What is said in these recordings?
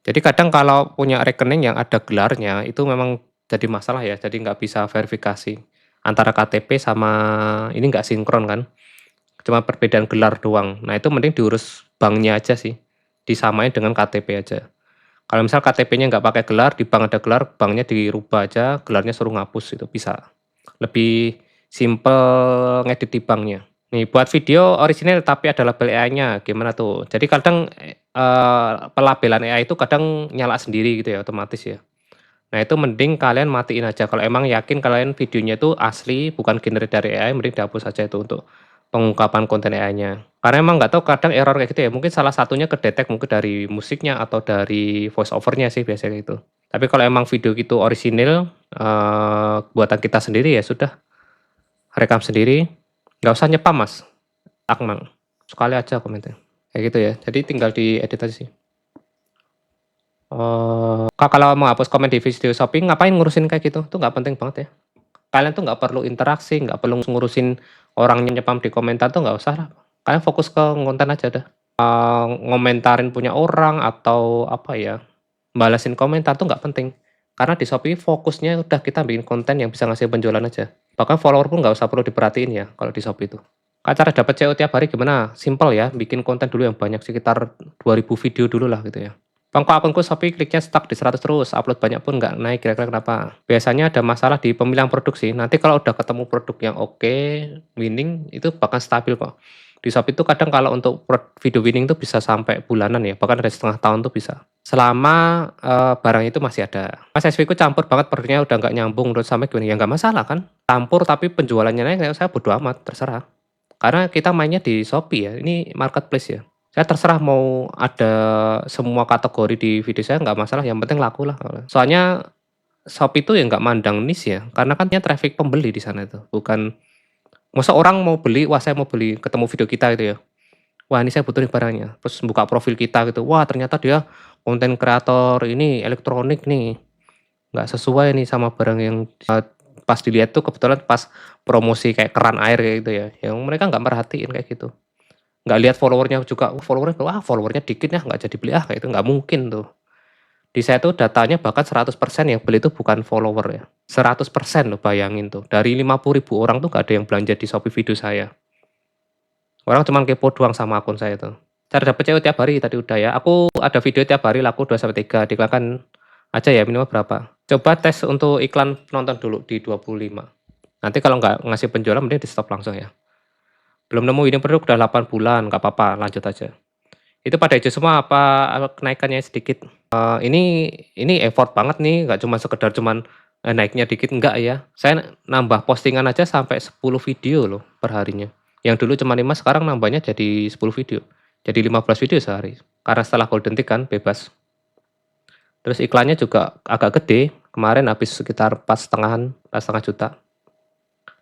Jadi kadang kalau punya rekening yang ada gelarnya, itu memang jadi masalah ya, jadi nggak bisa verifikasi. Antara KTP sama ini nggak sinkron kan, cuma perbedaan gelar doang. Nah itu mending diurus banknya aja sih, disamain dengan KTP aja. Kalau misal KTP-nya nggak pakai gelar, di bank ada gelar, banknya dirubah aja, gelarnya suruh ngapus, itu bisa. Lebih simpel ngedit di banknya. Nih buat video orisinil tapi ada label AI-nya, gimana tuh? Jadi kadang, pelabelan AI itu kadang nyala sendiri gitu ya, otomatis ya. Nah itu mending kalian matiin aja, kalau emang yakin kalian videonya itu asli, bukan generate dari AI, mending dihapus aja itu untuk pengungkapan konten AI-nya. Karena emang nggak tahu kadang error kayak gitu ya, mungkin salah satunya kedetek mungkin dari musiknya atau dari voice over-nya sih biasanya gitu. Tapi kalau emang video gitu orisinil, buatan kita sendiri ya sudah, rekam sendiri, nggak usah nyepam Mas, Akmal, sekali aja komennya, kayak gitu ya. Jadi tinggal diedit aja sih. Kak, kalau mau hapus komen di video Shopee ngapain ngurusin kayak gitu, itu nggak penting banget ya. Kalian tuh nggak perlu interaksi, nggak perlu ngurusin orang yang nyepam di komentar tuh nggak usah lah. Kalian fokus ke konten aja dah. Ngomentarin punya orang atau apa ya, balasin komentar tuh nggak penting. Karena di Shopee fokusnya udah kita bikin konten yang bisa ngasih penjualan aja. Bahkan follower pun nggak usah perlu diperhatiin ya kalau di Shopee itu. Kak, cara dapat CO tiap hari gimana? Simpel ya, bikin konten dulu yang banyak sekitar 2000 video dulu lah gitu ya. Bang, kok akunku Shopee kliknya stuck di 100 terus, upload banyak pun nggak naik, kira-kira kenapa? Biasanya ada masalah di pemilihan produk sih, nanti kalau udah ketemu produk yang oke, winning, itu bakal stabil kok. Di Shopee itu kadang kalau untuk video winning tuh bisa sampai bulanan ya, bahkan ada setengah tahun tuh bisa. Selama, barang itu masih ada. Mas SV ku campur banget produknya udah nggak nyambung menurut sampe gimana? Ya nggak masalah kan, campur tapi penjualannya naik, ya saya bodo amat, terserah. Karena kita mainnya di Shopee ya, ini marketplace ya. Saya terserah mau ada semua kategori di video saya nggak masalah, yang penting laku lah. Soalnya Shopee itu ya nggak mandang niche ya, karena kan dia traffic pembeli di sana itu, bukan masa orang mau beli, "Wah saya mau beli," ketemu video kita gitu ya, "Wah ini saya butuh nih barangnya," terus buka profil kita gitu, "Wah ternyata dia konten kreator ini elektronik nih, nggak sesuai nih sama barang yang," pas dilihat tuh kebetulan pas promosi kayak keran air kayak gitu ya, yang mereka nggak merhatiin kayak gitu. Nggak lihat follower-nya juga, follower-nya dikit ya nggak jadi beli ah, kayak itu nggak mungkin tuh. Di saya tuh datanya bahkan 100% yang beli itu bukan follower ya, 100% loh bayangin tuh, dari 50.000 orang tuh nggak ada yang belanja di Shopee video saya. Orang cuman kepo doang sama akun saya tuh. Cara dapet cewek tiap hari tadi udah ya, aku ada video tiap hari laku 2 sampai 3 diiklankan aja ya minimal berapa. Coba tes untuk iklan penonton dulu di 25, nanti kalau nggak ngasih penjualan mending di-stop langsung ya. Belum nemu ini produk udah 8 bulan, nggak apa-apa lanjut aja. Itu pada hijau semua apa kenaikannya sedikit? Ini effort banget nih, nggak cuma sekedar cuman, naiknya dikit, enggak ya. Saya nambah postingan aja sampai 10 video loh per harinya. Yang dulu cuma 5 sekarang nambahnya jadi 10 video. Jadi 15 video sehari. Karena setelah golden tick kan bebas. Terus iklannya juga agak gede, kemarin habis sekitar 4,5-an, 4,5 juta.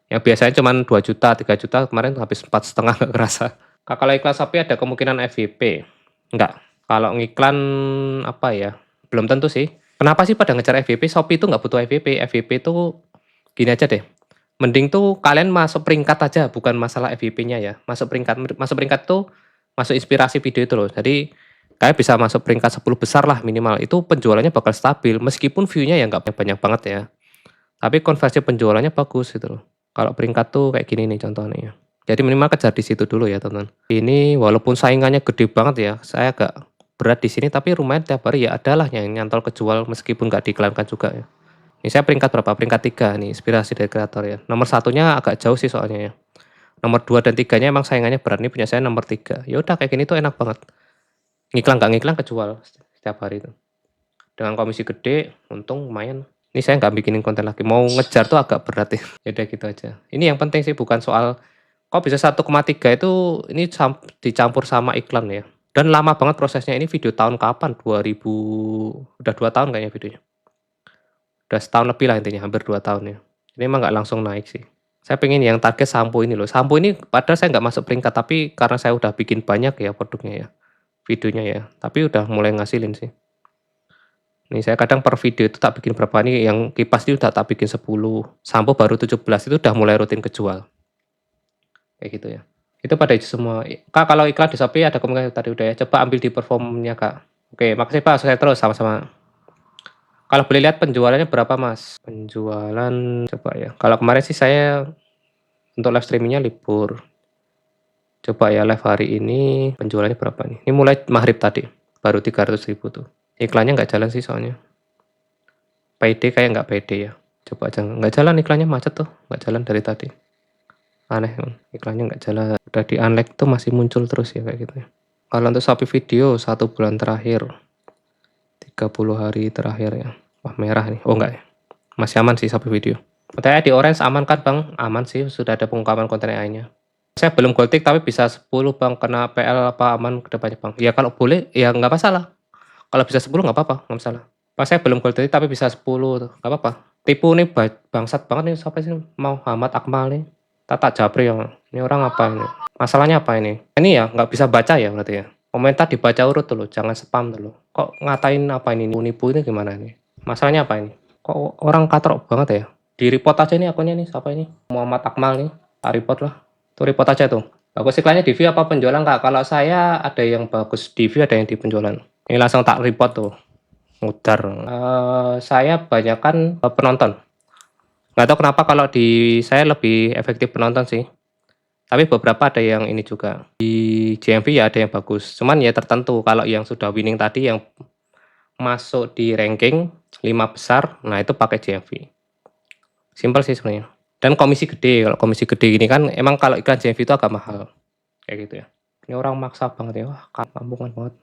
Yang biasanya cuma 2 juta, 3 juta, kemarin habis 4,5 nggak kerasa. Kalau iklan Shopee ada kemungkinan FYP? Enggak. Kalau ngiklan apa ya, belum tentu sih. Kenapa sih pada ngejar FYP? Shopee itu nggak butuh FYP. FYP itu gini aja deh, mending tuh kalian masuk peringkat aja, bukan masalah FYP-nya ya. Masuk peringkat tuh masuk inspirasi video itu loh. Jadi kalian bisa masuk peringkat 10 besar lah minimal. Itu penjualannya bakal stabil meskipun view-nya ya nggak banyak banget ya. Tapi konversi penjualannya bagus gitu loh. Kalau peringkat tuh kayak gini nih contohnya. Jadi minimal kejar di situ dulu ya teman-teman. Ini walaupun saingannya gede banget ya, saya agak berat di sini tapi lumayan tiap hari ya adalah yang nyantol kejual meskipun nggak diiklankan juga ya. Ini saya peringkat berapa? Peringkat 3 nih, inspirasi dari kreator ya. Nomor satunya agak jauh sih soalnya ya. Nomor 2 dan 3-nya emang saingannya berat, nih punya saya nomor 3. Ya udah kayak gini tuh enak banget. Ngiklan nggak ngiklan kejual setiap hari itu. Dengan komisi gede, untung lumayan. Ini saya nggak bikinin konten lagi, mau ngejar tuh agak berat ya. Ya udah gitu aja. Ini yang penting sih bukan soal kok bisa 1,3 itu ini dicampur sama iklan ya. Dan lama banget prosesnya, ini video tahun kapan? 2000, udah 2 tahun kayaknya videonya. Udah setahun lebih lah intinya, hampir 2 tahun ya. Ini emang nggak langsung naik sih. Saya pengen yang target sampo ini loh. Sampo ini padahal saya nggak masuk peringkat, tapi karena saya udah bikin banyak ya produknya ya, videonya ya. Tapi udah mulai ngasilin sih. Nih saya kadang per video itu tak bikin berapa nih, yang kipas itu udah tak bikin 10, sampo baru 17 itu udah mulai rutin kejual. Kayak gitu ya. Itu pada itu semua. Kak, kalau iklan di Shopee ada kemungkinan tadi udah ya, coba ambil di performnya Kak. Oke, makasih Pak, sukses terus, sama-sama. Kalau boleh lihat penjualannya berapa Mas? Penjualan coba ya, kalau kemarin sih saya untuk live streaming-nya libur. Coba ya live hari ini penjualannya berapa nih? Ini mulai maghrib tadi, baru 300.000 tuh. Iklannya nggak jalan sih soalnya. PD kayak nggak PD ya. Coba aja, nggak jalan iklannya, macet tuh, nggak jalan dari tadi. Aneh, iklannya nggak jalan. Udah di unlike tuh masih muncul terus ya kayak gitu ya. Kalau untuk Shopee Video 1 bulan terakhir, 30 hari terakhir ya. Wah merah nih, oh enggak ya. Masih aman sih Shopee Video. Katanya di Orange aman kan Bang? Aman sih, sudah ada pengungkapan konten AI-nya. Saya belum gold tick tapi bisa 10 Bang, kena PL apa aman ke depannya Bang? Ya kalau boleh, ya nggak masalah. Kalau bisa 10 nggak apa-apa, nggak masalah. Pas saya belum gold tick tapi bisa 10 tuh, nggak apa-apa. Tipu nih bangsat banget nih, siapa sih mau Ahmad Akmal nih. Tata Japri yang ini orang apa ini? Masalahnya apa ini? Ini ya nggak bisa baca ya berarti ya. Komentar dibaca urut tuh loh, jangan spam tuh loh. Kok ngatain apa ini? Nipu ini gimana ini? Masalahnya apa ini? Kok orang katrok banget ya? Di report aja nih akunnya nih, siapa ini? Muhammad Akmal nih, tak report lah. Tuh report aja tuh. Bagus iklannya di view apa penjualan Kak? Kalau saya ada yang bagus di view, ada yang di penjualan. Ini langsung tak report tuh. Mudar. Saya banyakkan penonton. Nggak tahu kenapa kalau di saya lebih efektif penonton sih. Tapi beberapa ada yang ini juga. Di JMV ya ada yang bagus. Cuman ya tertentu. Kalau yang sudah winning tadi yang masuk di ranking 5 besar, nah itu pakai JMV. Simpel sih sebenarnya. Dan komisi gede. Kalau komisi gede gini kan emang kalau iklan JMV itu agak mahal. Kayak gitu ya. Ini orang maksa banget ya. Wah, kampungan banget.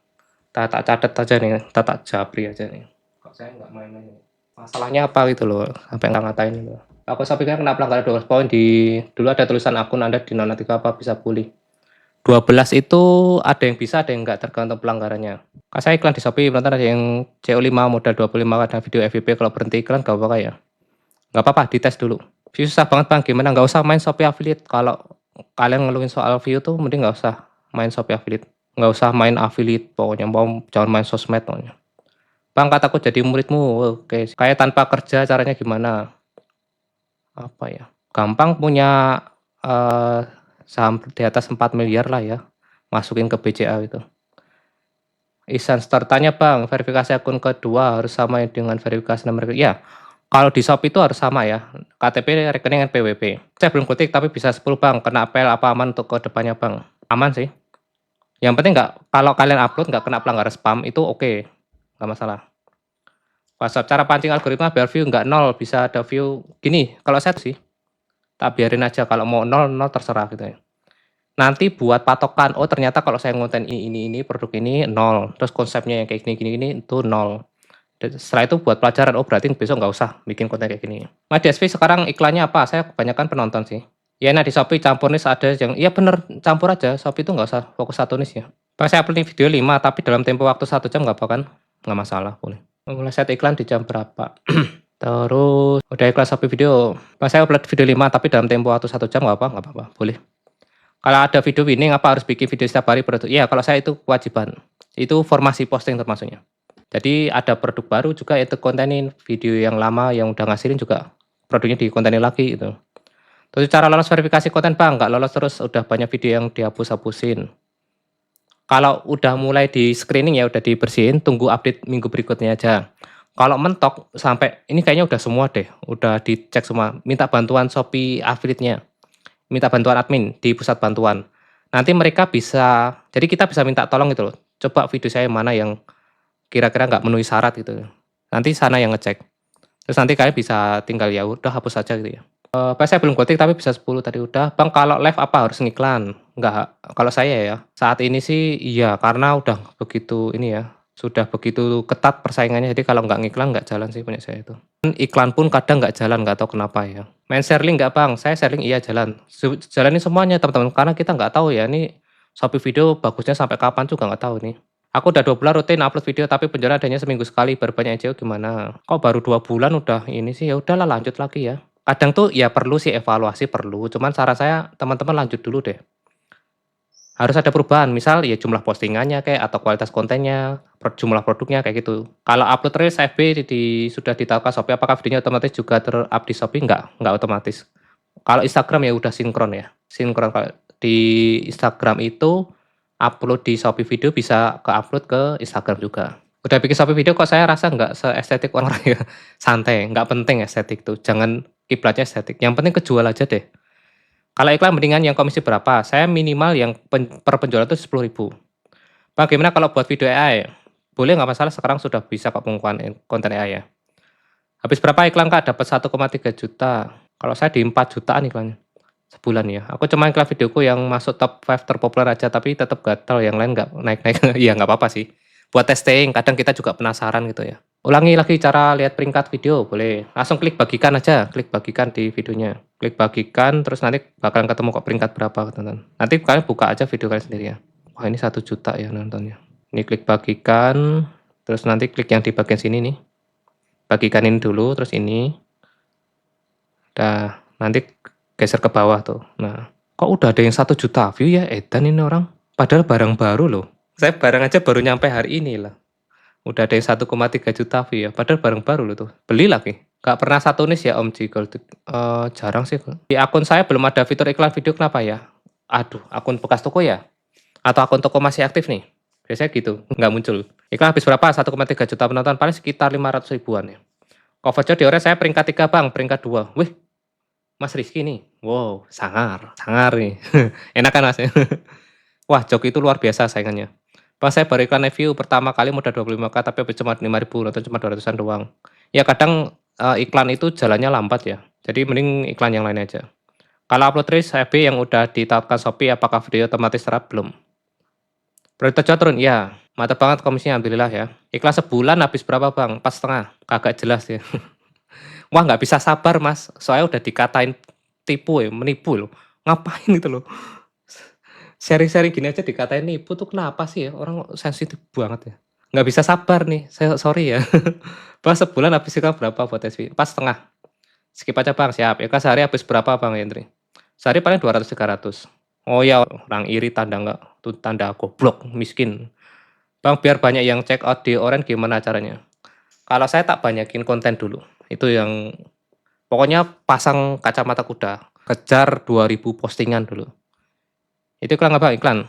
Tak catat aja nih, tak Japri aja nih. Kok saya nggak main-main. Masalahnya apa gitu loh, sampai ngatain gitu. Aku sampai kena pelanggaran 12 poin dulu ada tulisan akun Anda dinonaktifkan apa bisa pulih. 12 itu ada yang bisa, ada yang enggak, tergantung pelanggarannya. Kan saya iklan di Shopee, nanti ada yang CO5 modal 25 ada video FYP, kalau berhenti iklan gak apa-apa ya? Nggak apa-apa, dites dulu. View susah banget Bang, gimana? Nggak usah main Shopee affiliate. Kalau kalian ngeluhin soal view tuh mending nggak usah main Shopee affiliate. Nggak usah main affiliate, pokoknya jangan main sosmed pokoknya. Bang, kataku jadi muridmu, oke. Kayak tanpa kerja caranya gimana? Apa ya? Gampang punya saham di atas 4 miliar lah ya. Masukin ke BCA itu. Ihsan Store tanya Bang, verifikasi akun kedua harus sama dengan verifikasi nomor ya. Kalau di Shopee itu harus sama ya. KTP, rekening, dan PWP. Saya belum ketik tapi bisa 10 Bang. Kena apel apa aman untuk ke depannya Bang? Aman sih. Yang penting kalau kalian upload nggak kena pelanggaran spam itu oke. Nggak masalah. WhatsApp cara pancing algoritma biar view nggak nol, bisa ada view gini. Kalau saya sih tak biarin aja, kalau mau nol terserah gitu ya. Nanti buat patokan, oh ternyata kalau saya ngonten ini produk ini nol, terus konsepnya yang kayak gini itu nol. Setelah itu buat pelajaran, oh berarti besok nggak usah bikin konten kayak gini. Mas DSP sekarang iklannya apa? Saya kebanyakan penonton sih. Ya nah di Shopee campur nis ada yang, iya bener campur aja, Shopee itu nggak usah fokus satu nis ya. Pas saya upload video 5 tapi dalam tempo waktu 1 jam nggak apa kan? Nggak masalah, boleh. Mulai set iklan di jam berapa? Terus udah iklan Shopee video. Pas saya upload video 5 tapi dalam tempo waktu 1 jam nggak apa-apa, boleh. Kalau ada video winning apa harus bikin video setiap hari produk? Iya, kalau saya itu kewajiban. Itu formasi posting termasuknya. Jadi ada produk baru juga itu kontenin, video yang lama yang udah ngasilin juga produknya dikontenin lagi gitu. Terus cara lolos verifikasi konten Bang, nggak lolos terus udah banyak video yang dihapus-hapusin. Kalau udah mulai di screening ya udah dibersihin, tunggu update minggu berikutnya aja. Kalau mentok sampai ini kayaknya udah semua deh, udah dicek semua. Minta bantuan Shopee affiliate-nya. Minta bantuan admin di pusat bantuan. Nanti mereka bisa, jadi kita bisa minta tolong gitu loh. Coba video saya mana yang kira-kira nggak memenuhi syarat gitu. Nanti sana yang ngecek. Terus nanti kalian bisa tinggal ya udah hapus aja gitu ya. Pas saya belum gotik tapi bisa 10 tadi udah. Bang kalau live apa harus ngiklan? Enggak, kalau saya ya saat ini sih iya karena udah begitu ini ya. Sudah begitu ketat persaingannya jadi kalau nggak ngiklan nggak jalan sih punya saya itu. Iklan pun kadang nggak jalan, nggak tahu kenapa ya. Main share link nggak Bang? Saya share link iya jalan. Jalanin semuanya teman-teman karena kita nggak tahu ya ini Shopee video bagusnya sampai kapan juga nggak tahu nih. Aku udah 2 bulan rutin upload video tapi penjualan adanya seminggu sekali, berbanyak SEO gimana? Kok baru 2 bulan udah ini sih, ya udahlah lanjut lagi ya. Kadang tuh ya perlu sih evaluasi perlu, cuman saran saya teman-teman lanjut dulu deh. Harus ada perubahan, misal ya jumlah postingannya kayak atau kualitas kontennya, jumlah produknya kayak gitu. Kalau upload terus FB sudah ditahu ke Shopee, apakah videonya otomatis juga ter-up di Shopee? Enggak otomatis. Kalau Instagram ya udah sinkron ya. Sinkron kalau di Instagram itu upload di Shopee video bisa ke-upload ke Instagram juga. Udah bikin Shopee video kok saya rasa nggak seestetik orang-orang ya, santai, nggak penting estetik tuh, jangan kiblatnya estetik, yang penting kejual aja deh. Kalau iklan mendingan yang komisi berapa? Saya minimal yang per penjualan itu 10.000. Bagaimana kalau buat video AI? Boleh nggak masalah sekarang sudah bisa kok pengukuhan konten AI ya. Habis berapa iklan Kak? Dapat 1,3 juta. Kalau saya di 4 jutaan iklannya sebulan ya. Aku cuma iklan videoku yang masuk top 5 terpopuler aja, tapi tetap gatal, yang lain nggak naik-naik. Iya nggak apa-apa sih. Buat testing, kadang kita juga penasaran gitu ya. Ulangi lagi cara lihat peringkat video, boleh. Langsung klik bagikan aja, klik bagikan di videonya. Klik bagikan, terus nanti bakalan ketemu kok peringkat berapa, teman-teman. Nanti kalian buka aja video kalian sendiri ya. Wah ini 1 juta ya nontonnya. Ini klik bagikan, terus nanti klik yang di bagian sini nih. Bagikan ini dulu, terus ini. Nah, nanti geser ke bawah tuh. Nah, kok udah ada yang 1 juta view ya, edan ini orang. Padahal barang baru loh. Saya barang aja baru nyampe hari ini lah. Udah ada yang 1,3 juta view ya, padahal barang baru loh tuh. Beli lagi. Gak pernah satu nis ya Om Jigol. Jarang sih. Di akun saya belum ada fitur iklan video, kenapa ya? Aduh, akun bekas toko ya? Atau akun toko masih aktif nih? Biasanya gitu, nggak muncul. Iklan habis berapa? 1,3 juta penonton, paling sekitar 500 ribuan ya. Coverage di Ores saya peringkat 3 bang, peringkat 2. Wih, Mas Rizky nih. Wow, sangar. Sangar nih. Enak kan Mas? Wah, Joki itu luar biasa saingannya. Pas saya baru iklan review pertama kali modal 25k tapi habis cuma 5.000, nonton cuma 200-an doang. Ya kadang iklan itu jalannya lambat ya. Jadi mending iklan yang lain aja. Kalau upload terus FB yang udah ditautkan Shopee apakah video otomatis serap belum? Prioritas jual turun? Iya. Mantap banget komisinya, alhamdulillah ya. Iklan sebulan habis berapa bang? 4,5. Kagak jelas ya. Wah nggak bisa sabar mas. Soalnya udah dikatain tipu ya, menipu loh. Ngapain itu loh. Sharing-sharing gini aja dikatain nipu tuh kenapa sih ya? Orang sensitif banget ya. Nggak bisa sabar nih, saya sorry ya. Bang sebulan habis iklan berapa buat SV? 4,5. Skip aja bang, siap. Iklan sehari habis berapa bang Hendri? Sehari paling 200-300. Oh ya, orang iri tanda nggak? Tuh tanda goblok, miskin. Bang biar banyak yang check out di Orange gimana caranya? Kalau saya tak banyakin konten dulu. Itu yang pokoknya pasang kacamata kuda. Kejar 2000 postingan dulu. Itu iklan nggak bang? Iklan.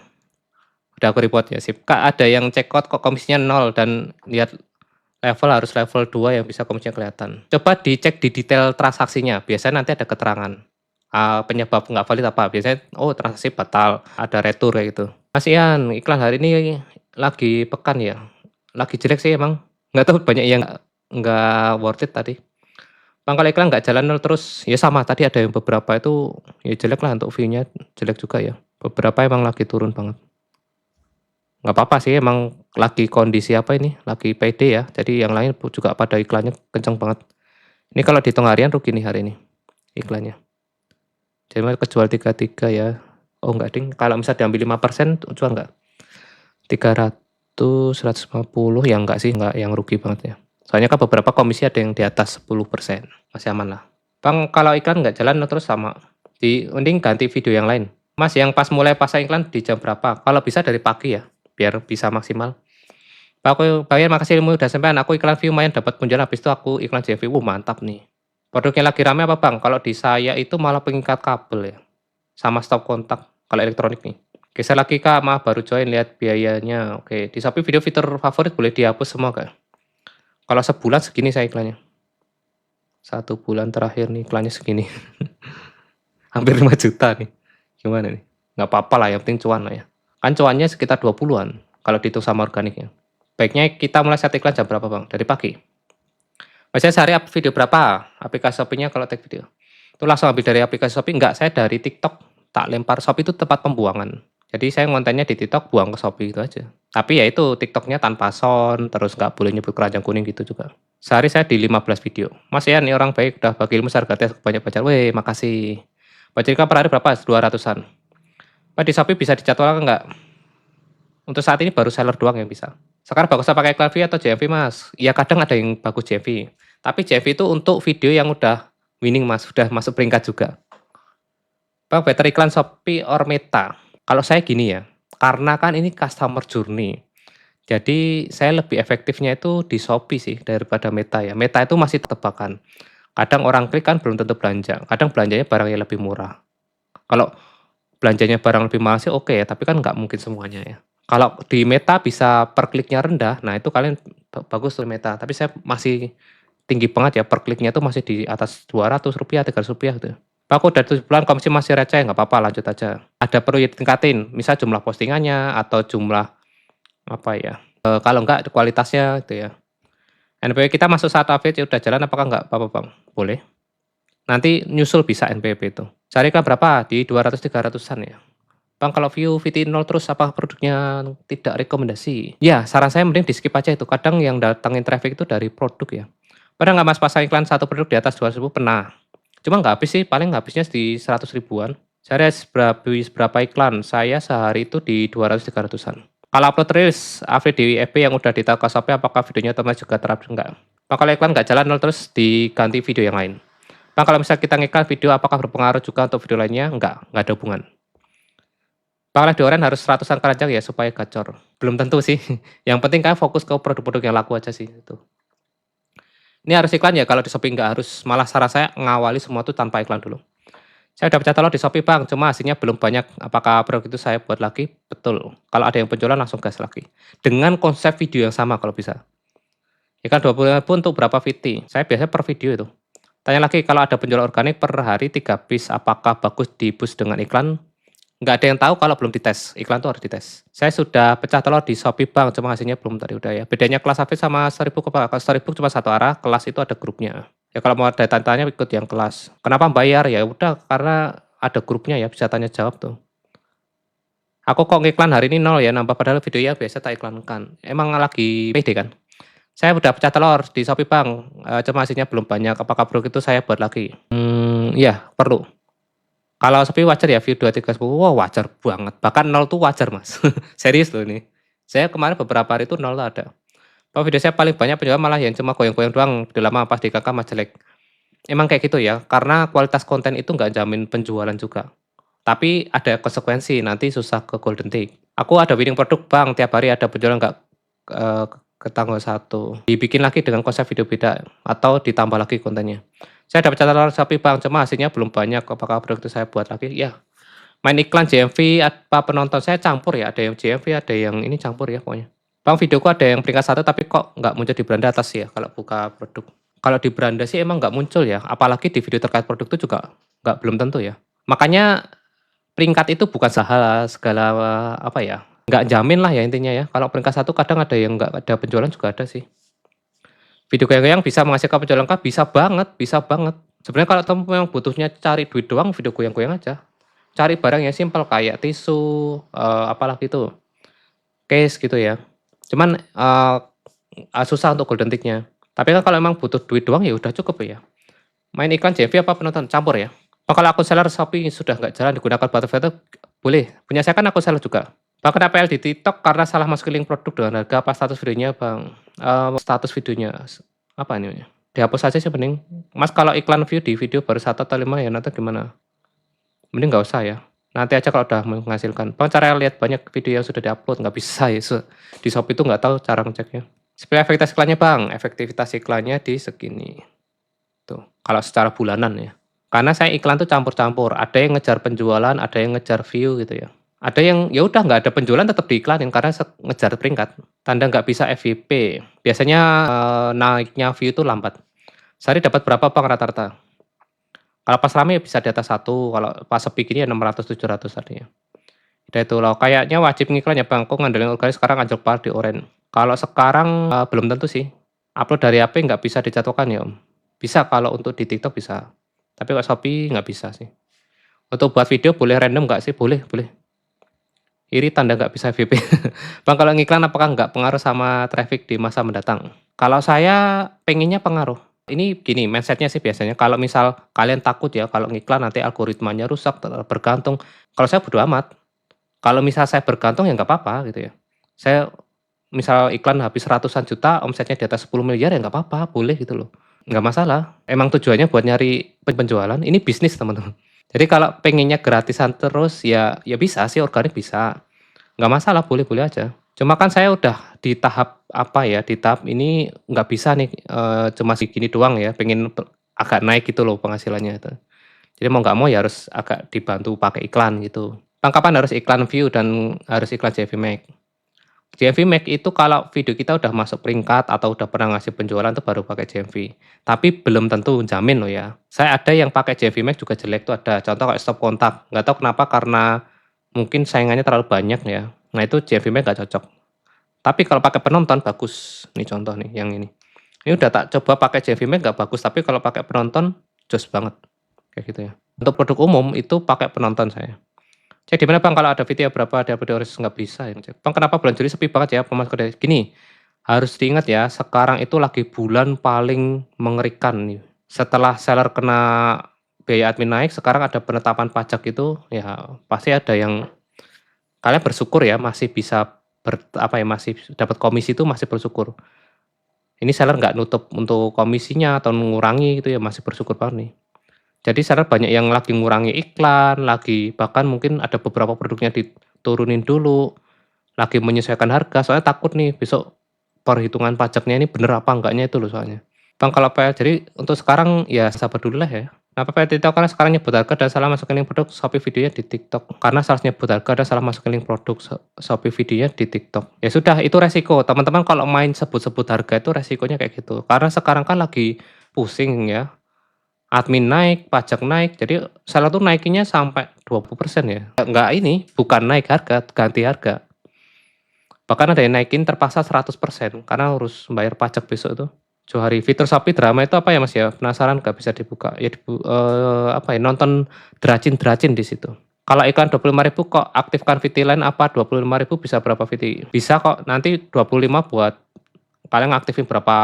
Udah aku report ya, sip. Kak ada yang check out kok komisinya 0 dan lihat level harus level 2 yang bisa komisinya kelihatan. Coba dicek di detail transaksinya, biasanya nanti ada keterangan. Penyebab nggak valid apa, biasanya oh transaksi batal, ada retur kayak gitu. Mas Ian, iklan hari ini lagi pekan ya? Lagi jelek sih emang, nggak tahu banyak yang nggak worth it tadi. Bang kalau iklan nggak jalan terus, ya sama tadi ada yang beberapa itu ya jelek lah untuk view-nya, jelek juga ya. Beberapa emang lagi turun banget. Nggak apa-apa sih emang lagi kondisi apa ini, lagi pede ya, jadi yang lain juga pada iklannya kenceng banget. Ini kalau dihitung harian rugi nih hari ini, iklannya. Jadi kejual 33 ya. Oh enggak ding, kalau misalnya diambil 5% jual enggak? 300, 150 ya enggak sih, enggak yang rugi banget ya. Soalnya kan beberapa komisi ada yang di atas 10%, masih aman lah. Bang kalau iklan nggak jalan terus sama, mending ganti video yang lain. Mas yang pas mulai pasang iklan di jam berapa? Kalau bisa dari pagi ya, biar bisa maksimal. Pak aku bayar makasih ilmu udah sampean, aku iklan view lumayan dapat punjalan habis itu aku iklan JV. Mantap nih. Produknya lagi rame apa Bang? Kalau di saya itu malah pengikat kabel ya. Sama stop kontak kalau elektronik nih. Geser lagi Kak, maaf baru join lihat biayanya. Oke, di Shopee video fitur favorit boleh dihapus semua Kak. Kalau sebulan segini saya iklannya. 1 bulan terakhir nih iklannya segini. Hampir 5 juta nih. Gimana nih? Nggak apa-apa lah, yang penting cuan lah ya. Kan cuannya sekitar 20-an kalau dihitung sama organiknya. Baiknya kita mulai set iklan jam berapa Bang? Dari pagi. Biasanya sehari up video berapa? Aplikasi Shopee-nya kalau tag video. Itu langsung ambil dari aplikasi Shopee? Enggak, saya dari TikTok. Tak lempar. Shopee itu tempat pembuangan. Jadi saya kontennya di TikTok buang ke Shopee itu aja. Tapi ya itu TikToknya tanpa sound, terus nggak boleh nyebut keranjang kuning gitu juga. Sehari saya di 15 video. Mas ya nih orang baik udah bagi ilmu harganya banyak baca. Weh, makasih. Baca per hari berapa? 200-an. Pak di Shopee bisa dijadwalkan nggak? Untuk saat ini baru seller doang yang bisa. Sekarang bagusnya pakai Klavi atau JMV mas? Ya kadang ada yang bagus JMV. Tapi JMV itu untuk video yang udah winning mas, udah masuk peringkat juga. Bang, better iklan Shopee or Meta? Kalau saya gini ya, karena kan ini customer journey. Jadi saya lebih efektifnya itu di Shopee sih daripada Meta ya. Meta itu masih tebakan. Kadang orang klik kan belum tentu belanja. Kadang belanjanya barang yang lebih murah. Kalau belanjanya barang lebih mahal sih oke ya, tapi kan nggak mungkin semuanya ya. Kalau di Meta bisa per kliknya rendah, nah itu kalian bagus tuh Meta, tapi saya masih tinggi banget ya, per kliknya tuh masih di atas Rp200, Rp300 gitu. Aku udah 7 bulan komisi masih receh, nggak apa-apa lanjut aja. Ada perlu ditingkatin, misal jumlah postingannya atau jumlah apa ya, kalau enggak kualitasnya gitu ya. NPWP kita masuk saat update ya udah jalan apakah nggak apa-apa Bang? Boleh. Nanti nyusul bisa NPWP itu. Cari kan berapa? Di 200-300-an ya. Bang kalau view VT0 terus apa produknya tidak rekomendasi? Ya saran saya mending di skip aja itu, kadang yang datangin traffic itu dari produk ya. Pernah nggak Mas pasang iklan satu produk di atas 200.000? Pernah. Cuma nggak habis sih, paling habisnya di 100 ribuan. Saya habis berapa iklan, saya sehari itu di 200-300-an. Kalau upload reels, update di FB yang udah ditaruh ke Shopee, apakah videonya otomatis juga terupdate? Enggak. Bang, kalau iklan nggak jalan nol terus diganti video yang lain. Bang, kalau misalnya kita ngiklan video, apakah berpengaruh juga untuk video lainnya? Enggak ada hubungan. Bang, di orang harus 100-an keranjang ya supaya gacor? Belum tentu sih. Yang penting kan fokus ke produk-produk yang laku aja sih itu. Ini harus iklan ya, kalau di Shopee nggak harus, malah saran saya ngawali semua tuh tanpa iklan dulu. Saya udah pecah telur di Shopee Bang, cuma hasilnya belum banyak, apakah produk itu saya buat lagi? Betul, kalau ada yang penjualan langsung gas lagi. Dengan konsep video yang sama kalau bisa. Ya kan 20.000 untuk berapa VT? Saya biasanya per video itu. Tanya lagi, kalau ada penjualan organik per hari 3 piece, apakah bagus di-boost dengan iklan? Nggak ada yang tahu kalau belum dites, iklan tuh harus dites. Saya sudah pecah telur di Shopee Bang, cuma hasilnya belum tadi udah ya. Bedanya kelas Afid sama Storybook apa? Kalau Storybook cuma satu arah, kelas itu ada grupnya. Ya kalau mau ada tanya ikut yang kelas. Kenapa bayar? Ya udah karena ada grupnya ya, bisa tanya jawab tuh. Aku kok ngiklan hari ini nol ya, nambah padahal videonya biasa tak iklankan. Emang lagi pede kan? Saya udah pecah telur di Shopee Bang, cuma hasilnya belum banyak. Apakah produk itu saya buat lagi? Iya perlu. Kalau Shopee wajar ya view 2, 3, 10, wah wajar banget, bahkan 0 tuh wajar Mas, serius loh ini. Saya kemarin beberapa hari itu 0 tuh ada. Kalau video saya paling banyak penjualan malah yang cuma goyang-goyang doang, video lama pas dikakak mah jelek. Emang kayak gitu ya, karena kualitas konten itu nggak jamin penjualan juga. Tapi ada konsekuensi, nanti susah ke golden tick. Aku ada winning produk Bang, tiap hari ada penjualan nggak, ke tanggal 1. Dibikin lagi dengan konsep video beda, atau ditambah lagi kontennya. Saya dapat catatan Shopee Bang, cuma hasilnya belum banyak, apakah produk itu saya buat lagi? Ya, main iklan JMV apa penonton saya campur ya, ada yang JMV, ada yang ini campur ya pokoknya. Bang, videoku ada yang peringkat 1 tapi kok nggak muncul di beranda atas ya kalau buka produk. Kalau di beranda sih emang nggak muncul ya, apalagi di video terkait produk itu juga belum tentu ya. Makanya peringkat itu bukan segala apa ya, nggak jamin lah ya intinya ya. Kalau peringkat 1 kadang ada yang nggak ada penjualan juga ada sih. Video goyang-goyang bisa menghasilkan penjualan kah? Bisa banget, bisa banget. Sebenarnya kalau kamu memang butuhnya cari duit doang, video goyang-goyang aja. Cari barang yang simpel kayak tisu, apalagi itu, case gitu ya. Cuman, susah untuk golden tick-nya. Tapi kan kalau memang butuh duit doang ya udah cukup ya. Main iklan JV apa penonton? Campur ya. Oh, kalau akun seller Shopee sudah nggak jalan digunakan buat foto, boleh. Punya saya kan akun seller juga. Bang, kenapa di TikTok karena salah masukin link produk dengan harga apa status videonya Bang? Status videonya, apa ini namanya? Dihapus aja sih mending. Mas kalau iklan view di video baru 1 atau 5 ya nanti gimana? Mending nggak usah ya. Nanti aja kalau udah menghasilkan. Bang, cara lihat banyak video yang sudah diupload nggak bisa ya. Di Shopee itu nggak tahu cara ngeceknya. Seperti efektivitas iklannya Bang, efektivitas iklannya di segini. Tuh, kalau secara bulanan ya. Karena saya iklan tuh campur-campur, ada yang ngejar penjualan, ada yang ngejar view gitu ya. Ada yang ya udah nggak ada penjualan tetap diiklanin karena ngejar peringkat. Tanda nggak bisa FYP. Biasanya, naiknya view itu lambat. Sehari dapat berapa Bang rata-rata? Kalau pas rame bisa di atas 1, kalau pas sepi gini ya 600, 700 tadinya. Udah itu loh, kayaknya wajib ngiklan ya Bang, kok ngandelin organik sekarang anjlok banget di oren. Kalau sekarang, belum tentu sih. Upload dari HP nggak bisa dijadwalkan ya Om. Bisa kalau untuk di TikTok bisa. Tapi kalau Shopee nggak bisa sih. Untuk buat video boleh random nggak sih? Boleh boleh. Iri tanda nggak bisa FYP. Bang, kalau ngiklan apakah nggak pengaruh sama traffic di masa mendatang? Kalau saya pengennya pengaruh. Ini gini, mindset-nya sih biasanya kalau misal kalian takut ya kalau ngiklan nanti algoritmanya rusak, bergantung. Kalau saya bodo amat. Kalau misal saya bergantung ya nggak apa-apa gitu ya. Saya misal iklan habis ratusan juta, omsetnya di atas 10 miliar ya nggak apa-apa, boleh gitu loh. Nggak masalah. Emang tujuannya buat nyari penjualan, ini bisnis teman-teman. Jadi kalau pengennya gratisan terus ya bisa sih organik bisa. Nggak masalah, boleh-boleh aja. Cuma kan saya udah di tahap apa ya, di tahap ini nggak bisa nih, cuma segini doang ya, pengen agak naik gitu loh penghasilannya itu. Jadi mau nggak mau ya harus agak dibantu pakai iklan gitu. Bang, kapan harus iklan view dan harus iklan JV Max? JV Max itu kalau video kita udah masuk peringkat atau udah pernah ngasih penjualan tuh baru pakai JV. Tapi belum tentu jamin loh ya. Saya ada yang pakai JV Max juga jelek tuh ada. Contoh kayak stop kontak. Nggak tahu kenapa karena mungkin saingannya terlalu banyak ya. Nah itu JV Max nggak cocok. Tapi kalau pakai penonton bagus. Nih contoh nih yang ini. Ini udah tak coba pakai JV Max nggak bagus. Tapi kalau pakai penonton jos banget. Kayak gitu ya. Untuk produk umum itu pakai penonton saya. Cek di mana Bang kalau ada video berapa ada video harus nggak bisa ya cek. Bang kenapa bulan Juli sepi banget ya pemasukan dari gini, harus diingat ya sekarang itu lagi bulan paling mengerikan nih. Setelah seller kena biaya admin naik sekarang ada penetapan pajak itu ya pasti ada yang kalian bersyukur ya masih bisa masih dapat komisi itu masih bersyukur. Ini seller nggak nutup untuk komisinya atau mengurangi gitu ya masih bersyukur banget nih. Jadi seller banyak yang lagi ngurangi iklan, lagi bahkan mungkin ada beberapa produknya diturunin dulu, lagi menyesuaikan harga, soalnya takut nih besok perhitungan pajaknya ini bener apa enggaknya itu loh soalnya. Bang kalau jadi untuk sekarang ya sabar dulu lah ya. Kenapa TikTok? Karena sekarang nyebut harga dan salah masukin link produk Shopee videonya di TikTok. Karena salah nyebut harga dan salah masukin link produk Shopee videonya di TikTok. Ya sudah itu resiko. Teman-teman kalau main sebut-sebut harga itu resikonya kayak gitu. Karena sekarang kan lagi pusing ya. Admin naik, pajak naik, jadi seller tuh naikinnya sampai 20% ya. Enggak ini, bukan naik harga, ganti harga. Bahkan ada yang naikin terpaksa 100% karena harus bayar pajak besok itu. Johari, fitur Shopee drama itu apa ya Mas ya? Penasaran nggak bisa dibuka. Ya nonton deracin-deracin di situ. Kalau iklan 25.000 kok aktifkan VT lain apa 25.000 bisa berapa VT? Bisa kok, nanti 25 buat kalian aktifin berapa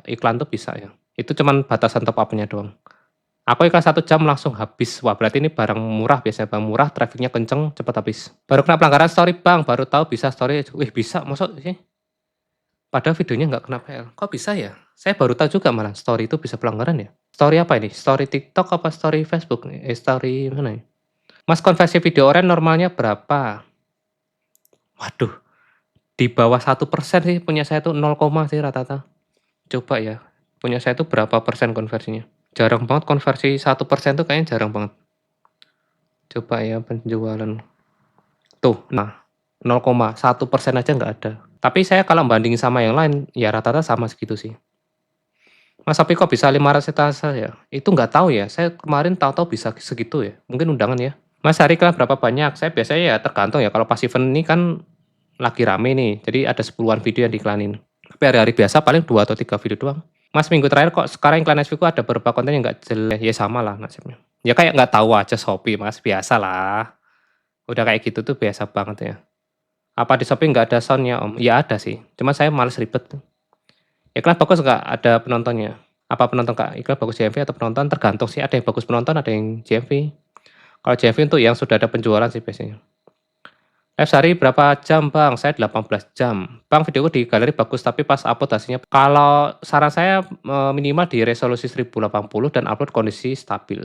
iklan tuh bisa ya. Itu cuman batasan top up-nya doang. Aku iklan 1 jam langsung habis. Wah berarti ini barang murah biasanya Bang, murah trafficnya kenceng cepet habis. Baru kena pelanggaran story Bang, baru tahu bisa story, wih bisa maksud sih? Padahal videonya nggak kena PL. Kok bisa ya? Saya baru tahu juga malah story itu bisa pelanggaran ya. Story apa ini? Story TikTok apa story Facebook nih? Story mana ya? Mas konversi video oren normalnya berapa? Waduh, di bawah 1% sih punya saya tuh 0, sih rata-rata. Coba ya, punya saya tuh berapa persen konversinya? Jarang banget konversi 1% tuh kayaknya jarang banget. Coba ya penjualan. Tuh, nah 0,1% aja nggak ada. Tapi saya kalau bandingin sama yang lain, ya rata-rata sama segitu sih. Mas tapi kok bisa 500 etase ya? Itu nggak tahu ya, saya kemarin tahu-tahu bisa segitu ya, mungkin undangan ya. Mas hari iklan berapa banyak? Saya biasanya ya tergantung ya, kalau pas event ini kan lagi rame nih, jadi ada 10-an video yang diiklanin. Tapi hari-hari biasa paling 2 atau 3 video doang. Mas minggu terakhir kok sekarang iklan SPku ada beberapa konten yang nggak jelek, ya sama lah nasibnya. Ya kayak nggak tahu aja Shopee Mas, biasa lah. Udah kayak gitu tuh biasa banget ya. Apa di Shopee nggak ada sound-nya Om? Ya ada sih, cuma saya males ribet. Iklan bagus nggak ada penontonnya? Apa penonton Kak, iklan bagus JMV atau penonton? Tergantung sih, ada yang bagus penonton, ada yang JMV. Kalau JMV untuk yang sudah ada penjualan sih biasanya. Live sehari berapa jam Bang? Saya 18 jam. Bang videoku di galeri bagus tapi pas upload hasilnya kalau saran saya minimal di resolusi 1080 dan upload kondisi stabil.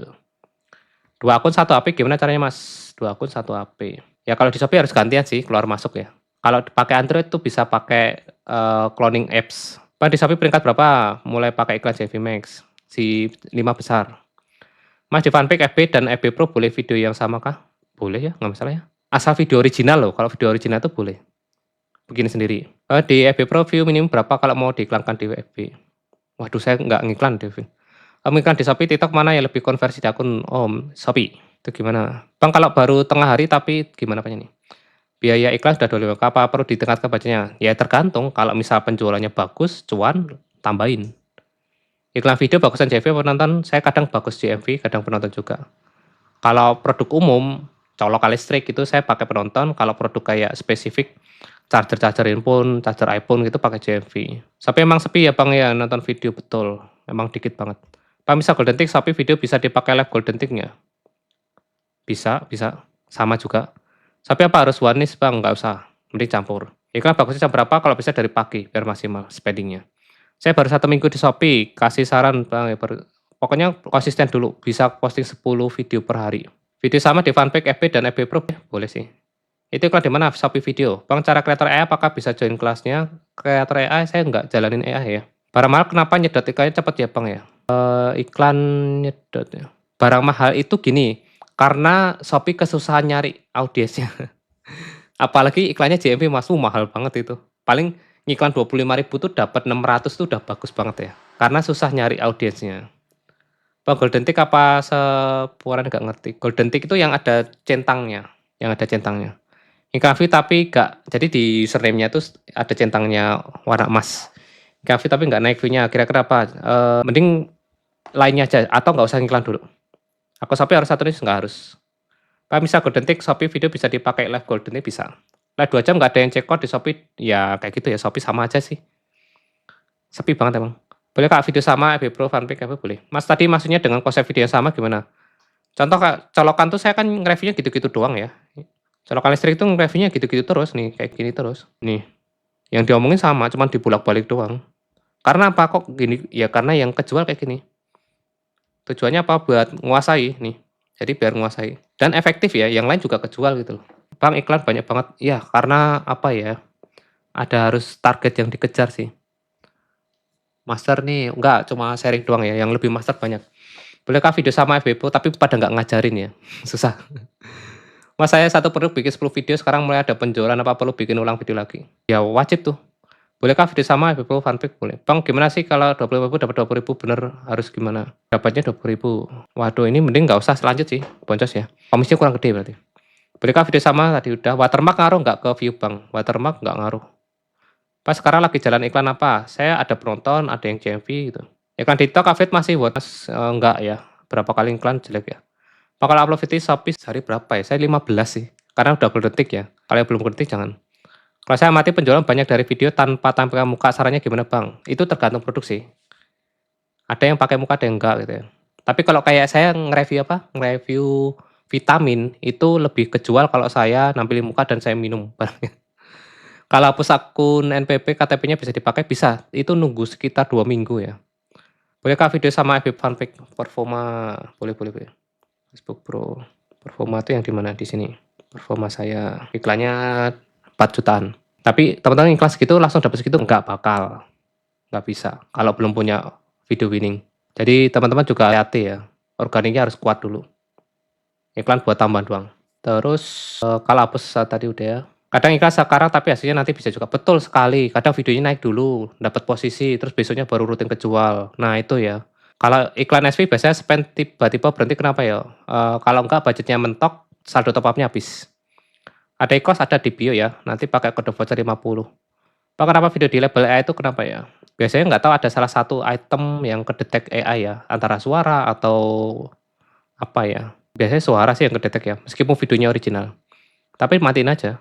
2 akun 1 HP gimana caranya Mas? 2 akun 1 HP. Ya kalau di Shopee harus gantian sih, keluar masuk ya. Kalau pakai Android tuh bisa pakai cloning apps. Bang di Shopee peringkat berapa? Mulai pakai iklan JV Max, si 5 besar. Mas di fanpage FB dan FB Pro boleh video yang sama kah? Boleh ya, nggak masalah ya. Asal video original loh, kalau video original itu boleh. Begini sendiri. Di FB Pro view minimum berapa kalau mau diiklankan di FB? Waduh saya nggak ngiklan deh. Ngiklan di Shopee, TikTok mana yang lebih konversi di akun Om? Shopee. Itu gimana? Bang kalau baru tengah hari tapi gimana Pak ini? Biaya iklan sudah 25, apa perlu ditingkatkan budgetnya? Ya tergantung, kalau misal penjualannya bagus, cuan, tambahin. Iklan video bagusan JV penonton, saya kadang bagus GMV, kadang penonton juga. Kalau produk umum, colokan listrik itu saya pakai penonton, kalau produk kayak spesifik, charger handphone, charger iPhone gitu pakai JMV. Tapi emang sepi ya Bang ya, nonton video betul, emang dikit banget. Pak misal Golden Tick, Shopee video bisa dipakai live Golden Tick-nya? Bisa, sama juga. Tapi apa harus warnis Bang? Nggak usah, mending campur. Iklan bagusnya jam berapa? Kalau bisa dari pagi, biar maksimal spendingnya. Saya baru 1 minggu di Shopee, kasih saran Bang, pokoknya konsisten dulu, bisa posting 10 video per hari. Video sama di fanpage FB dan FB Pro, boleh sih. Itu iklan di mana? Shopee video. Bang, cara kreator AI apakah bisa join kelasnya? Kreator AI saya nggak jalanin AI ya. Barang mahal kenapa nyedot iklannya cepet ya Bang ya? Iklan nyedot ya. Barang mahal itu gini, Karena Shopee kesusahan nyari audiensnya. Apalagi iklannya JMP Mas, mahal banget itu. Paling ngiklan 25.000 tuh dapat 600 tuh udah bagus banget ya. Karena susah nyari audiensnya. Bang, Golden Tick apa sepuaran nggak ngerti. Golden Tick itu yang ada centangnya, yang ada centangnya. Inkafy tapi nggak, jadi di username-nya tuh ada centangnya warna emas. Inkafy tapi nggak naik view-nya, kira-kira apa? Mending lainnya aja, atau nggak usah ngiklan dulu. Aku Shopee harus satu nih, nggak harus. Pak bisa Golden Tick, Shopee video bisa dipakai live Golden Tick bisa. Live 2 jam nggak ada yang check out di Shopee, ya kayak gitu ya, Shopee sama aja sih. Sepi banget emang. Boleh Kak video sama FB Pro fanpic apa boleh? Mas tadi maksudnya dengan konsep video yang sama gimana? Contoh Kak, colokan tuh saya kan nge-reviewnya gitu-gitu doang ya. Colokan listrik itu nge-reviewnya gitu-gitu terus nih, kayak gini terus. Nih, yang diomongin sama, cuman dibulak-balik doang. Karena apa kok gini? Ya karena yang kejual kayak gini. Tujuannya apa? Buat nguasai nih. Jadi biar nguasai. Dan efektif ya, yang lain juga kejual gitu loh. Bang iklan banyak banget. Ya karena apa ya? Ada harus target yang dikejar sih. Master nih, enggak cuma sharing doang ya, yang lebih master banyak. Bolehkah video sama FB Pro tapi pada nggak ngajarin ya? Susah. Mas saya satu produk bikin 10 video sekarang mulai ada penjualan apa perlu bikin ulang video lagi? Ya wajib tuh. Bolehkah video sama FB Pro fanfic? Boleh. Bang gimana sih kalau 20.000 dapat 20.000 bener harus gimana? Dapatnya 20.000. Waduh ini mending nggak usah lanjut sih, boncos ya. Komisinya kurang gede berarti. Bolehkah video sama tadi udah? Watermark ngaruh nggak ke view bang? Watermark nggak ngaruh. Pas sekarang lagi jalan iklan apa? Saya ada penonton, ada yang JMV gitu. Iklan di TikTok, Afid masih buat enggak ya. Berapa kali iklan jelek ya. Bakal upload video Shopee sehari berapa ya? Saya 15 sih. Karena udah Golden Tick ya. Kalau yang belum Golden Tick jangan. Kalau saya amati penjualan banyak dari video tanpa tampilkan muka, sarannya gimana bang? Itu tergantung produksi. Ada yang pakai muka, ada yang enggak gitu ya. Tapi kalau kayak saya nge-review apa? Nge-review vitamin, itu lebih kejual kalau saya nampilin muka dan saya minum barangnya. Kalau hapus akun NPP, KTP-nya bisa dipakai? Bisa. Itu nunggu sekitar 2 minggu ya. Bolehkah video sama FB fanfic performa? Boleh, boleh, boleh. Facebook Pro. Performa itu yang di mana? Di sini. Performa saya iklannya 4 jutaan. Tapi teman-teman iklan segitu langsung dapat segitu nggak bakal. Nggak bisa kalau belum punya video winning. Jadi teman-teman juga hati ya. Organiknya harus kuat dulu. Iklan buat tambahan doang. Terus kalau hapus tadi udah ya. Kadang iklan sekarang tapi hasilnya nanti bisa juga. Betul sekali. Kadang videonya naik dulu, dapat posisi, terus besoknya baru rutin kejual. Nah itu ya. Kalau iklan SV biasanya spend tiba-tiba berhenti kenapa ya? Kalau enggak budgetnya mentok, saldo top up-nya habis. Ada e-cost ada di bio ya. Nanti pakai kode voucher 50. Pak kenapa video di label AI itu kenapa ya? Biasanya nggak tahu ada salah satu item yang kedetek AI ya. Antara suara atau apa ya. Biasanya suara sih yang kedetek ya. Meskipun videonya original. Tapi matiin aja.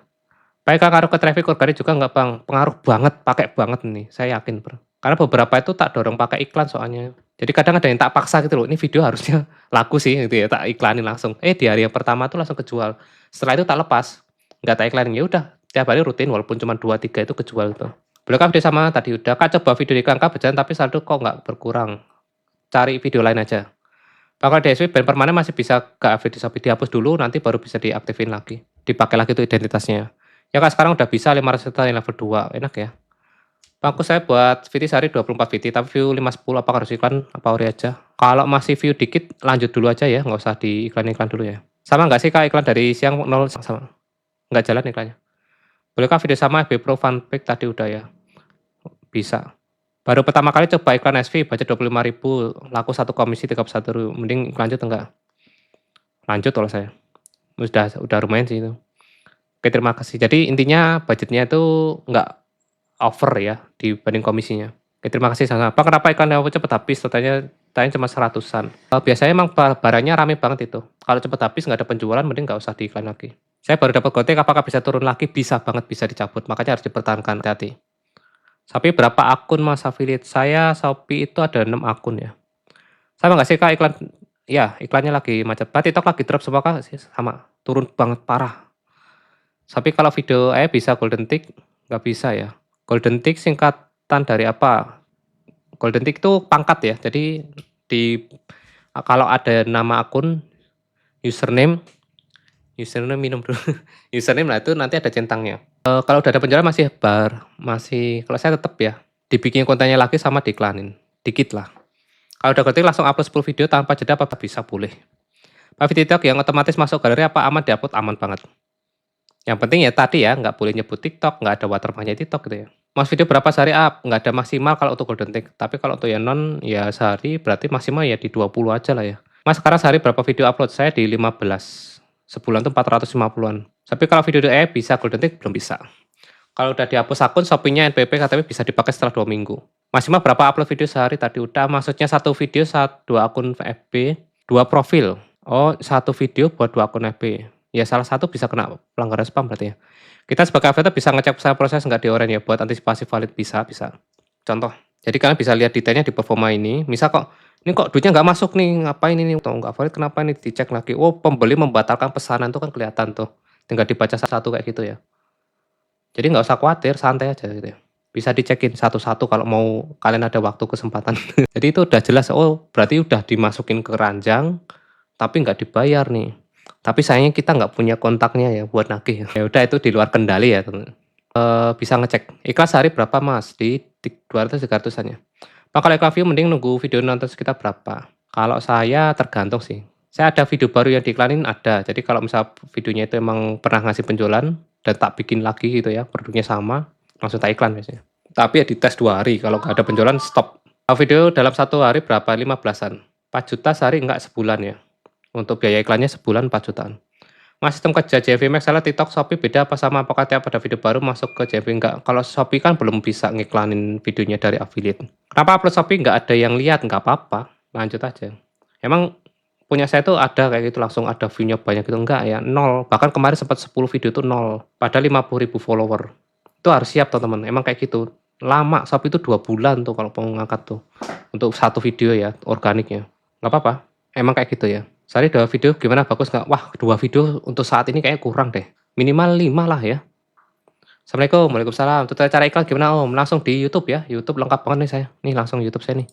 Baik ngaruh ke traffic organik juga nggak bang? Pengaruh banget, pakai banget nih, saya yakin bro. Karena beberapa itu tak dorong pakai iklan soalnya. Jadi kadang ada yang tak paksa gitu loh, ini video harusnya laku sih gitu ya, tak iklanin langsung. Di hari yang pertama tuh langsung kejual. Setelah itu tak lepas, nggak tak iklanin, ya udah tiap hari rutin walaupun cuma 2-3 itu kejual tuh. Bolehkah video sama tadi udah, Kak coba video di Kangka berjalan tapi saldo kok nggak berkurang. Cari video lain aja. Bakal DSW band permanen masih bisa ke update di Shopee, dihapus dulu nanti baru bisa diaktifin lagi. Dipakai lagi tuh identitasnya. Ya Kak sekarang udah bisa 500 juta yang level 2, enak ya. Bangku saya buat VT sehari 24 VT, tapi view 5-10 apakah harus iklan apa ori aja? Kalau masih view dikit lanjut dulu aja ya, nggak usah di iklan-iklan dulu ya. Sama nggak sih Kak iklan dari siang 0 sama? Nggak jalan iklannya. Bolehkah video sama FB Pro fanpic tadi udah ya? Bisa. Baru pertama kali coba iklan SV, budget 25.000, laku 1 komisi 31.000, mending lanjut enggak? Lanjut kalau saya. Udah lumayan sih itu. Oke terima kasih. Jadi intinya budgetnya itu nggak over ya dibanding komisinya. Oke terima kasih sama. Pak kenapa iklan yang cepet habis? Totalnya cuma 100-an. Biasanya emang barangnya rame banget itu. Kalau cepet habis nggak ada penjualan mending nggak usah diiklan lagi. Saya baru dapat Gojek apakah bisa turun lagi? Bisa banget bisa dicabut. Makanya harus dipertahankan hati-hati. Shopee berapa akun mas affiliate? Saya Shopee itu ada 6 akun ya. Sama nggak sih Kak iklan? Ya iklannya lagi macet. TikTok lagi drop semua Kak? Sama. Turun banget parah. Tapi kalau video bisa Golden Tick, nggak bisa ya. Golden Tick singkatan dari apa? Golden Tick itu pangkat ya. Jadi kalau ada nama akun, username minum dulu. Username lah itu nanti ada centangnya. Kalau udah ada penjualan masih kalau saya tetap ya dibikin kontennya lagi sama diiklanin, dikit lah. Kalau udah Golden Tick langsung upload 10 video tanpa jeda apa bisa boleh. Pak video TikTok yang otomatis masuk galeri apa aman di-upload? Aman banget. Yang penting ya tadi ya, nggak boleh nyebut TikTok, nggak ada watermark-nya TikTok gitu ya. Mas video berapa sehari up? Nggak ada maksimal kalau untuk golden tick, tapi kalau untuk yang non, ya sehari berarti maksimal ya di 20 aja lah ya. Mas sekarang sehari berapa video upload? Saya di 15. Sebulan tuh 450-an. Tapi kalau video bisa golden tick? Belum bisa. Kalau udah dihapus akun, Shopee-nya NPP katanya bisa dipakai setelah 2 minggu. Maksimal berapa upload video sehari tadi udah, maksudnya satu video 2 akun FB, 2 profil. Oh, satu video buat 2 akun FB. Ya salah satu bisa kena pelanggaran spam berarti ya. Kita sebagai affiliate bisa ngecek pesan proses nggak di oren ya, buat antisipasi valid bisa. Contoh, jadi kalian bisa lihat detailnya di performa ini. Misal kok, ini kok duitnya nggak masuk nih, ngapain ini? Atau nggak valid, kenapa ini? Dicek lagi. Oh, pembeli membatalkan pesanan tuh kan kelihatan tuh. Tinggal dibaca satu kayak gitu ya. Jadi nggak usah khawatir, santai aja gitu ya. Bisa dicekin satu-satu kalau mau kalian ada waktu kesempatan. Jadi itu udah jelas, oh berarti udah dimasukin ke keranjang, tapi nggak dibayar nih. Tapi sayangnya kita nggak punya kontaknya ya buat nagih. Ya udah itu di luar kendali ya teman. Bisa ngecek iklan sehari berapa mas di 200-300-an ya. Pak kalau iklan view mending nunggu video nonton sekitar berapa? Kalau saya tergantung sih. Saya ada video baru yang diiklanin ada. Jadi kalau misal videonya itu emang pernah ngasih penjualan dan tak bikin lagi gitu ya, produknya sama, langsung tak iklan biasanya. Tapi ya dites 2 hari, kalau nggak ada penjualan stop. Video dalam 1 hari berapa? 15-an. 4 juta sehari enggak sebulan ya. Untuk biaya iklannya sebulan 4 jutaan. Mas sistem kerja JV Max salah TikTok, Shopee beda apa sama? Apakah tiap ada video baru masuk ke JV? Enggak. Kalau Shopee kan belum bisa ngiklanin videonya dari affiliate. Kenapa upload Shopee nggak ada yang lihat? Nggak apa-apa, lanjut aja. Emang punya saya tuh ada kayak gitu langsung ada view-nya banyak gitu, enggak ya, 0. Bahkan kemarin sempat 10 video itu 0, padahal 50.000 follower. Itu harus siap teman-teman, emang kayak gitu. Lama, Shopee itu 2 bulan tuh kalau mau ngangkat tuh. Untuk satu video ya, organiknya. Nggak apa-apa, emang kayak gitu ya. Sehari 2 video gimana bagus nggak? Wah 2 video untuk saat ini kayaknya kurang deh. Minimal 5 lah ya. Assalamualaikum, waalaikumsalam. Tutorial cara iklan gimana om? Langsung di YouTube ya, YouTube lengkap banget nih saya. Nih langsung YouTube saya nih.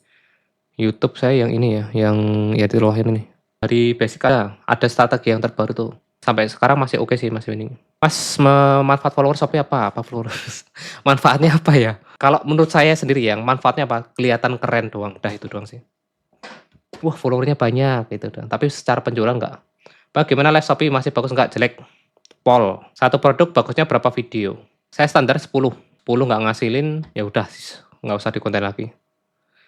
YouTube saya yang ini ya, yang ya di bawah ini nih. Dari basic ada strategi yang terbaru tuh. Sampai sekarang masih oke sih, masih winning. Mas manfaat follower Shopee apa? Apa followers? Manfaatnya apa ya? Kalau menurut saya sendiri yang manfaatnya apa? Kelihatan keren doang, udah itu doang sih. Wah followernya banyak gitu doang. Tapi secara penjualan enggak. Bagaimana live Shopee masih bagus enggak jelek? Pol. Satu produk bagusnya berapa video? Saya standar 10. 10 nggak ngasilin, ya udah nggak usah dikonten lagi.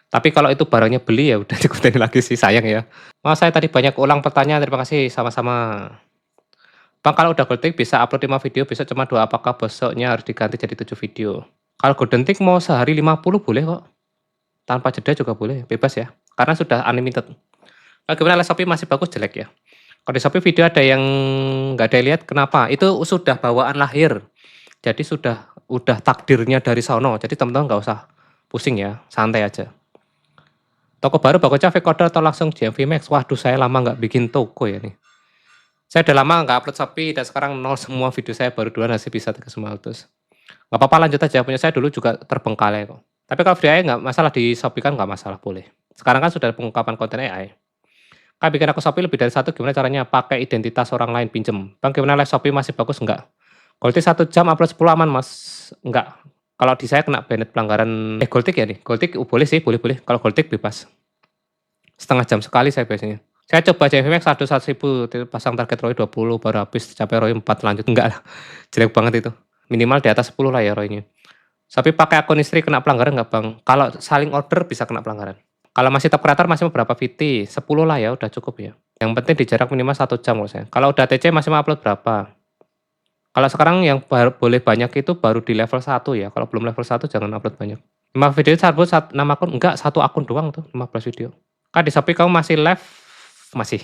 Tapi kalau itu barangnya beli ya udah dikonten lagi sih, sayang ya. Mas saya tadi banyak ulang pertanyaan, terima kasih, sama-sama. Bang kalau udah gold tick bisa upload 5 video, besok cuma 2, apakah besoknya harus diganti jadi 7 video? Kalau golden tick mau sehari 50 boleh kok. Tanpa jeda juga boleh, bebas ya. Karena sudah unlimited. Bagaimana live Shopee masih bagus jelek ya? Kalau di Shopee video ada yang nggak ada yang lihat, kenapa? Itu sudah bawaan lahir. Jadi udah takdirnya dari sono. Jadi teman-teman nggak usah pusing ya, santai aja. Toko baru bagusnya fake order atau langsung JMV Max? Waduh saya lama nggak bikin toko ya nih. Saya udah lama nggak upload Shopee dan sekarang 0 semua video saya baru 2 masih bisa 300. Nggak apa-apa lanjut aja, punya saya dulu juga terbengkalai kok. Tapi kalau video AI nggak masalah di Shopee kan nggak masalah, boleh. Sekarang kan sudah ada pengungkapan konten AI. Kak bikin akun Shopee lebih dari 1 gimana caranya? Pakai identitas orang lain pinjem. Bang gimana live Shopee masih bagus nggak? Gold tick 1 jam upload 10 aman mas? Enggak. Kalau di saya kena banned pelanggaran gold tick ya nih. Gold tick boleh sih, boleh. Kalau gold tick bebas. Setengah jam sekali saya biasanya. Saya coba JV Max 100.000 pasang target ROI 20 baru habis capai ROI 4 lanjut enggak lah. Jelek banget itu. Minimal di atas 10 lah ya ROI-nya. Tapi pakai akun istri kena pelanggaran nggak bang? Kalau saling order bisa kena pelanggaran. Kalau masih top kreator masih mau berapa VT? 10 lah ya udah cukup ya. Yang penting di jarak minimal 1 jam kalau saya. Kalau udah TC masih mau upload berapa? Kalau sekarang yang boleh banyak itu baru di level 1 ya. Kalau belum level 1 jangan upload banyak. 5 video upload 6 akun? Enggak, 1 akun doang tuh 15 video. Kak di Shopee kamu masih live? Masih.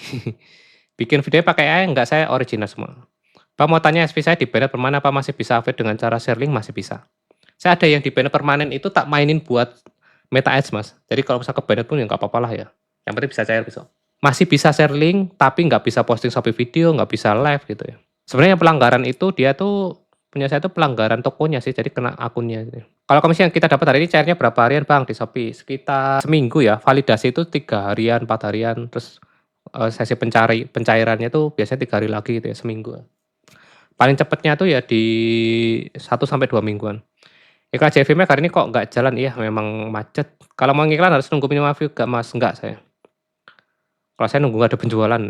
Bikin video pakai AI enggak, saya original semua. Pak mau tanya SP saya di banner permanen apa masih bisa update dengan cara share link? Masih bisa. Saya ada yang di banner permanen itu tak mainin buat meta ads mas. Jadi kalau misalnya ke banner pun ya nggak apa-apa lah ya. Yang penting bisa cair besok. Masih bisa share link tapi nggak bisa posting Shopee video, nggak bisa live gitu ya. Sebenarnya pelanggaran itu dia tuh punya saya tuh pelanggaran tokonya sih, jadi kena akunnya gitu. Kalau komisi yang kita dapat hari ini cairnya berapa harian bang di Shopee? Sekitar seminggu ya. Validasi itu 3 harian, 4 harian, terus sesi pencairannya tuh biasanya 3 hari lagi gitu ya, seminggu. Paling cepatnya tuh ya di 1 sampai 2 mingguan. Iklan JVM hari ini kok nggak jalan? Iya memang macet. Kalau mau ngiklan harus nunggu minimal view nggak mas? Enggak saya. Kalau saya nunggu nggak ada penjualan.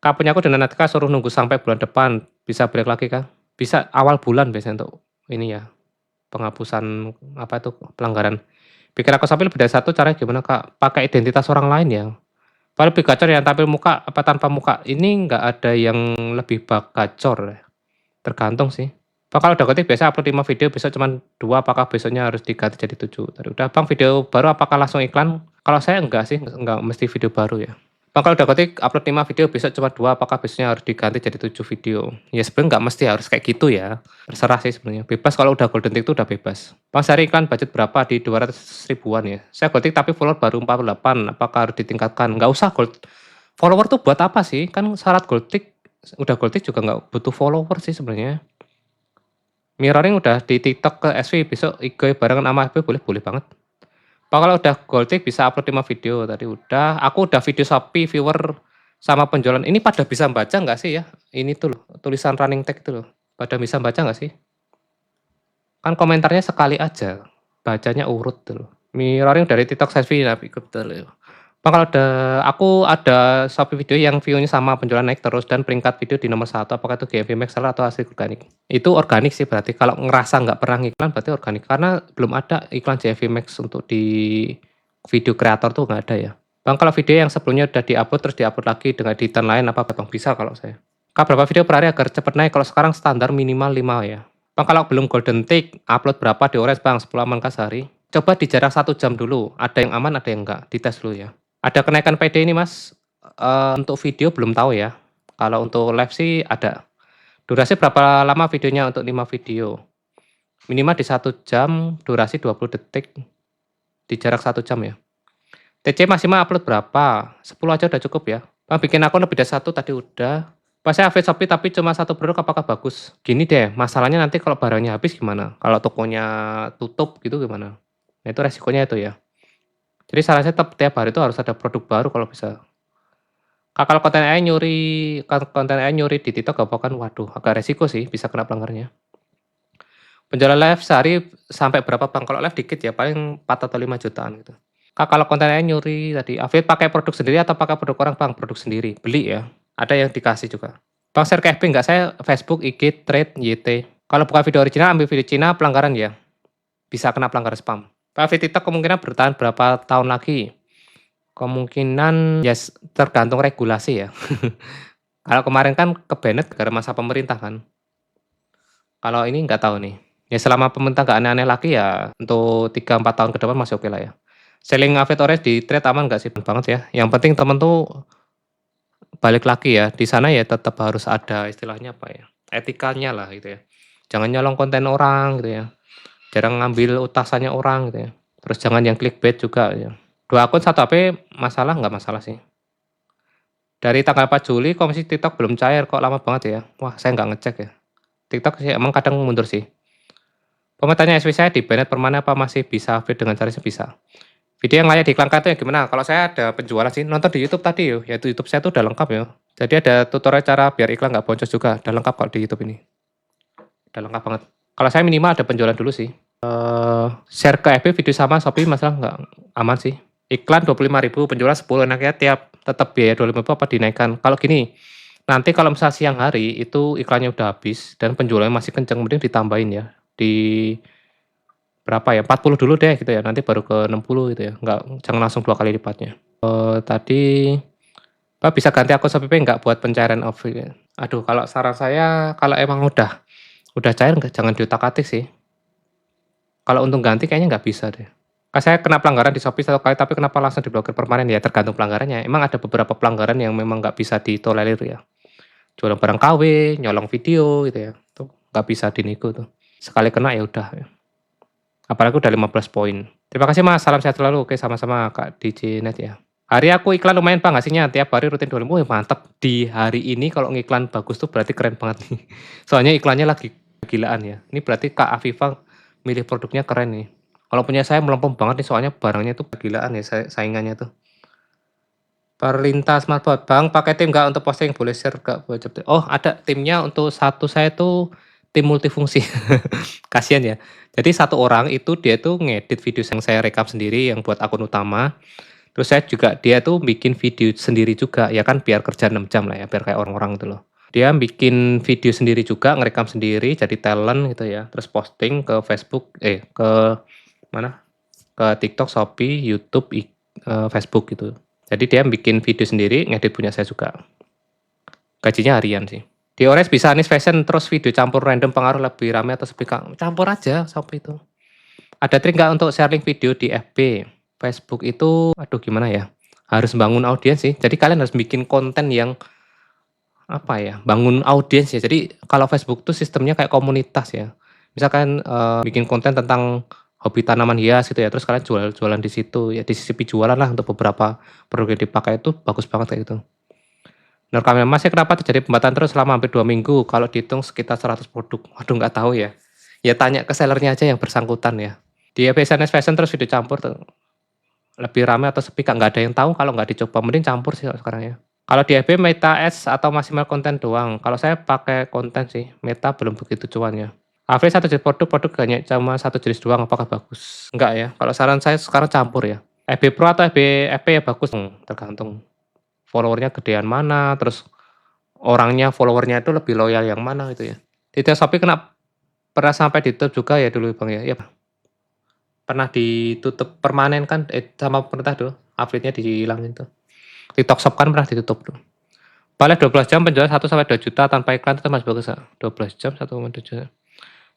Kak, punya aku dengan Atika suruh nunggu sampai bulan depan, bisa balik lagi, Kak? Bisa awal bulan biasanya untuk ini ya, penghapusan apa itu, pelanggaran. Bikin akun Shopee lebih dari satu caranya gimana, Kak? Pakai identitas orang lain ya? Paling lebih gacor yang tampil muka apa tanpa muka, ini nggak ada yang lebih gacor ya, tergantung sih. Bang, kalau udah ketik biasa upload 5 video, besok cuman 2, apakah besoknya harus diganti jadi 7? Tadi udah, Bang, video baru apakah langsung iklan? Kalau saya enggak sih, enggak mesti video baru ya. Bang, kalau udah ketik upload 5 video, besok cuma 2, apakah besoknya harus diganti jadi 7 video? Ya sebenarnya nggak mesti harus kayak gitu ya, terserah sih sebenarnya. Bebas kalau udah golden tick itu udah bebas. Bang, sehari iklan budget berapa? Di 200 ribuan ya. Saya gold tick tapi follower baru 48, apakah harus ditingkatkan? Nggak usah gold. Follower tuh buat apa sih? Kan syarat gold tick, udah gold tick juga nggak butuh follower sih sebenarnya. Mirroring udah di TikTok ke SV, besok IG barengan sama FB boleh banget. Pak, kalau udah gold tick bisa upload 5 video, tadi udah. Aku udah video Shopee, viewer, sama penjualan. Ini pada bisa baca nggak sih ya? Ini tuh loh, tulisan running tag itu loh. Pada bisa baca nggak sih? Kan komentarnya sekali aja, bacanya urut tuh loh. Mirroring dari TikTok SV, tapi betul loh. Bang, kalau aku ada Shopee video yang view-nya sama, penjualan naik terus, dan peringkat video di nomor 1, apakah itu GMV Max seller atau asli organik? Itu organik sih berarti, kalau ngerasa nggak pernah ngiklan berarti organik, karena belum ada iklan GMV Max untuk di video kreator tuh nggak ada ya. Bang, kalau video yang sebelumnya udah di-upload terus di-upload lagi dengan editan lain, apa Bang? Bisa kalau saya. Kak, berapa video per hari agar cepet naik? Kalau sekarang standar minimal 5 ya. Bang, kalau belum golden tick, upload berapa di Orange Bang? 10 aman kah sehari? Coba di jarak 1 jam dulu, ada yang aman, ada yang enggak, dites dulu ya. Ada kenaikan PD ini Mas, untuk video belum tahu ya, kalau untuk live sih ada. Durasi berapa lama videonya untuk 5 video? Minimal di 1 jam, durasi 20 detik, di jarak 1 jam ya. TC maksimal upload berapa? 10 aja udah cukup ya. Bang, bikin akun lebih dari 1 tadi udah. Pas saya update Shopee tapi cuma 1 produk apakah bagus? Gini deh, masalahnya nanti kalau barangnya habis gimana? Kalau tokonya tutup gitu gimana? Nah itu resikonya itu ya. Jadi saran saya tetap tiap hari itu harus ada produk baru kalau bisa. Kak, kalau konten AI nyuri di TikTok apa kan, waduh agak resiko sih, bisa kena pelanggarnya. Penjualan live sehari sampai berapa Bang? Kalau live dikit ya, paling 4 atau 5 jutaan gitu. Kak, kalau konten AI nyuri tadi, affiliate pakai produk sendiri atau pakai produk orang Bang? Produk sendiri, beli ya, ada yang dikasih juga. Bang, share ke FB nggak? Saya Facebook, IG, Thread, YT. Kalau bukan video original, ambil video Cina, pelanggaran ya? Bisa kena pelanggaran spam. Pak, TikTok kemungkinan bertahan berapa tahun lagi? Kemungkinan ya tergantung regulasi ya. Kalau kemarin kan ke-banned gara masa pemerintah kan. Kalau ini nggak tahu nih. Ya selama pemerintah nggak aneh-aneh lagi ya untuk 3, 4 tahun ke depan masih oke lah ya. Selling affiliate Orange di trade aman nggak sih? Banget ya. Yang penting temen tuh balik lagi ya, di sana ya tetap harus ada istilahnya apa ya, etikanya lah gitu ya. Jangan nyolong konten orang gitu ya. Jarang ngambil utasannya orang gitu ya. Terus jangan yang clickbait juga ya. 2 akun 1 HP masalah nggak masalah sih. Dari tanggal 4 Juli komisi TikTok belum cair kok lama banget ya. Wah, saya nggak ngecek ya. TikTok sih emang kadang mundur sih. Komentarnya SV saya di-banned permanen apa masih bisa update dengan cara bisa? Video yang layak diiklankan itu yang gimana? Kalau saya ada penjualan sih, nonton di YouTube tadi yo, yaitu YouTube saya tuh udah lengkap ya. Jadi ada tutorial cara biar iklan nggak boncos juga, udah lengkap kok di YouTube ini. Udah lengkap banget. Kalau saya minimal ada penjualan dulu sih. Share ke FB video sama Shopee masalah nggak? Aman sih. Iklan 25.000, penjualan 10, enaknya tiap tetap biaya 25.000 apa dinaikkan? Kalau gini, nanti kalau misalnya siang hari itu iklannya udah habis dan penjualannya masih kenceng, mending ditambahin ya. Di berapa ya? 40 dulu deh gitu ya, nanti baru ke 60 gitu ya. Jangan langsung 2 kali lipatnya. Tadi Pak bisa ganti akun Shopee Pay nggak buat pencairan affiliate? Aduh, kalau saran saya kalau emang udah cair jangan diutak-atik sih. Kalau untuk ganti kayaknya nggak bisa deh. Saya kena pelanggaran di Shopee 1 kali, tapi kenapa langsung diblokir permanen ya? Tergantung pelanggarannya. Emang ada beberapa pelanggaran yang memang nggak bisa ditolerir ya. Jualan barang KW, nyolong video gitu ya. Itu nggak bisa dinego tuh. Sekali kena ya udah ya. Apalagi udah 15 poin. Terima kasih Mas, salam sehat selalu. Oke, sama-sama Kak DJ Net ya. Hari aku iklan lumayan Bang hasilnya, tiap hari rutin 2000. Mantap. Di hari ini kalau ngiklan bagus tuh berarti keren banget nih. Soalnya iklannya lagi gilaan ya. Ini berarti Kak Afifah milih produknya keren nih. Kalau punya saya melempem banget nih, soalnya barangnya tuh gilaan ya saingannya tuh. Perlintas smartphone, Bang pakai tim nggak untuk posting? Boleh share nggak buat oh ada timnya untuk satu saya tuh tim multifungsi. Kasihan ya. Jadi satu orang itu dia tuh ngedit video yang saya rekam sendiri yang buat akun utama. Terus saya juga dia tuh bikin video sendiri juga, ya kan biar kerja 6 jam lah ya, biar kayak orang-orang gitu loh. Dia bikin video sendiri juga, ngerekam sendiri jadi talent gitu ya, terus posting ke Facebook ke mana, ke TikTok, Shopee, YouTube, Facebook gitu. Jadi dia bikin video sendiri, ngedit punya saya juga. Gajinya harian sih. Di Orange bisa Anies Fashion terus video campur random pengaruh lebih rame atau sepi, Kak? Campur aja Shopee itu. Ada trik nggak untuk sharing video di FB? Facebook itu, aduh gimana ya, harus bangun audiens sih. Jadi kalian harus bikin konten yang, apa ya, bangun audiens ya. Jadi kalau Facebook tuh sistemnya kayak komunitas ya. Misalkan, bikin konten tentang hobi tanaman hias gitu ya, terus kalian jualan di situ, ya disisipi jualan lah untuk beberapa produk yang dipakai itu bagus banget kayak gitu. Menurut kami, Masnya kenapa terjadi pembatalan terus selama hampir 2 minggu? Kalau dihitung sekitar 100 produk. Waduh nggak tahu ya. Ya tanya ke sellernya aja yang bersangkutan ya. Di SNS Fashion terus video campur tuh, lebih rame atau sepi, Kak? Nggak ada yang tahu kalau nggak dicoba, mending campur sih kalau sekarang ya. Kalau di FB Meta Ads atau maksimal konten doang? Kalau saya pakai konten sih, Meta belum begitu cuannya. Afri satu jenis produk hanya cuma satu jenis doang, apakah bagus? Enggak ya, kalau saran saya sekarang campur ya. FB Pro atau FB ya bagus, tergantung followernya gedean mana, terus orangnya followernya itu lebih loyal yang mana gitu ya. Di Shopee pernah sampai ditutup juga ya dulu Bang ya? Iya pernah ditutup permanen kan sama pemerintah tuh, affiliate-nya dihilangin tuh. TikTok Shop kan pernah ditutup tuh. Balik 12 jam penjualan 1-2 juta tanpa iklan itu masih bagus Kak? 12 jam 1,2 juta.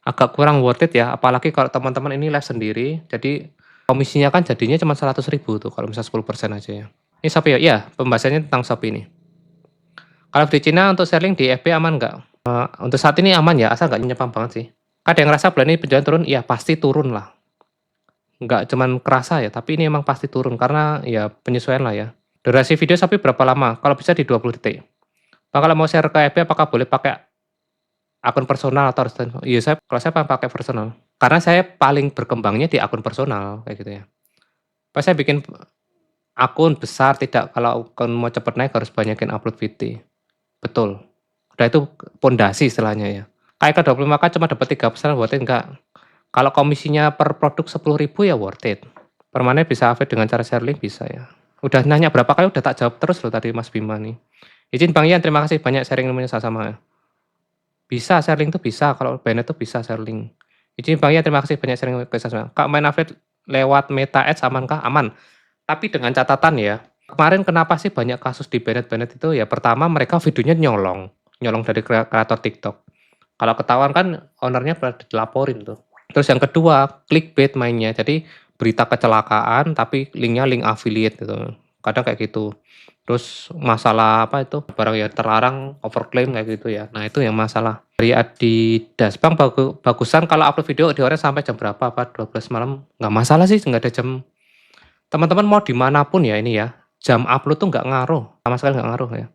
Agak kurang worth it ya, apalagi kalau teman-teman ini live sendiri, jadi komisinya kan jadinya cuma 100.000 tuh kalau misalnya 10% aja ya. Ini Shopee ya? Iya, pembahasannya tentang Shopee ini. Kalau di Cina untuk selling di FB aman nggak? Untuk saat ini aman ya, asal nggak nyepam banget sih. Ada yang ngerasa bulan ini penjualan turun? Iya pasti turun lah. Nggak cuman kerasa ya, tapi ini emang pasti turun karena ya penyesuaian lah ya. Durasi video Shopee berapa lama? Kalau bisa di 20 detik. Pak kalau mau share ke FB apakah boleh pakai akun personal atau harus iya kalau saya pakai personal. Karena saya paling berkembangnya di akun personal kayak gitu ya. Pas saya bikin akun besar tidak, kalau akun mau cepet naik harus banyakin upload VT. Betul. Udah itu pondasi istilahnya ya. Kayak ke 25K cuma dapat 3% worth it enggak. Kalau komisinya per produk 10.000 ya worth it. Permanen bisa affiliate dengan cara share link bisa ya. Udah nanya berapa kali udah tak jawab terus loh tadi Mas Bima nih. Izin Bang Ian, terima kasih banyak sharing ilmunya sama. Bisa share link tuh bisa, kalau Bennett tuh bisa share link. Izin Bang Ian, terima kasih banyak sharing ke sama. Kak main affiliate lewat Meta Ads amankah? Aman. Tapi dengan catatan ya, kemarin kenapa sih banyak kasus di Bennett itu ya pertama mereka videonya nyolong dari kreator TikTok. Kalau ketahuan kan ownernya pada dilaporin tuh. Terus yang kedua, clickbait mainnya. Jadi berita kecelakaan tapi linknya link affiliate gitu. Kadang kayak gitu. Terus masalah apa itu, barang yang terlarang overclaim kayak gitu ya. Nah itu yang masalah. Dari Adidas, Bang bagusan kalau upload video di Orange sampai jam berapa? Apa 12 malam? Nggak masalah sih, nggak ada jam. Teman-teman mau dimanapun ya ini ya, jam upload tuh nggak ngaruh, sama sekali nggak ngaruh ya.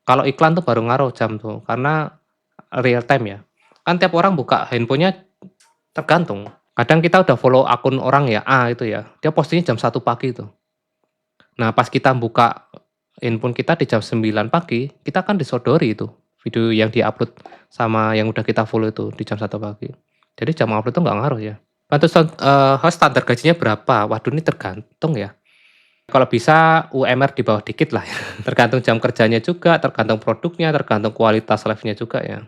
Kalau iklan tuh baru ngaruh jam tuh, karena real time ya. Kan tiap orang buka handphonenya tergantung. Kadang kita udah follow akun orang ya, A itu ya, dia postingnya jam 1 pagi tuh. Nah pas kita buka handphone kita di jam 9 pagi, kita kan disodori itu, video yang di-upload sama yang udah kita follow itu di jam 1 pagi. Jadi jam upload tuh nggak ngaruh ya. Terus, host standar gajinya berapa? Waduh ini tergantung ya. Kalau bisa UMR di bawah dikit lah ya, tergantung jam kerjanya juga, tergantung produknya, tergantung kualitas live-nya juga ya.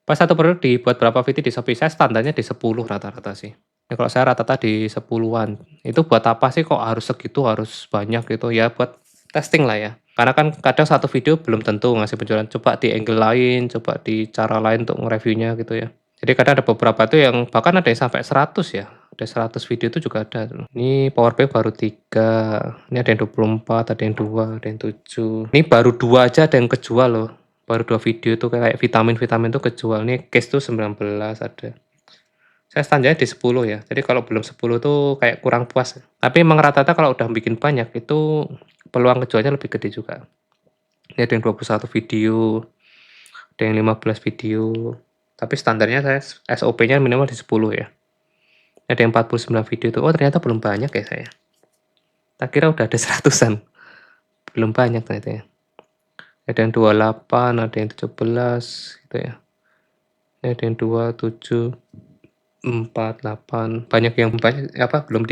Pas satu produk dibuat berapa VT di Shopee, saya standarnya di 10 rata-rata sih. Ya kalau saya rata-rata di 10-an. Itu buat apa sih kok harus segitu, harus banyak gitu, ya buat testing lah ya. Karena kan kadang satu video belum tentu ngasih penjualan, coba di angle lain, coba di cara lain untuk nge-reviewnya gitu ya. Jadi kadang ada beberapa tuh yang bahkan ada yang sampai 100 ya, ada 100 video itu juga ada tuh. Ini powerbank baru 3, ini ada yang 24, ada yang 2, ada yang 7. Ini baru 2 aja ada yang kejual loh. Baru 2 video tuh kayak vitamin-vitamin tuh kejual. Ini case tuh 19 ada. Saya standarnya di 10 ya. Jadi kalau belum 10 tuh kayak kurang puas. Tapi emang rata-rata kalau udah bikin banyak itu peluang kejualnya lebih gede juga. Ini ada yang 21 video, ada yang 15 video. Tapi standarnya saya SOP-nya minimal di 10 ya. Ada yang 49 video tuh. Oh ternyata belum banyak ya saya. Tak kira udah ada 100-an. Belum banyak ternyata ya. Ada yang 28, ada yang 17 gitu ya. Ada yang 27, 48. Banyak yang belum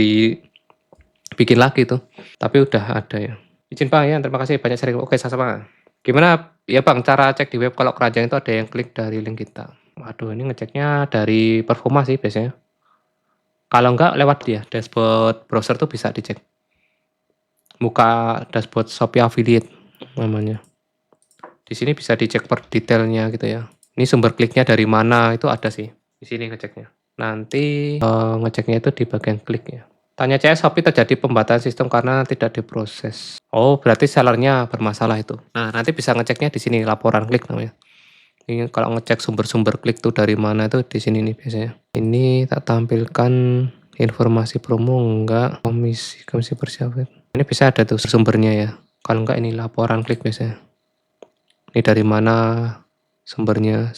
bikin lagi tuh, tapi udah ada ya. Izin Bang ya, terima kasih banyak sharing. Oke, sama-sama. Gimana ya Bang, cara cek di web kalau keranjang itu ada yang klik dari link kita? Waduh, ini ngeceknya dari performa sih biasanya. Kalau enggak lewat dia, dashboard browser tuh bisa dicek. Buka dashboard Shopee Affiliate namanya. Di sini bisa dicek per detailnya gitu ya. Ini sumber kliknya dari mana itu ada sih. Di sini ngeceknya. Nanti ngeceknya itu di bagian klik ya. Tanya CS Shopee terjadi pembatasan sistem karena tidak diproses. Oh, berarti sellernya bermasalah itu. Nah, nanti bisa ngeceknya di sini laporan klik namanya. Ini kalau ngecek sumber-sumber klik tuh dari mana itu di sini nih biasanya. Ini tak tampilkan informasi promo enggak, komisi persiapan. Ini bisa ada tuh sumbernya ya. Kalau enggak ini laporan klik biasanya. Ini dari mana sumbernya?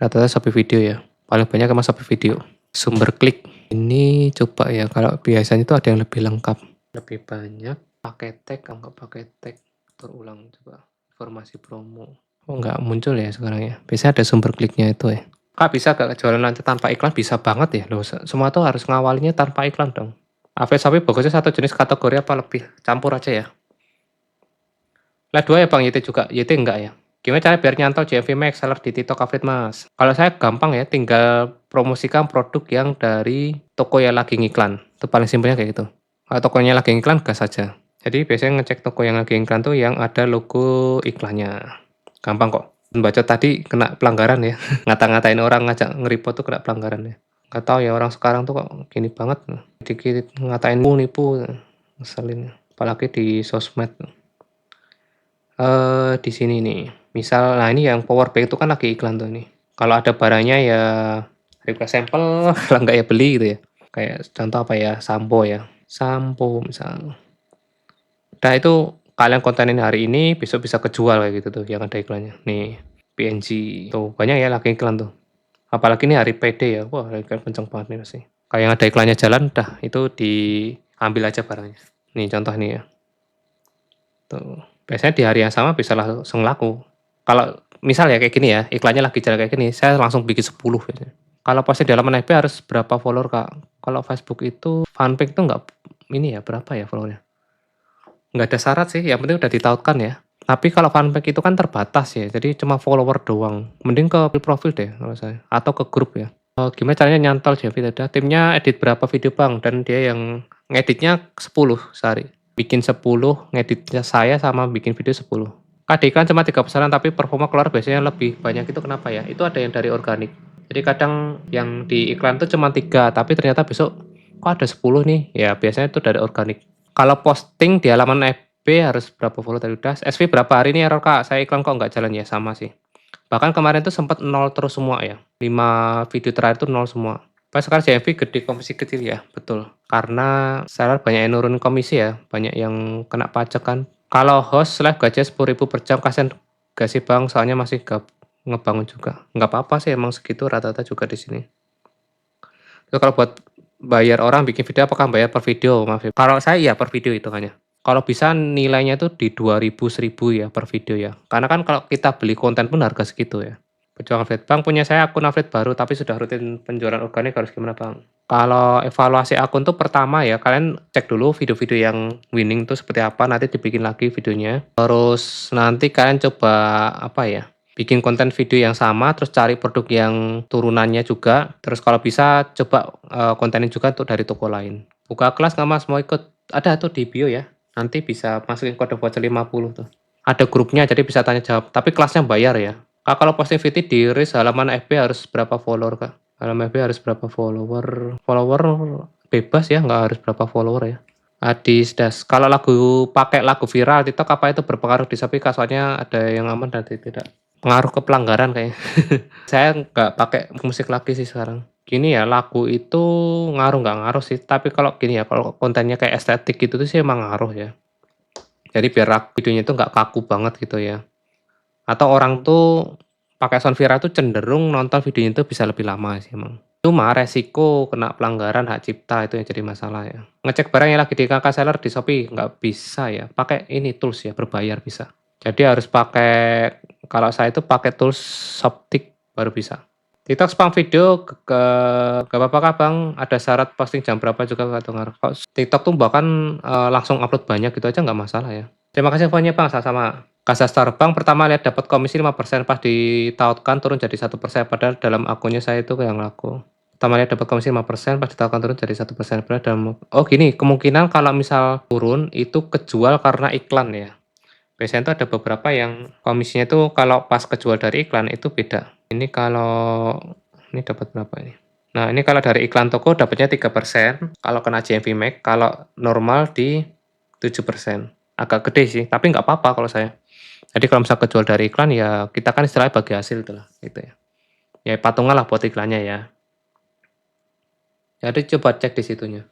Rata-rata Shopee Video ya. Paling banyak emang Shopee Video. Sumber klik. Ini coba ya, kalau biasanya itu ada yang lebih lengkap. Lebih banyak. Pakai tag, enggak pakai tag. Terulang coba. Informasi promo. Oh enggak muncul ya sekarang ya. Biasanya ada sumber kliknya itu ya. Kak bisa gak jualan lancar tanpa iklan? Bisa banget ya. Loh, semua tuh harus ngawalinya tanpa iklan dong. Affiliate Shopee bagusnya satu jenis kategori apa lebih? Campur aja ya. Lah 2 ya Bang, YT juga. YT enggak ya? Gimana cara biar nyantol GMV Max seller di TikTok Affiliate Mas? Kalau saya gampang ya, tinggal promosikan produk yang dari toko yang lagi ngiklan. Itu paling simpelnya kayak gitu. Kalau tokonya lagi ngiklan, gas saja. Jadi biasanya ngecek toko yang lagi ngiklan tuh yang ada logo iklannya. Gampang kok. Baca tadi kena pelanggaran ya. Ngata-ngatain orang ngajak nge-report tuh kena pelanggaran ya. Nggak tahu ya orang sekarang tuh kok gini banget. Dikit ngatain nipu, ngeselin. Apalagi di sosmed. Di sini nih, misal nah ini yang power bank itu kan lagi iklan tuh nih. Kalau ada barangnya ya request sampel, kalau enggak ya beli gitu ya. Kayak contoh apa ya, sampo misal. Nah itu kalian kontenin hari ini, besok bisa kejual kayak gitu tuh yang ada iklannya. Nih, PNG tuh banyak ya lagi iklan tuh. Apalagi ini hari PD ya, wah iklan kenceng banget nih pasti. Kayak yang ada iklannya jalan, dah itu diambil aja barangnya. Nih contoh nih ya. Tuh. Biasanya di hari yang sama bisa langsung laku. Kalau misal ya kayak gini ya, iklannya lagi jalan kayak gini, saya langsung bikin 10 biasanya. Kalau posting di halaman FB harus berapa follower, Kak? Kalau Facebook itu fanpage itu nggak ini ya, berapa ya followernya? Nggak ada syarat sih, yang penting udah ditautkan ya. Tapi kalau fanpage itu kan terbatas ya, jadi cuma follower doang. Mending ke profil deh kalau saya, atau ke grup ya. Gimana caranya nyantol JV tadi? Timnya edit berapa video Bang? Dan dia yang ngeditnya 10 sehari. Bikin 10, ngeditnya saya sama bikin video 10. Kak kan cuma 3 pesanan tapi performa keluar biasanya lebih banyak itu kenapa ya? Itu ada yang dari organik. Jadi kadang yang di iklan tuh cuma 3, tapi ternyata besok kok ada 10 nih? Ya biasanya itu dari organik. Kalau posting di halaman FB harus berapa follow tadi udah? SV berapa hari ini error Kak? Saya iklan kok nggak jalan ya? Sama sih. Bahkan kemarin tuh sempat 0 terus semua ya. 5 video terakhir tuh 0 semua. Pas sekarang JMV gede, komisi kecil ya, betul. Karena seller banyak yang nurun komisi ya, banyak yang kena pajak kan. Kalau host live gajinya 10.000 per jam, kasihan gak sih Bang? Soalnya masih ngebangun juga. Nggak apa-apa sih emang segitu rata-rata juga di sini. Terus kalau buat bayar orang bikin video apakah bayar per video? Maaf ya. Kalau saya ya per video itu hanya. Kalau bisa nilainya tuh di 2.000, 1.000 ya per video ya. Karena kan kalau kita beli konten pun harga segitu ya. Perjuangan affiliate. Bang punya saya akun affiliate baru tapi sudah rutin penjualan organik harus gimana Bang? Kalau evaluasi akun tuh pertama ya kalian cek dulu video-video yang winning tuh seperti apa, nanti dibikin lagi videonya. Terus nanti kalian coba apa ya, bikin konten video yang sama, terus cari produk yang turunannya juga. Terus kalau bisa coba kontenin juga untuk dari toko lain. Buka kelas nggak Mas? Mau ikut? Ada tuh di bio ya. Nanti bisa masukin kode voucher 50 tuh. Ada grupnya jadi bisa tanya jawab. Tapi kelasnya bayar ya. Kak kalau posting video di reels halaman FB harus berapa follower Kak? Halaman FB harus berapa follower? Follower bebas ya, nggak harus berapa follower ya. Adis das. Kalau pakai lagu viral TikTok apa itu berpengaruh di Shopee Kak? Soalnya ada yang aman dan tidak. Pengaruh ke pelanggaran kayaknya. Saya nggak pakai musik lagi sih sekarang. Gini ya, lagu itu ngaruh nggak ngaruh sih. Tapi kalau gini ya, kalau kontennya kayak estetik gitu tuh sih emang ngaruh ya. Jadi biar videonya itu nggak kaku banget gitu ya. Atau orang tuh pakai sound viral tuh cenderung nonton videonya itu bisa lebih lama sih emang. Cuma resiko kena pelanggaran hak cipta itu yang jadi masalah ya. Ngecek barang yang lagi di kakak seller di Shopee nggak bisa ya. Pakai ini tools ya, berbayar bisa. Jadi harus pakai, kalau saya itu pakai tools Shoptik baru bisa. TikTok spam video gak apa-apa Kak, Bang, ada syarat posting jam berapa juga nggak ngaruh kok. TikTok tuh bahkan, langsung upload banyak gitu aja nggak masalah ya. Terima kasih infonya Bang, sama-sama. Kasastar Bank pertama lihat dapat komisi 5% pas ditautkan turun jadi 1% padahal dalam akunnya saya itu yang laku. Pertama lihat dapat komisi 5% pas ditautkan turun jadi 1% padahal dalam oh gini, kemungkinan kalau misal turun itu kejual karena iklan ya. Biasanya itu ada beberapa yang komisinya itu kalau pas kejual dari iklan itu beda. Ini kalau ini dapat berapa ini? Nah, ini kalau dari iklan toko dapatnya 3%, kalau kena GMV Max, kalau normal di 7%. Agak gede sih, tapi nggak apa-apa kalau saya. Jadi kalau misal kejual dari iklan ya kita kan istilahnya bagi hasil itulah, gitu ya. Ya patungan lah buat iklannya ya. Jadi coba cek di situnya.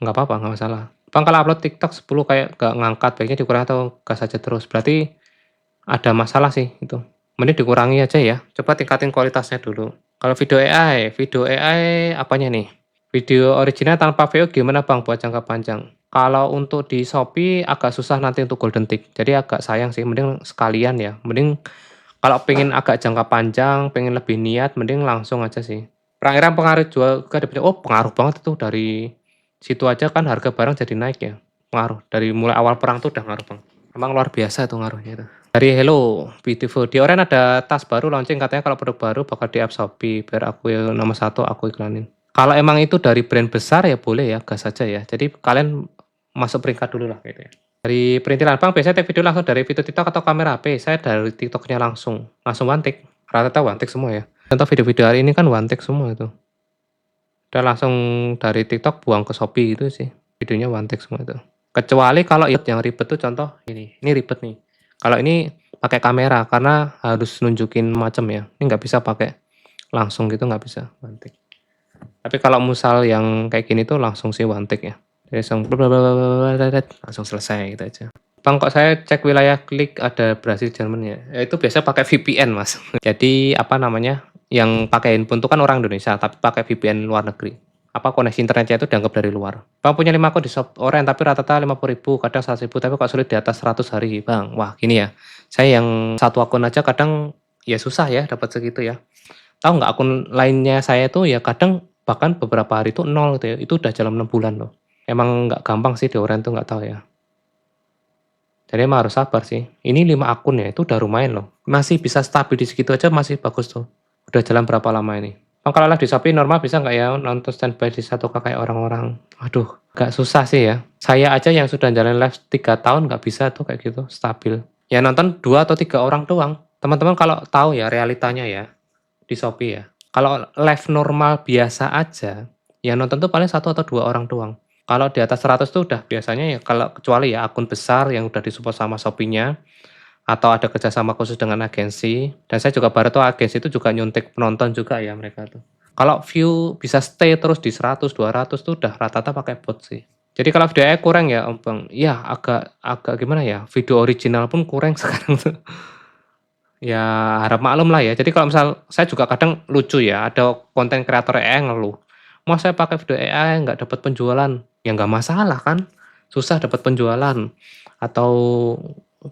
Nggak apa-apa, nggak masalah. Bang kalau upload TikTok 10 kayak nggak ngangkat, baiknya dikurangi atau gas aja terus. Berarti ada masalah sih itu. Mending dikurangi aja ya. Coba tingkatin kualitasnya dulu. Kalau video AI apanya nih? Video original tanpa VO gimana Bang buat jangka panjang? Kalau untuk di Shopee agak susah nanti untuk golden tick. Jadi agak sayang sih, mending sekalian ya. Mending kalau pengen agak jangka panjang, pengen lebih niat, mending langsung aja sih. Perkiraan pengaruh jual juga oh pengaruh banget itu dari situ aja kan harga barang jadi naik ya. Pengaruh. Dari mulai awal perang tuh udah ngaruh Bang. Emang luar biasa itu ngaruhnya itu. Dari Hello Beautiful, di Oren ada tas baru launching katanya kalau produk baru bakal di-up Shopee biar aku yang nomor 1 aku iklanin. Kalau emang itu dari brand besar ya boleh ya, gas aja ya. Jadi kalian masuk peringkat dulu lah gitu ya. Dari perintilan Bang biasanya take video langsung dari video TikTok atau kamera HP? Saya dari TikToknya langsung one take. Rata-rata one take semua ya. Contoh video-video hari ini kan one take semua itu. Udah langsung dari TikTok buang ke Shopee gitu sih. Videonya one take semua itu. Kecuali kalau yang ribet tuh contoh ini ribet nih. Kalau ini pakai kamera karena harus nunjukin macam ya. Ini nggak bisa pakai langsung gitu nggak bisa one take. Tapi kalau misal yang kayak gini tuh langsung sih one take ya. Jadi langsung selesai gitu aja. Bang kok saya cek wilayah klik ada Brasil Jerman ya. Ya itu biasa pakai VPN Mas. Jadi apa namanya? Yang pakai handphone itu kan orang Indonesia tapi pakai VPN luar negeri. Apa koneksi internetnya itu dianggap dari luar. Bang punya 5 akun di shop Oren tapi rata-rata 50.000, kadang 100.000 tapi kok sulit di atas 100 hari, Bang. Wah, gini ya. Saya yang satu akun aja kadang ya susah ya dapat segitu ya. Tahu nggak akun lainnya saya tuh ya kadang bahkan beberapa hari itu 0 gitu ya. Itu udah dalam 6 bulan loh. Emang nggak gampang sih di Oren tuh nggak tahu ya. Jadi emang harus sabar sih. Ini 5 akun ya, itu udah lumayan loh. Masih bisa stabil di segitu aja masih bagus tuh. Udah jalan berapa lama ini? Bang kalau live di Shopee normal bisa nggak ya nonton standby di 1K kayak orang-orang? Aduh, agak susah sih ya. Saya aja yang sudah jalan live 3 tahun nggak bisa tuh kayak gitu, stabil. Ya nonton 2 atau 3 orang doang. Teman-teman kalau tahu ya realitanya ya, di Shopee ya. Kalau live normal biasa aja, ya nonton tuh paling 1 atau 2 orang doang. Kalau di atas 100 tuh udah biasanya ya kalau kecuali ya akun besar yang udah disupport sama Shopee-nya, atau ada kerjasama khusus dengan agensi, dan saya juga baru tahu agensi itu juga nyuntik penonton juga ya mereka tuh. Kalau view bisa stay terus di 100, 200 tuh udah rata-rata pakai bot sih. Jadi kalau videonya kurang ya Om Bang, ya agak agak gimana ya, video original pun kurang sekarang tuh. Ya harap maklum lah ya. Jadi kalau misal saya juga kadang lucu ya, ada konten kreator AI ngeluh, "Mas saya pakai video AI nggak dapat penjualan." Ya nggak masalah kan, susah dapat penjualan atau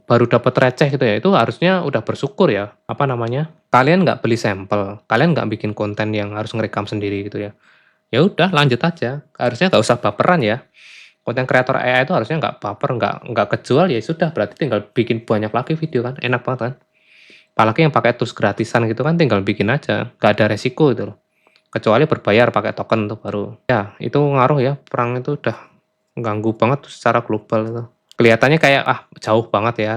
baru dapat receh gitu ya, itu harusnya udah bersyukur ya, apa namanya, kalian nggak beli sampel, kalian nggak bikin konten yang harus ngerekam sendiri gitu ya. Ya udah lanjut aja, harusnya nggak usah baperan ya. Konten kreator AI itu harusnya nggak baper, nggak kejual ya sudah, berarti tinggal bikin banyak lagi video kan, enak banget kan. Apalagi yang pakai tools gratisan gitu kan tinggal bikin aja, nggak ada resiko gitu loh. Kecuali berbayar pakai token tuh baru. Ya, itu ngaruh ya, perang itu udah ganggu banget secara global itu. Kelihatannya kayak, jauh banget ya,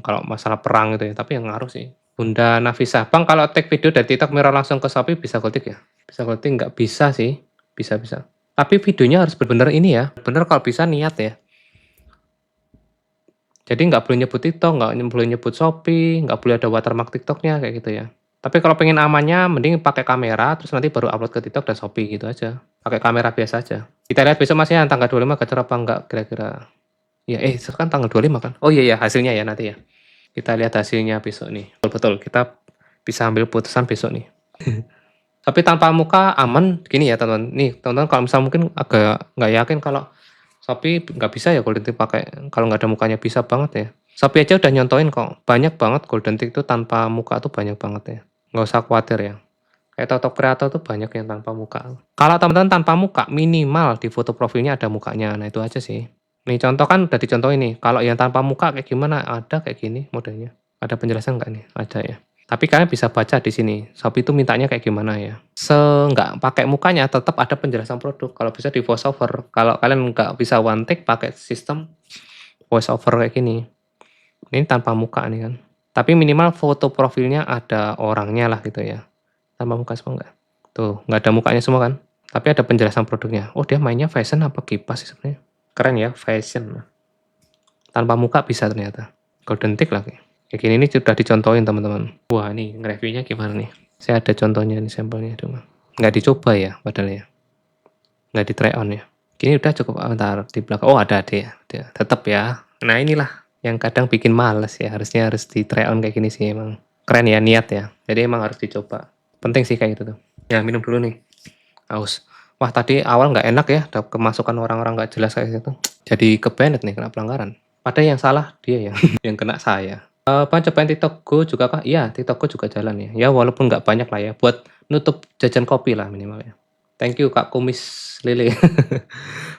kalau masalah perang itu ya, tapi yang ngaruh sih. Bunda Nafisa, "Bang kalau take video dari TikTok mirror langsung ke Shopee bisa gold ya?" Bisa gold nggak bisa sih, bisa. Tapi videonya harus bener-bener ini ya, bener kalau bisa niat ya. Jadi nggak boleh nyebut TikTok, nggak boleh nyebut Shopee, nggak boleh ada watermark TikTok-nya, kayak gitu ya. Tapi kalau pengen amannya mending pakai kamera, terus nanti baru upload ke TikTok dan Shopee gitu aja. Pakai kamera biasa aja. Kita lihat besok Mas ya tanggal 25 gacor apa enggak kira-kira. Ya, kan tanggal 25 kan? Oh iya hasilnya ya nanti ya. Kita lihat hasilnya besok nih. Betul, kita bisa ambil putusan besok nih. Tapi tanpa muka aman, gini ya teman-teman. Nih teman-teman kalau misal mungkin agak nggak yakin kalau Shopee nggak bisa ya golden tick pakai kalau nggak ada mukanya, bisa banget ya. Shopee aja udah nyontoin kok, banyak banget golden tick itu tanpa muka tuh banyak banget ya. nggak usah khawatir ya. Kayak top kreator tuh banyak yang tanpa muka. Kalau teman-teman tanpa muka, minimal di foto profilnya ada mukanya. Nah, itu aja sih. Nih contoh kan udah dicontohin nih, kalau yang tanpa muka kayak gimana? Ada kayak gini modelnya. Ada penjelasan nggak nih? Ada ya. Tapi kalian bisa baca di sini, Shopee itu mintanya kayak gimana ya. Nggak pakai mukanya, tetap ada penjelasan produk. Kalau bisa di voice over. Kalau kalian nggak bisa one take, pakai sistem voice over kayak gini. Ini tanpa muka nih kan. Tapi minimal foto profilnya ada orangnya lah gitu ya. Tanpa muka semua enggak? Tuh, nggak ada mukanya semua kan? Tapi ada penjelasan produknya. Oh, dia mainnya fashion apa kipas sih sebenarnya? Keren ya, fashion. Tanpa muka bisa ternyata. Golden tick lagi. Kayak gini ini sudah dicontohin teman-teman. Wah, nih reviewnya gimana nih? Saya ada contohnya nih sampelnya cuma. Nggak dicoba ya padahal ya. Nggak di try on ya. Gini udah cukup bentar di belakang. Oh, ada dia. Tetap ya. Nah, inilah yang kadang bikin males ya. Harusnya harus di try on kayak gini sih emang. Keren ya niat ya. Jadi emang harus dicoba. Penting sih kayak gitu tuh. Ya, minum dulu nih. Haus. Wah, tadi awal nggak enak ya, ada kemasukan orang-orang nggak jelas kayak gitu. Jadi ke-banned nih, kena pelanggaran. Padahal yang salah dia ya, yang kena saya. Apa cobain TikTok Go juga kah? Iya, TikTok Go juga jalan ya. Ya walaupun nggak banyak lah ya, buat nutup jajan kopi lah minimal ya. Thank you Kak Kumis Lele.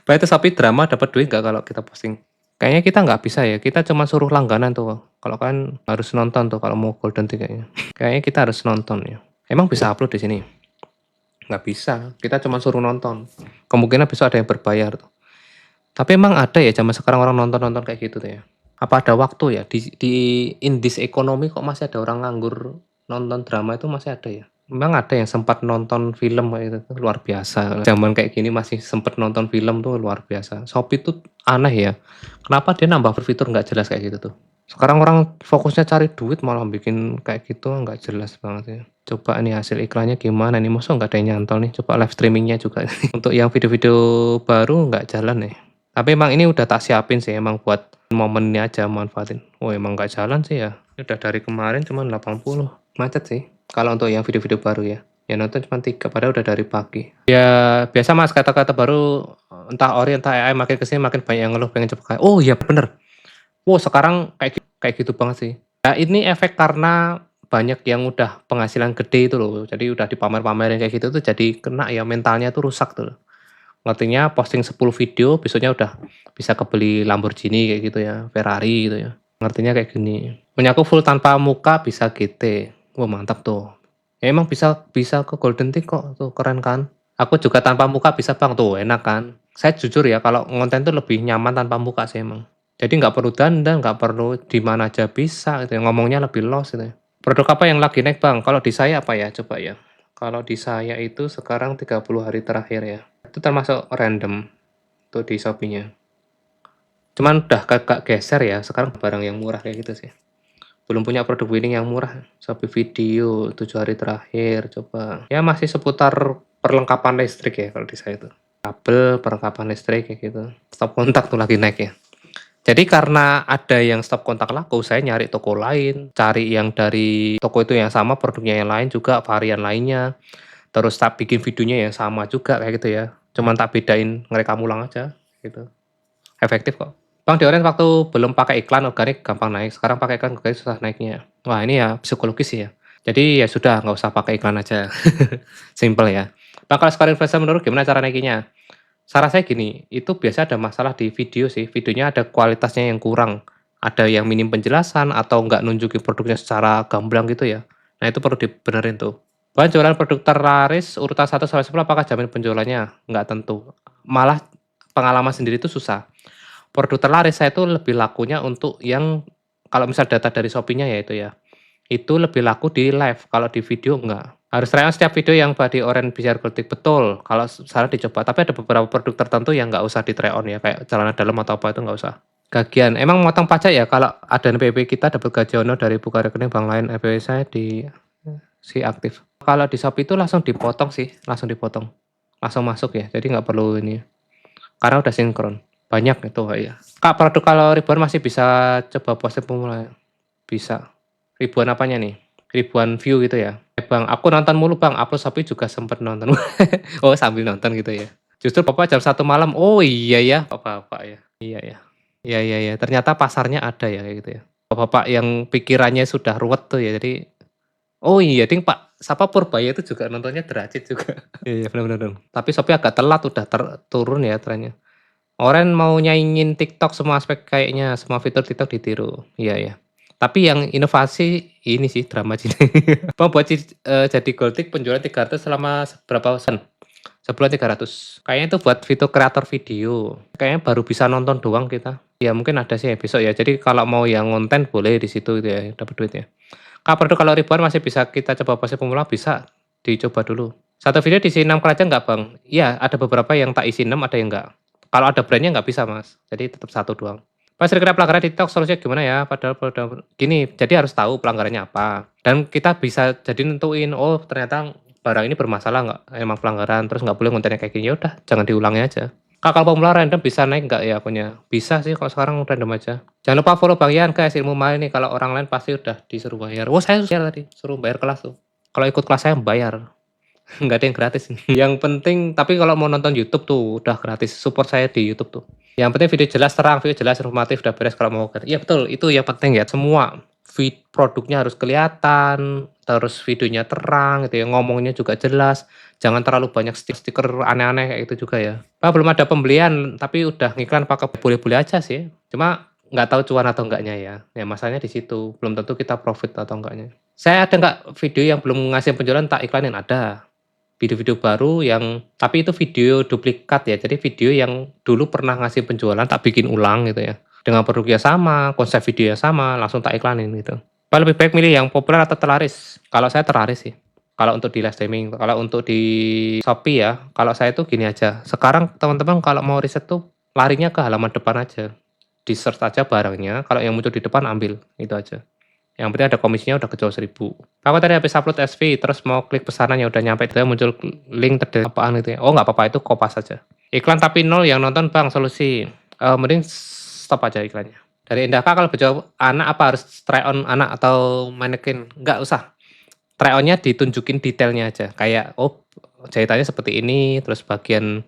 Pak itu Shopee drama dapat duit nggak kalau kita posting? Kayaknya kita nggak bisa ya, kita cuma suruh langganan tuh. Kalau kan harus nonton tuh kalau mau golden ticket kayaknya. Kayaknya kita harus nonton ya. Emang bisa upload di sini? Nggak bisa, kita cuma suruh nonton. Kemungkinan besok ada yang berbayar tuh. Tapi emang ada ya zaman sekarang orang nonton-nonton kayak gitu tuh ya? Apa ada waktu ya? Di in this economy kok masih ada orang nganggur nonton drama itu masih ada ya? Memang ada yang sempat nonton film kayak gitu tuh, luar biasa. Zaman kayak gini masih sempat nonton film tuh luar biasa. Shopee tuh aneh ya. Kenapa dia nambah fitur nggak jelas kayak gitu tuh? Sekarang orang fokusnya cari duit malah bikin kayak gitu nggak jelas banget ya. Coba nih hasil iklannya gimana nih, masa nggak ada yang nyantol nih, coba live streamingnya juga. Untuk yang video-video baru nggak jalan nih. Tapi emang ini udah tak siapin sih, emang buat momennya aja manfaatin. Oh emang nggak jalan sih ya. Ini udah dari kemarin cuma 80. Macet sih. Kalau untuk yang video-video baru ya. Ya nonton cuma 3, padahal udah dari pagi. Ya biasa mas, kata-kata baru entah ori entah AI makin kesini makin banyak yang ngeluh pengen coba kayak. Oh iya bener. Wow sekarang kayak gitu banget sih. Nah ini efek karena banyak yang udah penghasilan gede itu loh, jadi udah dipamer-pamerin kayak gitu tuh jadi kena ya mentalnya tuh rusak tuh. Ngertinya posting 10 video besoknya udah bisa kebeli Lamborghini kayak gitu ya, Ferrari gitu ya. Ngertinya kayak gini. Punya aku full tanpa muka bisa GT. Wah mantap tuh. Ya emang bisa bisa ke Golden Tick kok, tuh keren kan. Aku juga tanpa muka bisa Bang, tuh enak kan. Saya jujur ya kalau ngonten tuh lebih nyaman tanpa muka sih emang. Jadi nggak perlu dandan, nggak perlu di mana aja bisa gitu ya, ngomongnya lebih los gitu ya. Produk apa yang lagi naik Bang? Kalau di saya apa ya? Coba ya. Kalau di saya itu sekarang 30 hari terakhir ya. Itu termasuk random tuh di Shopee-nya. Cuman udah agak geser ya, sekarang barang yang murah kayak gitu sih. Belum punya produk winning yang murah. Shopee Video 7 hari terakhir coba. Ya masih seputar perlengkapan listrik ya kalau di saya itu. Kabel, perlengkapan listrik kayak gitu. Stop kontak tuh lagi naik ya. Jadi karena ada yang stop kontak laku, saya nyari toko lain, cari yang dari toko itu yang sama, produknya yang lain juga, varian lainnya. Terus tak bikin videonya yang sama juga kayak gitu ya. Cuman tak bedain ngerekam ulang aja gitu. Efektif kok. Bang, di Orange waktu belum pakai iklan organik gampang naik, sekarang pakai iklan organik susah naiknya. Wah, ini ya psikologis sih ya. Jadi ya sudah nggak usah pakai iklan aja. Simple ya. Bang, kalau sekarang influencer menurut gimana cara naikinnya? Saran saya gini, itu biasa ada masalah di video sih, videonya ada kualitasnya yang kurang. Ada yang minim penjelasan atau nggak nunjukin produknya secara gamblang gitu ya. Nah itu perlu dibenerin tuh. Bahan jualan produk terlaris urutan 1 sampai 10 apakah jamin penjualannya? Nggak tentu. Malah pengalaman sendiri itu susah. Produk terlaris saya itu lebih lakunya untuk yang kalau misal data dari Shopee-nya ya itu ya. Itu lebih laku di live, kalau di video enggak. Harus try on setiap video yang body orange biar gotik, betul, kalau salah dicoba. Tapi ada beberapa produk tertentu yang nggak usah di try on ya, kayak celana dalam atau apa itu nggak usah. Gagian, emang motong pajak ya kalau ada NPWP kita dapat gaji ono dari buka rekening bank lain, NPWP saya di si aktif. Kalau di Shopee itu langsung dipotong sih, langsung dipotong. Langsung masuk ya, jadi nggak perlu ini. Karena udah sinkron. Banyak itu ya. Kak, produk kalau ribuan masih bisa coba posting pemula? Bisa. Ribuan apanya nih? Ribuan view gitu ya? Bang, aku nonton mulu Bang, upload Shopee juga sempet nonton. Oh sambil nonton gitu ya? Justru Bapak jam 1 malam, oh iya ya, Bapak ya? Iya ya. Iya iya iya, ternyata pasarnya ada ya kayak gitu ya? Bapak yang pikirannya sudah ruwet tuh ya, jadi Oh iya ding Pak, siapa Purbaya itu juga nontonnya Derajat juga. Iya, bener bener bener. Tapi Shopee agak telat udah turun ya trennya. Orang mau nyaingin TikTok semua aspek kayaknya, semua fitur TikTok ditiru. Iya ya. Tapi yang inovasi ini sih drama Cina. Bang buat jadi Goldtick penjualan 300 selama berapa bulan? Sebulan 300. Kayaknya itu buat fitur kreator video. Kayaknya baru bisa nonton doang kita. Ya mungkin ada sih besok ya. Jadi kalau mau yang konten boleh di situ gitu ya, dapat duitnya. Produk kalau ribuan masih bisa kita coba pose pemula bisa dicoba dulu. Satu video diisi 6 aja nggak Bang? Iya, ada beberapa yang tak isi 6, ada yang enggak. Kalau ada brandnya nggak bisa Mas, jadi tetap satu doang. Pas kira pelanggaran TikTok solusinya gimana ya? Padahal gini, jadi harus tahu pelanggarannya apa. Dan kita bisa jadi nentuin, oh ternyata barang ini bermasalah nggak, emang pelanggaran, terus nggak boleh kontennya kayak gini, ya udah jangan diulangi aja. Kalau pemula random bisa naik nggak ya akunnya? Bisa sih kalau sekarang random aja. Jangan lupa follow Bang Ian guys, ilmu main nih kalau orang lain pasti udah disuruh bayar. Wah saya bayar tadi, suruh bayar kelas tuh. Kalau ikut kelas saya bayar, nggak ada yang gratis. Yang penting, tapi kalau mau nonton YouTube tuh udah gratis, support saya di YouTube tuh. Yang penting video jelas terang, video jelas informatif, udah beres kalau mau. Iya betul, itu yang penting ya. Semua produknya harus kelihatan, terus videonya terang gitu ya, ngomongnya juga jelas. Jangan terlalu banyak stiker aneh-aneh kayak gitu juga ya. Pak belum ada pembelian, tapi udah ngiklan pakai boleh-boleh aja sih. Cuma nggak tahu cuan atau enggaknya ya. Ya masalahnya di situ, belum tentu kita profit atau enggaknya. Saya ada nggak video yang belum ngasih penjualan tak iklanin? Ada. Video-video baru yang tapi itu video duplikat ya, jadi video yang dulu pernah ngasih penjualan tak bikin ulang gitu ya. Dengan produknya sama, konsep videonya sama, langsung tak iklanin gitu. Apa lebih baik milih yang populer atau terlaris? Kalau saya terlaris sih. Kalau untuk di live streaming, kalau untuk di Shopee ya, kalau saya tuh gini aja. Sekarang teman-teman kalau mau riset tuh larinya ke halaman depan aja. Di search aja barangnya, kalau yang muncul di depan ambil, itu aja. Yang penting ada komisinya udah kejual 1.000. Aku tadi habis upload SV, terus mau klik pesanan ya udah nyampe itu muncul link terdiri apaan gitu ya. Oh nggak apa-apa itu kopas aja. Iklan tapi nol yang nonton Bang solusi. Mending stop aja iklannya. Dari Indaka kalau baju anak apa harus try on anak atau manekin? Nggak usah. Try onnya ditunjukin detailnya aja. Kayak oh jahitannya seperti ini, terus bagian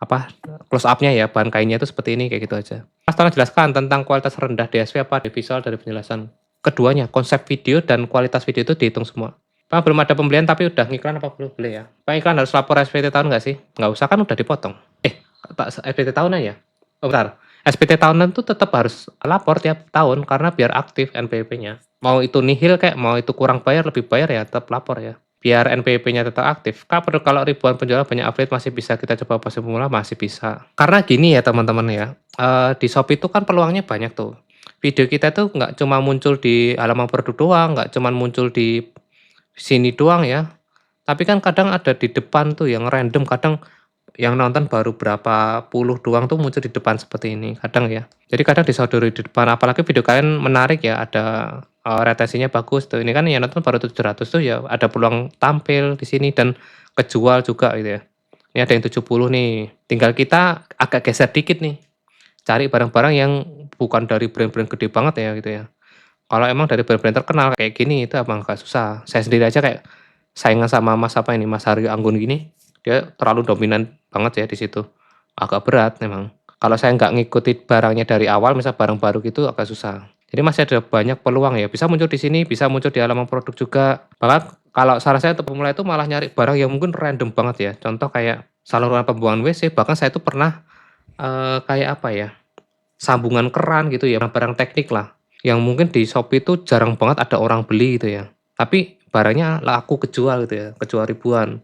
apa close up-nya ya bahan kainnya itu seperti ini kayak gitu aja. Mas tolong jelaskan tentang kualitas rendah DSP apa di visual dari penjelasan. Keduanya, konsep video dan kualitas video itu dihitung semua. Pak belum ada pembelian tapi udah ngiklan apa belum boleh ya? Pak iklan harus lapor SPT tahun nggak sih? Nggak usah kan udah dipotong. SPT tahunan ya? Oh bentar, SPT tahunan tuh tetap harus lapor tiap tahun karena biar aktif NPWP-nya. Mau itu nihil kayak mau itu kurang bayar lebih bayar ya tetap lapor ya. Biar NPWP-nya tetap aktif. Kalau ribuan penjual banyak affiliate masih bisa kita coba pose pemula masih bisa. Karena gini ya teman-teman ya, di Shopee itu kan peluangnya banyak tuh. Video kita tuh nggak cuma muncul di halaman produk doang, nggak cuma muncul di sini doang ya. Tapi kan kadang ada di depan tuh yang random, kadang yang nonton baru berapa puluh doang tuh muncul di depan seperti ini, kadang ya. Jadi kadang disodori di depan, apalagi video kalian menarik ya, ada retensinya bagus tuh. Ini kan yang nonton baru 700 tuh ya, ada peluang tampil di sini dan kejual juga gitu ya. Ini ada yang 70 nih, tinggal kita agak geser dikit nih. Cari barang-barang yang bukan dari brand-brand gede banget ya gitu ya. Kalau emang dari brand-brand terkenal kayak gini itu emang agak susah. Saya sendiri aja kayak saingan sama Mas apa ini, Mas Haryo Anggun gini, dia terlalu dominan banget ya di situ. Agak berat memang. Kalau saya nggak ngikutin barangnya dari awal, misal barang baru gitu agak susah. Jadi masih ada banyak peluang ya. Bisa muncul di sini, bisa muncul di halaman produk juga. Bahkan kalau saran saya untuk pemula itu malah nyari barang yang mungkin random banget ya. Contoh kayak saluran pembuangan WC, bahkan saya itu pernah kayak apa ya, sambungan keran gitu ya, barang teknik lah, yang mungkin di Shopee itu jarang banget ada orang beli gitu ya, tapi barangnya laku kejual gitu ya, kejual ribuan.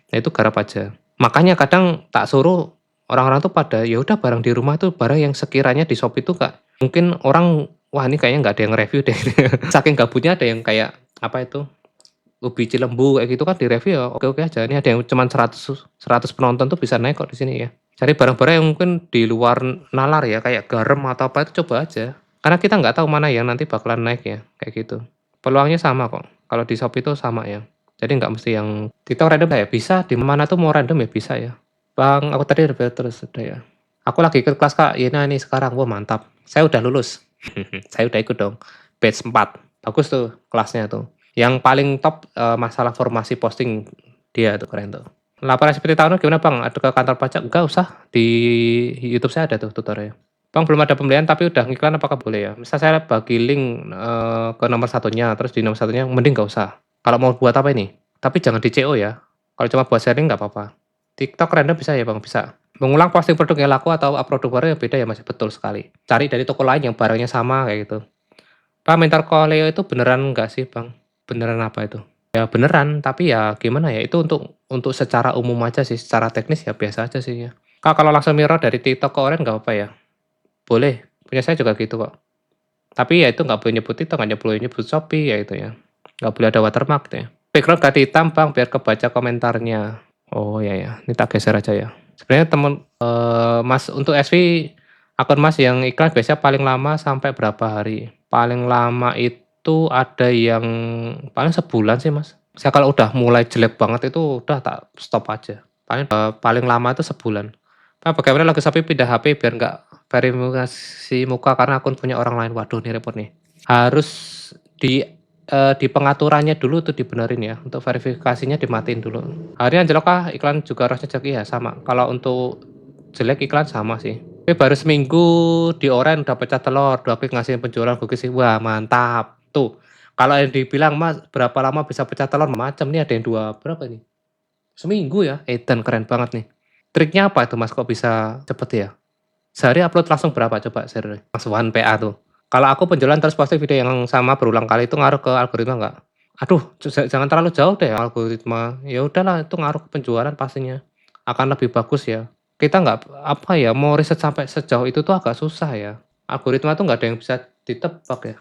Nah itu garap aja. Makanya kadang tak suruh orang-orang tuh pada, ya udah barang di rumah tuh barang yang sekiranya di Shopee tuh Kak, mungkin orang, wah ini kayaknya nggak ada yang review deh. Saking gabutnya ada yang kayak, apa itu, ubi cilembu kayak gitu kan di-review ya oke-oke aja. Ini ada yang cuman 100 penonton tuh bisa naik kok di sini ya. Cari barang-barang yang mungkin di luar nalar ya, kayak garam atau apa itu coba aja. Karena kita nggak tahu mana yang nanti bakalan naik ya, kayak gitu. Peluangnya sama kok, kalau di Shopee itu sama ya. Jadi nggak mesti yang TikTok random ya, bisa, di mana tuh mau random ya bisa ya. Bang, aku tadi review terus udah ya. Aku lagi ikut kelas Kak, Yena nih sekarang, wah mantap. Saya udah lulus. Saya udah ikut dong, batch 4. Bagus tuh kelasnya tuh. Yang paling top masalah formasi posting dia tuh keren tuh. Laporan seperti tahunan gimana Bang? Ada ke kantor pajak? Enggak usah, di YouTube saya ada tuh tutorial. Bang belum ada pembelian tapi udah ngiklan apakah boleh ya? Misal saya bagi link ke nomor satunya, terus di nomor satunya mending nggak usah. Kalau mau buat apa ini? Tapi jangan di CO ya. Kalau cuma buat sharing nggak apa-apa. TikTok random bisa ya Bang? Bisa. Mengulang posting produk yang laku atau upload produk baru yang beda ya Mas? Betul sekali. Cari dari toko lain yang barangnya sama kayak gitu. Pak, mentor Koleo itu beneran nggak sih Bang? Beneran apa itu? Ya beneran, tapi ya gimana ya, itu untuk secara umum aja sih, secara teknis ya biasa aja sih ya. Kak, kalau langsung mirror dari TikTok ke Oren nggak apa ya? Boleh, punya saya juga gitu kok. Tapi ya itu nggak boleh nyebut TikTok, nggak boleh nyebut Shopee ya itu ya. Nggak boleh ada watermark gitu ya. Background ganti hitam Bang, biar kebaca komentarnya. Oh ya ya, ini tak geser aja ya. Sebenarnya temen Mas untuk SV akun Mas yang iklan biasanya paling lama sampai berapa hari? Paling lama itu ada yang paling sebulan sih Mas. Saya kalau udah mulai jelek banget itu udah tak stop aja. Paling lama itu sebulan. Pak, bagaimana logo Shopee pindah HP biar nggak verifikasi muka karena akun punya orang lain? Waduh, ini repot nih. Harus di di pengaturannya dulu tuh dibenerin ya, untuk verifikasinya dimatiin dulu. Akhirnya anjlok kah iklan juga harusnya jelek? Iya sama, kalau untuk jelek iklan sama sih. Tapi baru seminggu di Oren udah pecah telur, 2 klik ngasihin penjualan gokil sih. Wah mantap, tuh. Kalau yang dibilang Mas berapa lama bisa pecah telur, macam nih ada yang berapa nih? Seminggu ya? Edan keren banget nih. Triknya apa itu Mas kok bisa cepet ya? Sehari upload langsung berapa coba share? Mas Wan PA tuh. Kalau aku penjualan terus posting video yang sama berulang kali itu ngaruh ke algoritma nggak? Aduh, jangan terlalu jauh deh algoritma. Ya udahlah itu ngaruh ke penjualan pastinya. Akan lebih bagus ya. Kita nggak apa ya, mau riset sampai sejauh itu tuh agak susah ya. Algoritma tuh nggak ada yang bisa ditebak ya.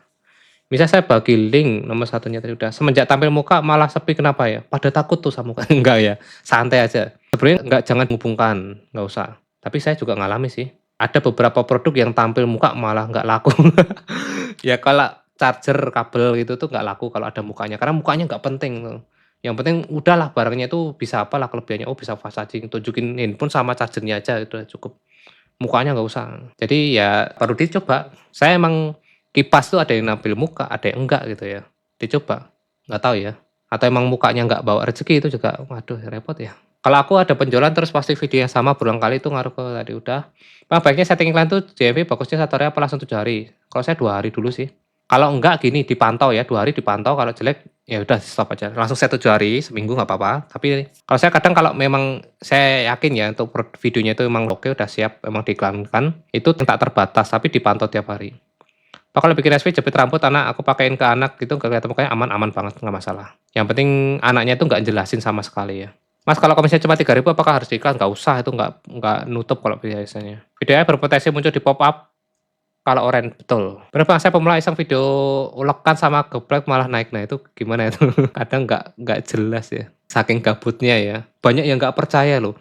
Misal saya bagi link nomor satunya tadi udah, semenjak tampil muka malah sepi kenapa ya? Pada takut tuh sama muka. Enggak ya, santai aja. Sebenarnya nggak jangan menghubungkan, nggak usah. Tapi saya juga ngalami sih. Ada beberapa produk yang tampil muka malah nggak laku. Ya kalau charger, kabel gitu tuh nggak laku kalau ada mukanya, karena mukanya nggak penting tuh. Yang penting udahlah barangnya itu bisa apalah kelebihannya, oh bisa fast charging, tunjukin handphone sama chargernya aja itu udah cukup. Mukanya nggak usah. Jadi ya perlu dicoba. Saya emang kipas tuh ada yang nampil muka, ada yang enggak gitu ya. Dicoba, nggak tahu ya. Atau emang mukanya nggak bawa rezeki itu juga, waduh repot ya. Kalau aku ada penjualan terus pasti video yang sama berulang kali itu ngaruh ke tadi udah. Bang, baiknya setting iklan tuh JMP bagusnya 1 hari apa langsung 7 hari? Kalau saya 2 hari dulu sih. Kalau enggak gini dipantau ya, 2 hari dipantau, kalau jelek ya udah stop aja. Langsung set 7 hari, seminggu nggak apa-apa. Tapi kalau saya kadang kalau memang saya yakin ya untuk videonya itu memang oke, udah siap, memang diiklankan, itu tak terbatas tapi dipantau tiap hari. Pak, kalau bikin SV jepit rambut anak, aku pakein ke anak gitu nggak kelihatan mukanya aman-aman banget, nggak masalah. Yang penting anaknya itu nggak jelasin sama sekali ya. Mas, kalau komisnya cuma 3.000 apakah harus diiklan? Nggak usah, itu nggak nutup kalau biasanya. Videonya berpotensi muncul di pop up kalau Oren, betul. Berapa saya pemula iseng video ulekan sama geprek malah naik. Nah itu gimana itu? Kadang nggak jelas ya, saking gabutnya ya. Banyak yang nggak percaya loh.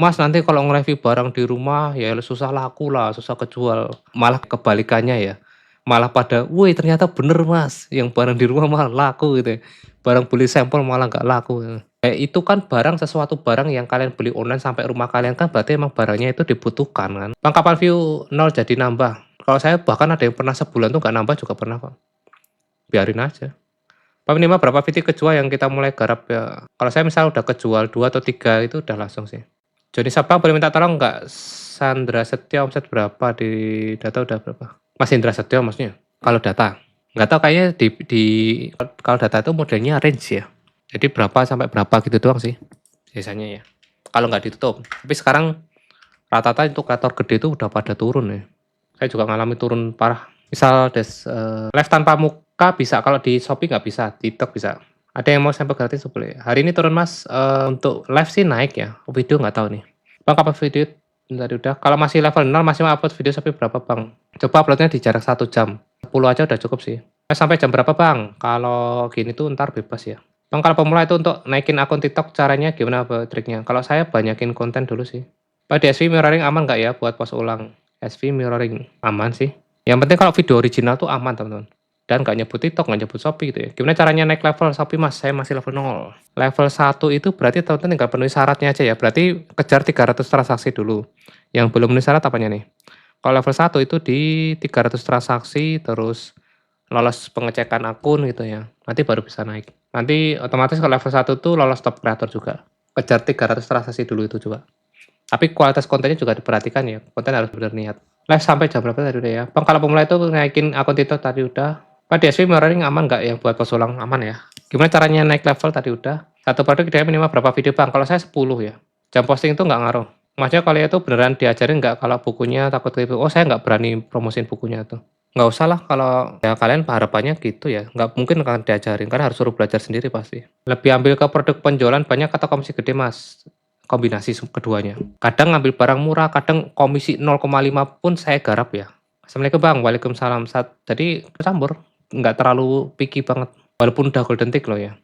Mas nanti kalau nge-review barang di rumah ya susah laku lah, susah kejual. Malah kebalikannya ya. Malah pada, woi ternyata bener Mas, yang barang di rumah malah laku gitu ya. Barang beli sampel malah nggak laku. Itu kan barang sesuatu barang yang kalian beli online sampai rumah kalian kan berarti emang barangnya itu dibutuhkan kan. Bang, kapan view 0 jadi nambah? Kalau saya bahkan ada yang pernah sebulan tuh nggak nambah juga pernah Pak. Biarin aja. Pak, minimal berapa video kejual yang kita mulai garap ya? Kalau saya misal udah kejual 2 atau 3 itu udah langsung sih. Joni Sabang boleh minta tolong nggak? Sandra Setio omset berapa di data udah berapa? Mas Indra Setio maksudnya? Kalau data? Nggak tahu kayaknya kalau data itu modelnya range ya. Jadi berapa sampai berapa gitu doang sih biasanya ya. Kalau nggak ditutup. Tapi sekarang rata-rata untuk kreator gede itu udah pada turun ya. Saya juga ngalami turun parah. Misal live tanpa muka bisa, kalau di Shopee nggak bisa, di TikTok bisa. Ada yang mau sampel gratis boleh. Hari ini turun Mas, untuk live sih naik ya, video nggak tahu nih. Bang, kapan video tadi udah? Kalau masih level 0 masih mau upload video Shopee berapa Bang? Coba uploadnya di jarak 1 jam. 10 aja udah cukup sih. Sampai jam berapa Bang? Kalau gini tuh ntar bebas ya. Bang, kalau pemula itu untuk naikin akun TikTok caranya gimana triknya? Kalau saya banyakin konten dulu sih. Pak, di SV mirroring aman nggak ya buat post ulang? SV mirroring aman sih. Yang penting kalau video original tuh aman teman-teman. Dan nggak nyebut TikTok, nggak nyebut Shopee gitu ya. Gimana caranya naik level Shopee Mas? Saya masih level 0. Level 1 itu berarti teman-teman tinggal penuhi syaratnya aja ya. Berarti kejar 300 transaksi dulu. Yang belum memenuhi syarat apanya nih? Kalau level 1 itu di 300 transaksi terus lolos pengecekan akun gitu ya. Nanti baru bisa naik. Nanti otomatis kalau level 1 tuh lolos top creator juga. Kejar 300 transaksi dulu itu coba. Tapi kualitas kontennya juga diperhatikan ya. Konten harus benar niat. Live sampai jam berapa tadi udah ya? Bang, kalau pemula itu naikin akun TikTok tadi udah. Pak, DSP mirroring aman nggak yang buat post ulang? Aman ya. Gimana caranya naik level tadi udah. Satu produk idealnya minimal berapa video Bang? Kalau saya 10 ya. Jam posting itu nggak ngaruh. Maksudnya kalian itu beneran diajarin nggak kalau bukunya takut ketipu? Oh saya nggak berani promosiin bukunya tuh. Nggak usah lah kalau ya kalian harapannya gitu ya. Nggak mungkin kan diajarin, karena harus suruh belajar sendiri pasti. Lebih ambil ke produk penjualan banyak atau komisi gede Mas? Kombinasi keduanya. Kadang ngambil barang murah, kadang komisi 0,5 pun saya garap ya. Assalamualaikum Bang, waalaikumsalam. Jadi campur, nggak terlalu picky banget. Walaupun udah golden tick loh ya.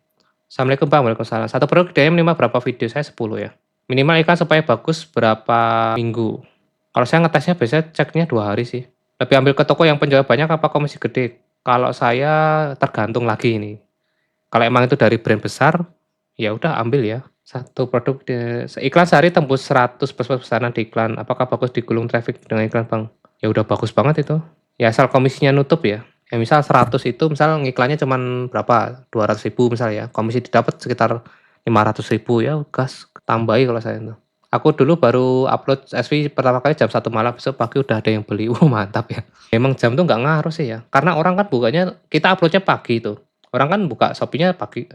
Assalamualaikum Bang, waalaikumsalam. Satu produk DM minimal berapa video? Saya 10 ya. Minimal iklan supaya bagus berapa minggu? Kalau saya ngetesnya biasanya ceknya 2 hari sih. Lebih ambil ke toko yang penjual banyak apa komisi gede? Kalau saya tergantung lagi ini. Kalau emang itu dari brand besar, ya udah ambil ya. Satu produk iklan sehari tembus 100 plus pesanan di iklan. Apakah bagus digulung traffic dengan iklan Bang? Ya udah bagus banget itu. Ya asal komisinya nutup ya. Ya misal 100 itu misal ngiklannya cuman berapa? 200.000 misal ya. Komisi didapat sekitar 500.000 ya gas tambahi kalau saya itu. Aku dulu baru upload SV pertama kali jam 1 malam, besok pagi udah ada yang beli. Mantap ya. Emang jam tuh nggak ngaruh sih ya. Karena orang kan bukanya kita uploadnya pagi itu. Orang kan buka Shopee-nya pagi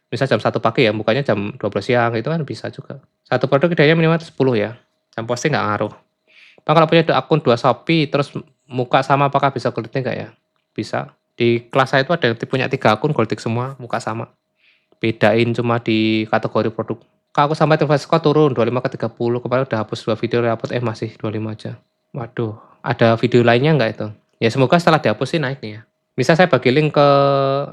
misal jam 1 pagi ya, bukanya jam 12 siang, itu kan bisa juga. Satu produk idealnya minimal 10 ya. Jam posting nggak ngaruh. Bang kalau punya akun 2 Shopee, terus muka sama apakah bisa gold tick nggak ya? Bisa. Di kelas saya itu ada yang punya 3 akun gold tick semua, muka sama. Bedain cuma di kategori produk. Kak aku sampai influencer turun 25 ke 30, kemarin udah hapus 2 video re-upload, masih 25 aja. Waduh, ada video lainnya nggak itu? Ya semoga setelah dihapus sih naik nih ya. Misal saya bagi link ke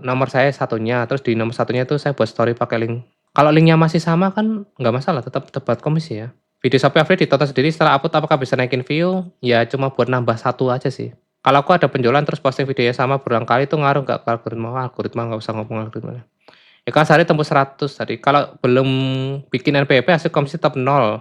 nomor saya satunya, terus di nomor satunya itu saya buat story pakai link. Kalau linknya masih sama kan nggak masalah, tetap dapat komisi ya. Video Shopee Affiliate ditonton sendiri setelah upload apakah bisa naikin view? Ya cuma buat nambah 1 aja sih. Kalau aku ada penjualan terus posting videonya sama berulang kali itu ngaruh nggak ke algoritma? Wah, algoritma nggak usah ngomong algoritma. Ya kan sehari tembus 100 tadi. Kalau belum bikin NPWP hasil komisi tetap 0.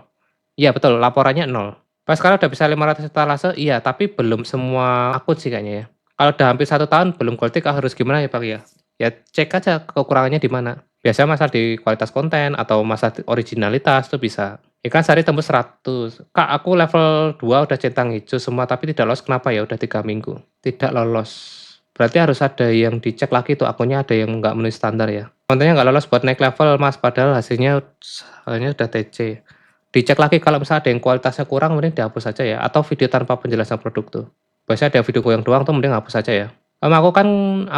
Iya betul, laporannya 0. Pas sekarang udah bisa 500 etalase, iya tapi belum semua akun sih kayaknya ya. Kalau udah hampir 1 tahun belum gold tick harus gimana ya Bang ya? Ya cek aja kekurangannya di mana. Biasanya masalah di kualitas konten atau masalah originalitas tuh bisa. Ikan sehari tembus 100. Kak aku level 2 udah centang hijau semua tapi tidak lolos, kenapa ya? Udah 3 minggu. Tidak lolos. Berarti harus ada yang dicek lagi tuh akunnya, ada yang nggak memenuhi standar ya. Kontennya nggak lolos buat naik level Mas, padahal hasilnya udah TC. Dicek lagi kalau misalnya ada yang kualitasnya kurang mending dihapus saja ya, atau video tanpa penjelasan produk tuh. Biasanya ada video goyang doang tuh mending hapus saja ya. Aku kan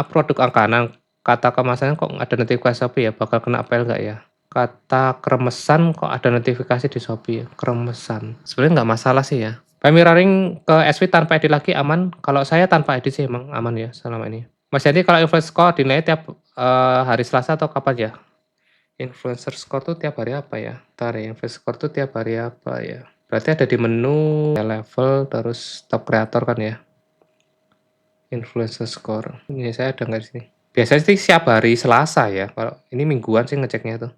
produk angkanan, kata kemasannya kok ada notifikasi Shopee ya, bakal kena apel nggak ya? Kata kremesan kok ada notifikasi di Shopee ya, kremesan. Sebenarnya nggak masalah sih ya. Mirroring ke SV tanpa edit lagi aman? Kalau saya tanpa edit sih emang aman ya selama ini. Mas Yandi kalau influencer score dinilai tiap hari Selasa atau kapan ya? Influencer score tuh tiap hari apa ya? Entar ya, influencer score tuh tiap hari apa ya? Berarti ada di menu ya, level terus top creator kan ya? Influencer score. Ini saya ada nggak di sini? Biasanya sih siap hari Selasa ya. Kalau ini mingguan sih ngeceknya tuh.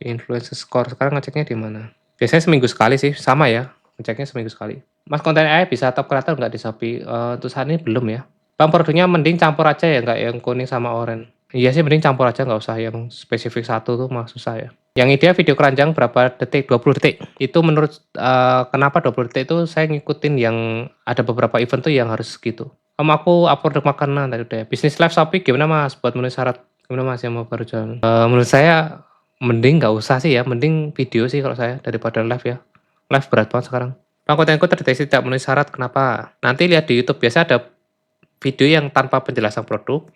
Influencer score sekarang ngeceknya di mana? Biasanya seminggu sekali sih, sama ya. Ngeceknya seminggu sekali. Mas konten AI bisa top creator nggak di Shopee? Untuk saat ini belum ya. Bang produknya mending campur aja ya, nggak yang kuning sama oranye. Iya sih mending campur aja, nggak usah yang spesifik satu tuh mah susah ya. Yang ideal video keranjang berapa detik? 20 detik. Itu menurut kenapa 20 detik itu saya ngikutin yang ada beberapa event tuh yang harus gitu. Aku upload makanan tadi udah. Bisnis live Shopee gimana Mas buat memenuhi syarat? Gimana Mas yang mau baru jalan? Menurut saya mending nggak usah sih ya, mending video sih kalau saya daripada live ya. Live berat banget sekarang. Bang kontenku terdeteksi tidak memenuhi syarat, kenapa? Nanti lihat di YouTube biasa ada video yang tanpa penjelasan produk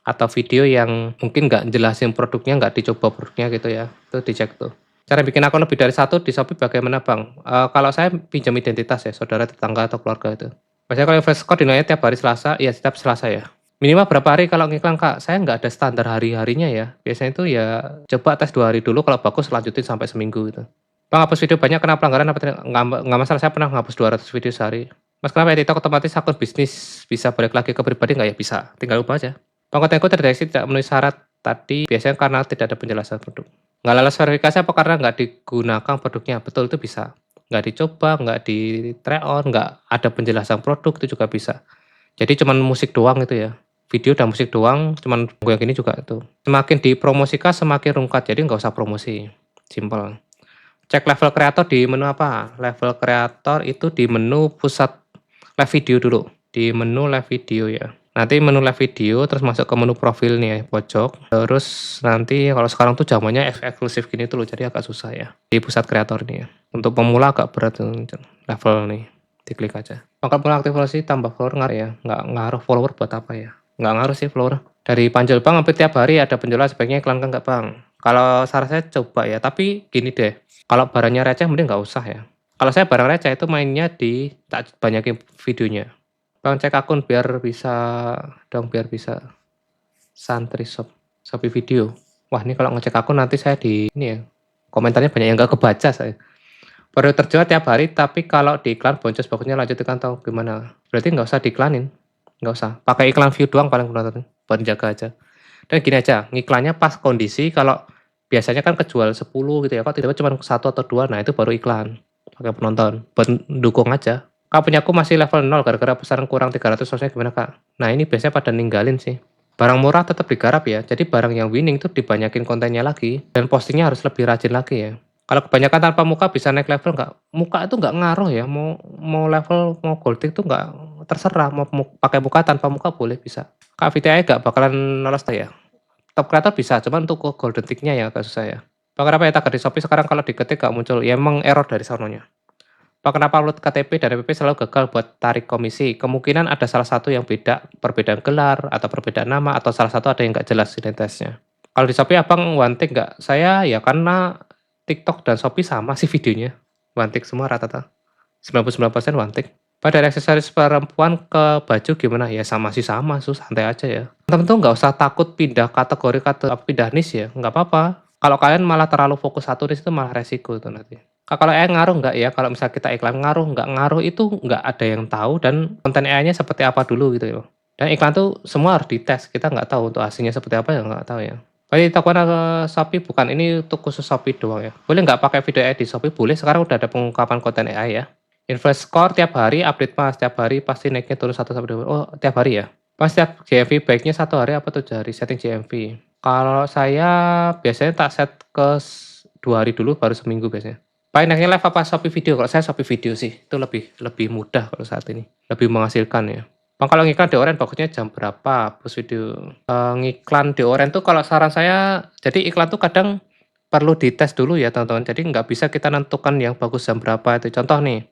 atau video yang mungkin nggak jelasin produknya, nggak dicoba produknya gitu ya. Itu dicek tuh. Cara bikin akun lebih dari 1 di Shopee bagaimana Bang? Kalau saya pinjam identitas ya, saudara, tetangga, atau keluarga itu. Biasanya kalau influencer score dinilai tiap hari Selasa, ya setiap Selasa ya. Minimal berapa hari kalau ngiklan Kak? Saya nggak ada standar hari-harinya ya. Biasanya itu ya coba tes 2 hari dulu, kalau bagus lanjutin sampai seminggu gitu. Bang hapus video banyak kena pelanggaran apa tidak? Nggak masalah, saya pernah ngapus 200 video sehari. Mas kenapa ya TikTok otomatis akun bisnis bisa balik lagi ke pribadi nggak ya? Bisa, tinggal ubah aja. Bang kontenku terdeteksi tidak memenuhi syarat tadi biasanya karena tidak ada penjelasan produk. Nggak lolos verifikasi apa karena nggak digunakan produknya? Betul itu bisa. Nggak dicoba, nggak di try on, nggak ada penjelasan produk itu juga bisa. Jadi cuman musik doang itu ya. Video dan musik doang, cuman yang gini juga itu. Semakin dipromosikan semakin rungkat, jadi nggak usah promosi. Simple. Cek level kreator di menu apa? Level kreator itu di menu pusat live video dulu. Di menu live video ya. Nanti menu live video, terus masuk ke menu profil nih ya, pojok. Terus nanti kalau sekarang tuh zamannya eksklusif gini tuh loh, jadi agak susah ya. Di pusat kreator nih ya. Untuk pemula agak berat tuh, level nih. Diklik aja. Pangkat pemula aktivasi tambah follower ngaruh ya. Nggak ngaruh follower buat apa ya. Nggak ngaruh sih follower. Dari Panjel Bang, hampir tiap hari ada penjualan, sebaiknya iklankan nggak Bang? Kalau saran saya coba ya, tapi gini deh. Kalau barangnya receh mending nggak usah ya. Kalau saya barang receh itu mainnya di tak banyakin videonya. Bang cek akun biar bisa santri Shopee video. Wah ini kalau ngecek akun nanti saya di ini ya, komentarnya banyak yang nggak kebaca saya. Baru terjual tiap hari, tapi kalau di iklan boncos bagusnya lanjutkan atau gimana? Berarti nggak usah diiklanin, nggak usah. Pakai iklan view doang paling penonton, buat jaga aja. Dan gini aja, ngiklannya pas kondisi kalau biasanya kan kejual 10 gitu ya, kok tiba-tiba cuma 1 atau 2, nah itu baru iklan, pakai penonton, buat dukung aja. Kak, punyaku masih level 0 gara-gara pesanan kurang 300 sosnya gimana Kak? Nah ini biasanya pada ninggalin sih. Barang murah tetap digarap ya, jadi barang yang winning tuh dibanyakin kontennya lagi, dan postingnya harus lebih rajin lagi ya. Kalau kebanyakan tanpa muka bisa naik level nggak? Muka itu nggak ngaruh ya, mau mau level, mau golding tuh nggak, terserah, mau pakai muka, tanpa muka boleh bisa. Kak, VTI nggak bakalan lolos ya? Top creator bisa, cuman untuk ke golden tick-nya yang agak susah ya. Pak, kenapa ya tagar di Shopee sekarang kalau diketik nggak muncul? Ya emang error dari sononya. Pak, kenapa upload KTP dan DPP selalu gagal buat tarik komisi? Kemungkinan ada salah satu yang beda, perbedaan gelar, atau perbedaan nama, atau salah satu ada yang nggak jelas identitasnya. Kalau di Shopee abang one tick nggak? Saya ya karena TikTok dan Shopee sama sih videonya. One tick semua rata-rata. 99% one tick. Pada aksesoris perempuan ke baju gimana? Ya sama sih sama, santai aja ya. Teman-teman tuh nggak usah takut pindah kategori atau pindah niche ya, nggak apa-apa. Kalau kalian malah terlalu fokus satu niche itu malah resiko tuh nanti. Kalau AI ngaruh nggak ya? Kalau misalnya kita iklan ngaruh, nggak ngaruh itu nggak ada yang tahu dan konten AI-nya seperti apa dulu gitu ya. Dan iklan tuh semua harus dites, kita nggak tahu untuk hasilnya seperti apa ya nggak tahu ya. Jadi takuan ke Shopee bukan ini untuk khusus Shopee doang ya. Boleh nggak pakai video AI di Shopee? Boleh, sekarang udah ada pengungkapan konten AI ya. Invest score tiap hari update Mas, tiap hari pasti naiknya turun 1 sampai 2. Oh, tiap hari ya? Pas tiap GMV baiknya 1 hari apa 7 hari setting GMV? Kalau saya biasanya tak set ke 2 hari dulu baru seminggu biasanya. Paling naiknya live apa Shopee video? Kalau saya Shopee video sih, itu lebih mudah kalau saat ini, lebih menghasilkan ya. Bang, kalau ngiklan di Oren bagusnya jam berapa post video? Ngiklan di Oren tuh kalau saran saya, jadi iklan tuh kadang perlu dites dulu ya teman-teman. Jadi nggak bisa kita nentukan yang bagus jam berapa itu. Contoh nih,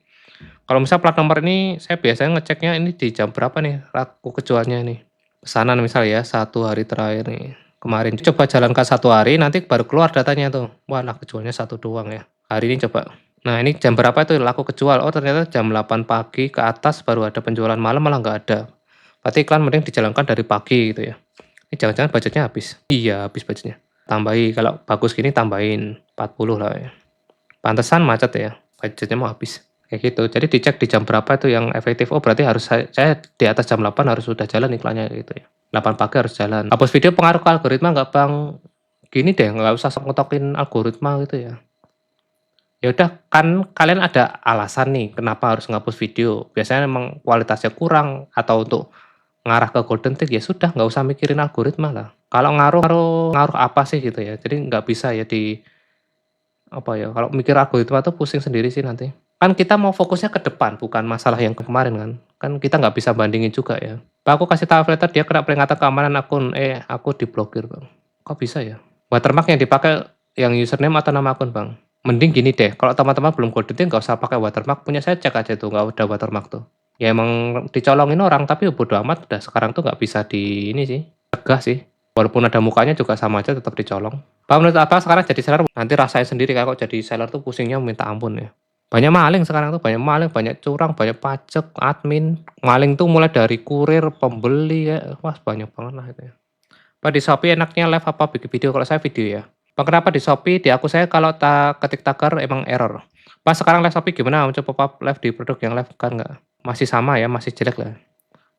kalau misal plat nomor ini saya biasanya ngeceknya ini di jam berapa nih laku kejualnya nih. Pesanan misal ya 1 hari terakhir nih. Kemarin coba jalankan 1 hari nanti baru keluar datanya tuh. Wah, laku kejualnya 1 doang ya. Hari ini coba. Nah, ini jam berapa itu laku kejual? Oh, ternyata jam 8 pagi ke atas baru ada penjualan, malam malah nggak ada. Berarti iklan mending dijalankan dari pagi gitu ya. Ini jangan-jangan budgetnya habis. Iya, habis budgetnya. Tambahi kalau bagus gini tambahin 40 lah ya. Pantesan macet ya. Budgetnya mau habis. Kayak gitu. Jadi dicek di jam berapa itu yang efektif. Oh, berarti harus saya di atas jam 8 harus sudah jalan iklannya gitu ya. 8 pagi harus jalan. Hapus video pengaruh ke algoritma nggak Bang? Gini deh, nggak usah ngotokin algoritma gitu ya. Ya udah, kan kalian ada alasan nih kenapa harus ngapus video. Biasanya memang kualitasnya kurang atau untuk ngarah ke golden tick, ya sudah nggak usah mikirin algoritma lah. Kalau ngaruh ngaruh apa sih gitu ya. Jadi nggak bisa ya apa ya, kalau mikir algoritma tuh pusing sendiri sih nanti. Kan kita mau fokusnya ke depan, bukan masalah yang kemarin kan. Kan kita nggak bisa bandingin juga ya. Pak, aku kasih tahu affiliator dia kena peringatan keamanan akun, aku diblokir Bang. Kok bisa ya? Watermark yang dipakai yang username atau nama akun Bang? Mending gini deh, kalau teman-teman belum golden tick nggak usah pakai watermark, punya saya cek aja tuh, nggak ada watermark tuh. Ya emang dicolongin orang, tapi bodo amat, udah sekarang tuh nggak bisa di ini sih, cegah sih. Walaupun ada mukanya juga sama aja tetap dicolong. Pak, menurut apa sekarang jadi seller, nanti rasain sendiri kok jadi seller tuh pusingnya minta ampun ya. Banyak maling sekarang tuh, banyak maling, banyak curang, banyak pajak, admin. Maling tuh mulai dari kurir, pembeli ya, wah banyak banget lah itu ya. Pak, di Shopee enaknya live apa bikin video? Kalau saya video ya. Pak, kenapa di Shopee di aku saya kalau ketik tagar emang error. Pak, sekarang live Shopee gimana? Coba pop-up live di produk yang live kan nggak? Masih sama ya, masih jelek lah.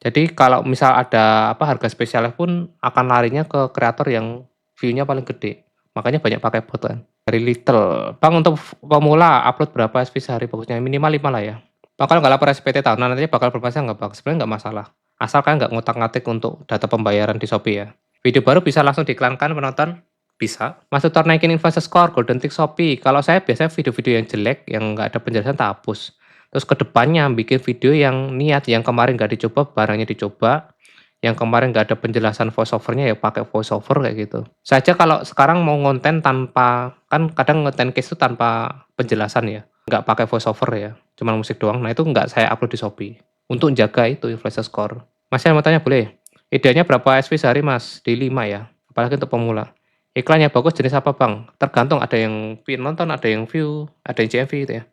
Jadi kalau misal ada apa harga spesialnya pun akan larinya ke kreator yang view-nya paling gede. Makanya banyak pakai bot kan. Dari Little. Bang, untuk pemula upload berapa SP sehari bagusnya? Minimal 5 lah ya. Bang, kalau nggak lapor SPT tahunan nanti bakal bermasalah nggak Bang? Sebenarnya nggak masalah. Asalkan nggak ngotak-ngatik untuk data pembayaran di Shopee ya. Video baru bisa langsung diiklankan penonton? Bisa. Mas tutor naikin influencer score, golden tick Shopee. Kalau saya biasanya video-video yang jelek, yang nggak ada penjelasan tak hapus. Terus ke depannya bikin video yang niat, yang kemarin nggak dicoba, barangnya dicoba. Yang kemarin nggak ada penjelasan voice over-nya ya pakai voice over kayak gitu. Saya aja kalau sekarang mau ngonten tanpa kan kadang ngonten case itu tanpa penjelasan ya, nggak pakai voice over ya, cuman musik doang. Nah itu nggak saya upload di Shopee, untuk jaga itu influencer score. Mas yang mau tanya boleh? Idealnya berapa SV sehari Mas? Di 5 ya, apalagi untuk pemula. Iklan yang bagus jenis apa Bang? Tergantung ada yang nonton, ada yang view, ada yang CMV gitu ya.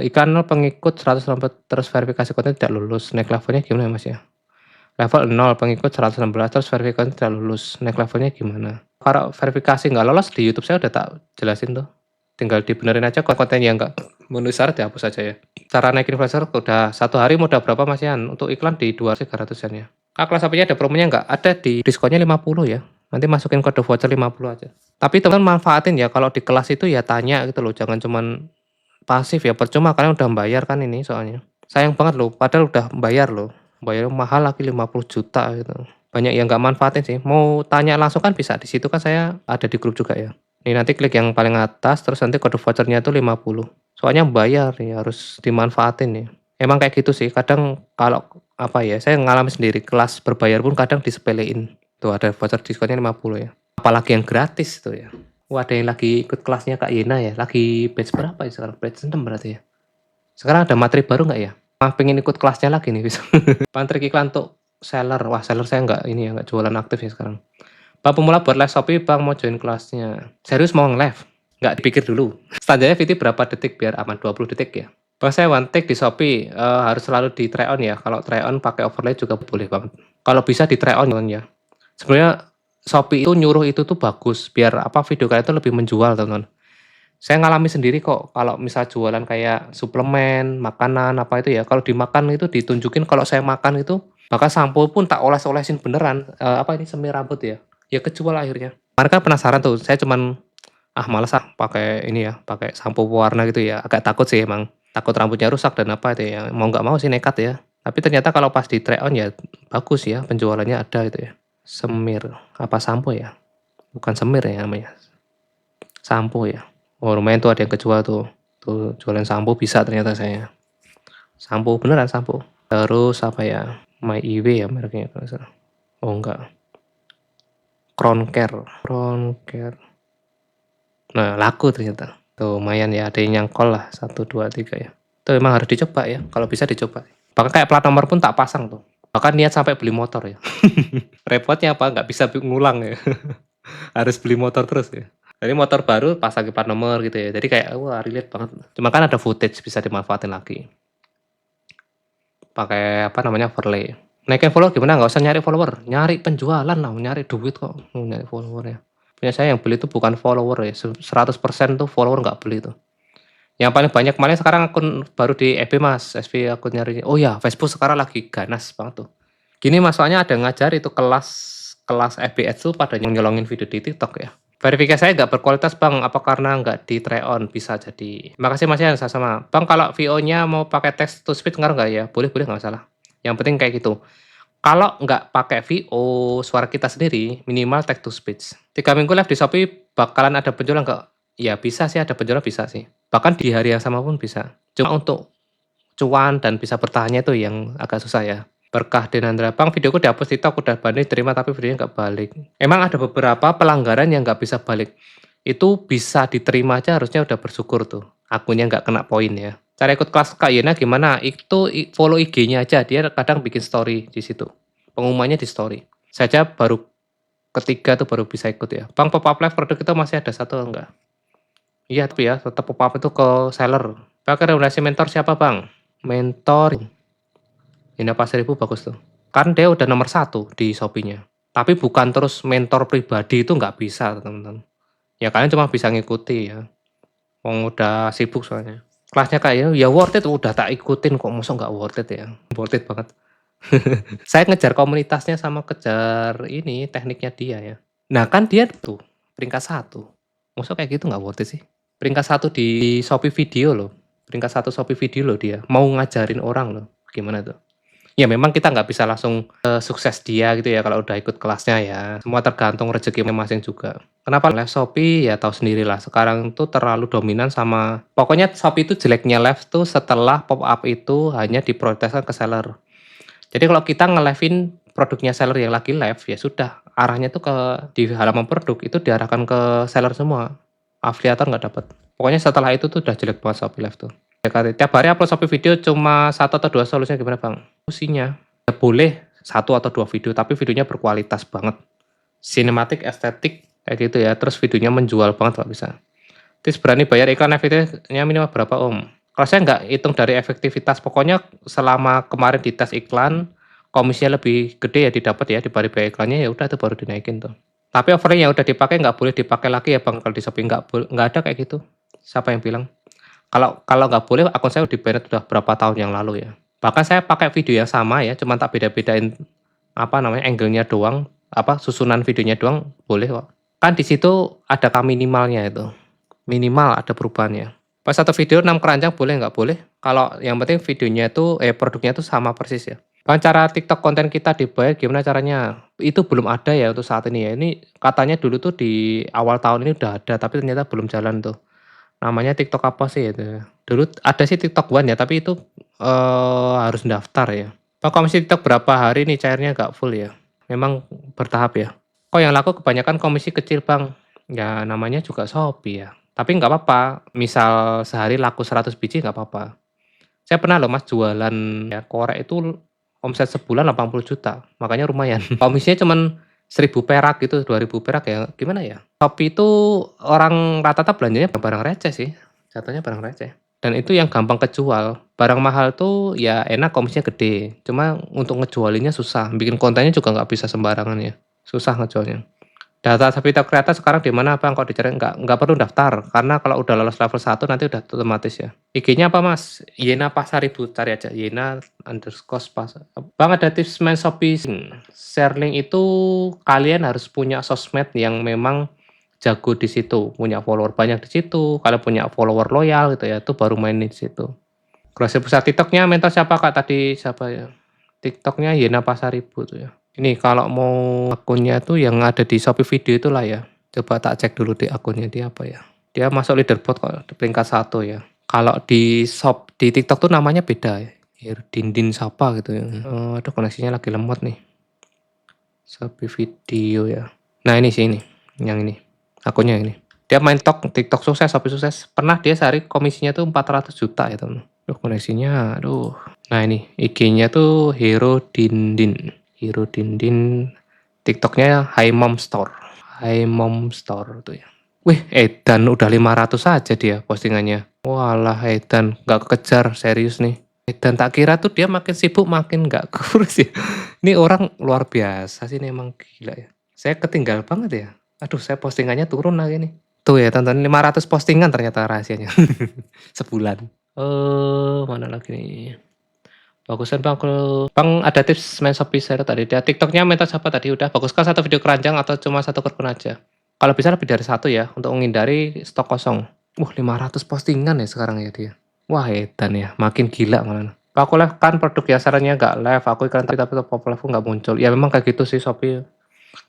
Iklan pengikut 160 terus verifikasi konten tidak lulus, naik levelnya gimana ya Mas ya? Level 0 pengikut 116 terus verifikasi tidak lulus, naik levelnya gimana? Kalau verifikasi nggak lolos di YouTube saya udah tak jelasin tuh. Tinggal dibenerin aja konten yang nggak memenuhi syarat dihapus aja ya. Cara naik influencer udah 1 hari modal berapa Mas Yan? Untuk iklan di 200-300-an ya. Kelas HP-nya ada promonya nggak? Ada di diskonnya 50 ya. Nanti masukin kode voucher 50 aja. Tapi teman manfaatin ya kalau di kelas itu ya tanya gitu loh, jangan cuman pasif ya, percuma kalian udah bayar kan ini soalnya. Sayang banget loh, padahal udah bayar loh. Bayarnya mahal lagi 50 juta gitu. Banyak yang nggak manfaatin sih. Mau tanya langsung kan bisa, di situ kan saya ada di grup juga ya. Nih nanti klik yang paling atas, terus nanti kode vouchernya tuh 50. Soalnya bayar ya, harus dimanfaatin ya. Emang kayak gitu sih, kadang kalau apa ya, saya ngalami sendiri, kelas berbayar pun kadang disepelein. Tuh ada voucher diskonnya 50 ya. Apalagi yang gratis tuh ya. Wah ada yang lagi ikut kelasnya Kak Yena ya, lagi batch berapa ya sekarang? Batch 6 berarti ya. Sekarang ada materi baru nggak ya? Pengen ikut kelasnya lagi nih bisa. Trik iklan untuk seller. Wah seller saya nggak ini ya, nggak jualan aktif ya sekarang. Bang pemula buat live Shopee, Bang mau join kelasnya. Serius mau nge-live? Nggak dipikir dulu. Standarnya VT berapa detik biar aman? 20 detik ya. Bang saya one take di Shopee, harus selalu di try on ya. Kalau try on pakai overlay juga boleh banget. Kalau bisa di try on ya. Sebenarnya Shopee itu nyuruh itu tuh bagus, biar apa video kalian itu lebih menjual teman-teman. Saya ngalami sendiri kok, kalau misal jualan kayak suplemen, makanan, apa itu ya, kalau dimakan itu ditunjukin kalau saya makan itu, bahkan sampo pun tak oles-olesin beneran, apa ini, semir rambut ya, ya kejual akhirnya. Mereka penasaran tuh, saya cuman, "Ah males ah pakai ini ya, pakai sampo pewarna gitu ya," agak takut sih emang, takut rambutnya rusak dan apa itu ya, mau nggak mau sih nekat ya. Tapi ternyata kalau pas di try on ya bagus ya, penjualannya ada gitu ya. Semir, apa sampo ya? Bukan semir ya namanya, sampo ya. Oh lumayan tuh ada yang kejual tuh. Tuh jualan sampo bisa ternyata saya. Sampo beneran sampo. Terus apa ya? My EW ya mereknya kalau nggak salah. Oh enggak. Crown Care. Nah laku ternyata. Tuh lumayan ya, ada yang nyangkol lah 1, 2, 3 ya. Itu emang harus dicoba ya, kalau bisa dicoba. Bahkan kayak plat nomor pun tak pasang tuh. Bahkan niat sampai beli motor ya. Repotnya apa? Nggak bisa ngulang ya. Harus beli motor terus ya. Jadi motor baru pasang plat nomor gitu ya. Jadi kayak wah relate banget. Cuma kan ada footage bisa dimanfaatin lagi. Pakai apa namanya overlay. Naikin follower gimana? Nggak usah nyari follower, nyari penjualan lah, nyari duit kok, nyari follower ya. Punya saya yang beli itu bukan follower ya, 100% tuh follower nggak beli tuh. Yang paling banyak kemarin sekarang akun baru di FB Mas, FB akun nyari. Oh ya, Facebook sekarang lagi ganas banget tuh. Gini Mas, soalnya ada ngajar itu kelas FBS tuh pada nyolongin video di TikTok ya. Verifikasi saya nggak berkualitas Bang, apa karena nggak di try on? Bisa jadi. Makasih Mas ya, sama-sama. Bang kalau VO-nya mau pakai text to speech ngaruh nggak ya? Boleh nggak masalah. Yang penting kayak gitu. Kalau nggak pakai VO, suara kita sendiri, minimal text to speech. 3 minggu live di Shopee bakalan ada penjualan nggak? Ya bisa sih, ada penjualan bisa sih. Bahkan di hari yang sama pun bisa. Cuma untuk cuan dan bisa bertahannya itu yang agak susah ya. Berkah Denandra, Bang videoku dihapus TikTok udah banding terima tapi videonya nggak balik. Emang ada beberapa pelanggaran yang nggak bisa balik. Itu bisa diterima aja harusnya udah bersyukur tuh. Akunnya nggak kena poin ya. Cara ikut kelas Kak Yena gimana? Itu follow IG-nya aja, dia kadang bikin story di situ. Pengumumannya di story. Saya baru ketiga tuh baru bisa ikut ya. Bang pop up live produk itu masih ada satu enggak? Iya tapi ya tetap pop up itu ke seller. Pakai rekomendasi mentor siapa Bang? Mentor Hina Pas 1000 bagus tuh. Kan dia udah nomor 1 di Shopee-nya. Tapi bukan terus mentor pribadi itu nggak bisa teman-teman. Ya kalian cuma bisa ngikuti ya. Wong udah sibuk soalnya. Kelasnya kayak ya worth it udah tak ikutin kok mosok nggak worth it ya. Worth it banget. Saya ngejar komunitasnya sama kejar ini tekniknya dia ya. Nah kan dia tuh peringkat 1. Mosok kayak gitu nggak worth it sih. Peringkat 1 di Shopee video loh. Peringkat 1 Shopee video loh dia. Mau ngajarin orang loh. Gimana tuh? Ya memang kita nggak bisa langsung sukses dia gitu ya kalau udah ikut kelasnya ya. Semua tergantung rezeki masing-masing juga. Kenapa live Shopee ya tahu sendirilah. Sekarang tuh terlalu dominan sama pokoknya Shopee itu jeleknya live tuh setelah pop up itu hanya diprioritaskan ke seller. Jadi kalau kita nge-live-in produknya seller yang lagi live, ya sudah arahnya tuh di halaman produk itu diarahkan ke seller semua, afiliator nggak dapat. Pokoknya setelah itu tuh udah jelek banget Shopee Live tuh. Ya kali tiap hari upload Shopee video cuma 1 atau 2 solusinya gimana Bang? Solusinya, ya boleh 1 atau 2 video, tapi videonya berkualitas banget. Sinematik, estetik, kayak gitu ya, terus videonya menjual banget kalau bisa. Terus berani bayar iklan FYP-nya minimal berapa Om? Kalau saya nggak hitung dari efektivitas, pokoknya selama kemarin dites iklan, komisinya lebih gede ya didapat ya dibanding biaya iklannya, ya udah itu baru dinaikin tuh. Tapi overlay yang udah dipakai nggak boleh dipakai lagi ya Bang, kalau di Shopee nggak ada kayak gitu. Siapa yang bilang? Kalau kalau nggak boleh, akun saya udah di-banned udah berapa tahun yang lalu ya. Bahkan saya pakai video yang sama ya, cuman tak beda-bedain apa namanya, angle-nya doang, susunan videonya doang, boleh kok. Kan di situ ada minimalnya itu. Minimal ada perubahannya. Pas satu video 6 keranjang boleh nggak? Boleh. Kalau yang penting videonya itu produknya itu sama persis ya. Kan cara TikTok konten kita dibayar gimana caranya? Itu belum ada ya untuk saat ini ya. Ini katanya dulu tuh di awal tahun ini udah ada, tapi ternyata belum jalan tuh. Namanya TikTok apa sih itu? Dulu ada sih TikTok One ya, tapi itu harus daftar ya. Bang, komisi TikTok berapa hari nih cairnya nggak full ya? Memang bertahap ya? Kok yang laku kebanyakan komisi kecil Bang? Ya namanya juga Shopee ya. Tapi nggak apa-apa, misal sehari laku 100 biji nggak apa-apa. Saya pernah loh Mas jualan ya korek itu omset sebulan 80 juta, makanya lumayan. Komisinya cuman 1.000 perak gitu, 2.000 perak ya, gimana ya. Shopee itu orang rata-rata belanjanya barang receh sih, jatuhnya barang receh. Dan itu yang gampang kejual. Barang mahal tuh ya enak komisinya gede, cuma untuk ngejualinnya susah, bikin kontennya juga nggak bisa sembarangan ya, susah ngejualnya. Data Sapita Kreator sekarang di mana Bang? Kalau dicari nggak perlu daftar, karena kalau udah lolos level 1 nanti udah otomatis ya. IG-nya apa Mas? Yena Pasaribu, cari aja Yena_pas. Bang ada tips main Shopee share link itu kalian harus punya sosmed yang memang jago di situ, punya follower banyak di situ, kalian punya follower loyal gitu ya, itu baru main di situ. Grosir besar TikTok-nya mentor siapa Kak tadi? Siapa ya? TikTok-nya Yena Pasaribu tuh ya. Ini kalau mau akunnya tuh yang ada di Shopee Video itulah ya. Coba tak cek dulu di akunnya dia apa ya. Dia masuk leaderboard kok di peringkat 1 ya. Kalau di TikTok tuh namanya beda ya. Dindin siapa gitu ya. Aduh koneksinya lagi lemot nih. Shopee Video ya. Nah ini sih ini. Yang ini. Akunnya ini. Dia main TikTok sukses, Shopee sukses. Pernah dia sehari komisinya tuh 400 juta ya teman. Aduh koneksinya aduh. Nah ini IG-nya tuh Hero Dindin. Hero Dindin, TikTok-nya Hi Mom Store. Hi Mom Store tuh ya. Wih, edan udah 500 aja dia postingannya. Walah edan, nggak kekejar, serius nih. Edan tak kira tuh dia makin sibuk makin nggak kurus ya. Ini orang luar biasa sih ini emang gila ya. Saya ketinggal banget ya. Aduh, saya postingannya turun lagi nih. Tuh ya tonton 500 postingan ternyata rahasianya. Sebulan. Mana lagi nih? Bagusan Bang, kalau Bang ada tips main Shopee Seller tadi, dia TikTok-nya minta siapa tadi? Udah, baguskah satu video keranjang atau cuma satu akun aja? Kalau bisa lebih dari satu ya, untuk menghindari stok kosong. 500 postingan ya sekarang ya dia. Wah edan ya, makin gila malah. Aku live kan produk ya sarannya nggak live, aku iklan tapi top live nggak muncul. Ya memang kayak gitu sih Shopee.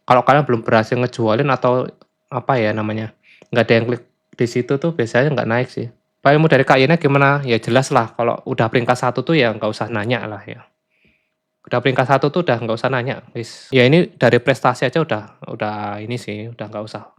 Kalau kalian belum berhasil ngejualin atau apa ya namanya, nggak ada yang klik di situ tuh biasanya nggak naik sih. Pak ilmu dari Kak Yena gimana? Ya jelas lah kalau udah peringkat 1 tuh ya nggak usah nanya lah ya. Udah peringkat 1 tuh udah nggak usah nanya, wis. Ya ini dari prestasi aja udah ini sih, udah nggak usah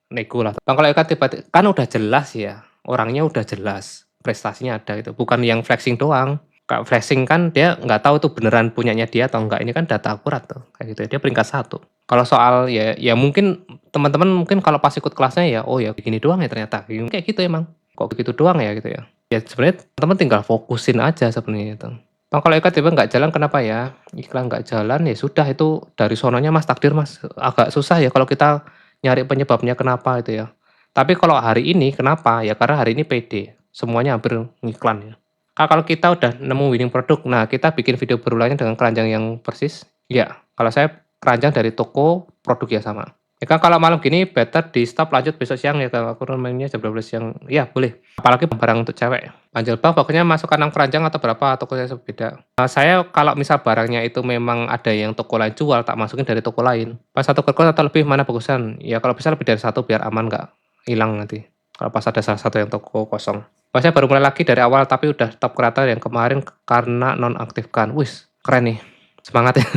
nego lah. Bang kalau tiba-tiba kan udah jelas ya, orangnya udah jelas, prestasinya ada gitu, bukan yang flexing doang. Kayak flexing kan dia nggak tahu tuh beneran punyanya dia atau enggak, ini kan data akurat tuh, kayak gitu ya, dia peringkat 1. Kalau soal ya mungkin teman-teman mungkin kalau pas ikut kelasnya ya, oh ya begini doang ya ternyata, kayak gitu emang. Kok begitu doang ya gitu ya. Ya sebenarnya teman-teman tinggal fokusin aja sebenarnya itu. Bang kalau iklan tiba nggak jalan kenapa ya? Iklan nggak jalan ya sudah itu dari sononya Mas, takdir Mas. Agak susah ya kalau kita nyari penyebabnya kenapa itu ya. Tapi kalau hari ini kenapa? Ya karena hari ini pede. Semuanya hampir ngiklan ya. Kalau kita udah nemu winning produk, nah kita bikin video berulangnya dengan keranjang yang persis. Ya, kalau saya keranjang dari toko produk ya sama. Ya kan kalau malam gini better di stop lanjut besok siang ya kalau aku mainnya jam 12 siang. Iya boleh. Apalagi barang untuk cewek. Panjel Bang pokoknya masukkan 6 keranjang atau berapa toko saya beda. Saya kalau misal barangnya itu memang ada yang toko lain jual tak masukin dari toko lain. Pas satu kertas atau lebih mana bagusan? Ya kalau bisa lebih dari satu biar aman nggak hilang nanti. Kalau pas ada salah satu yang toko kosong. Pas saya baru mulai lagi dari awal tapi udah top kreator yang kemarin karena nonaktifkan. Wis keren nih. semangat ya.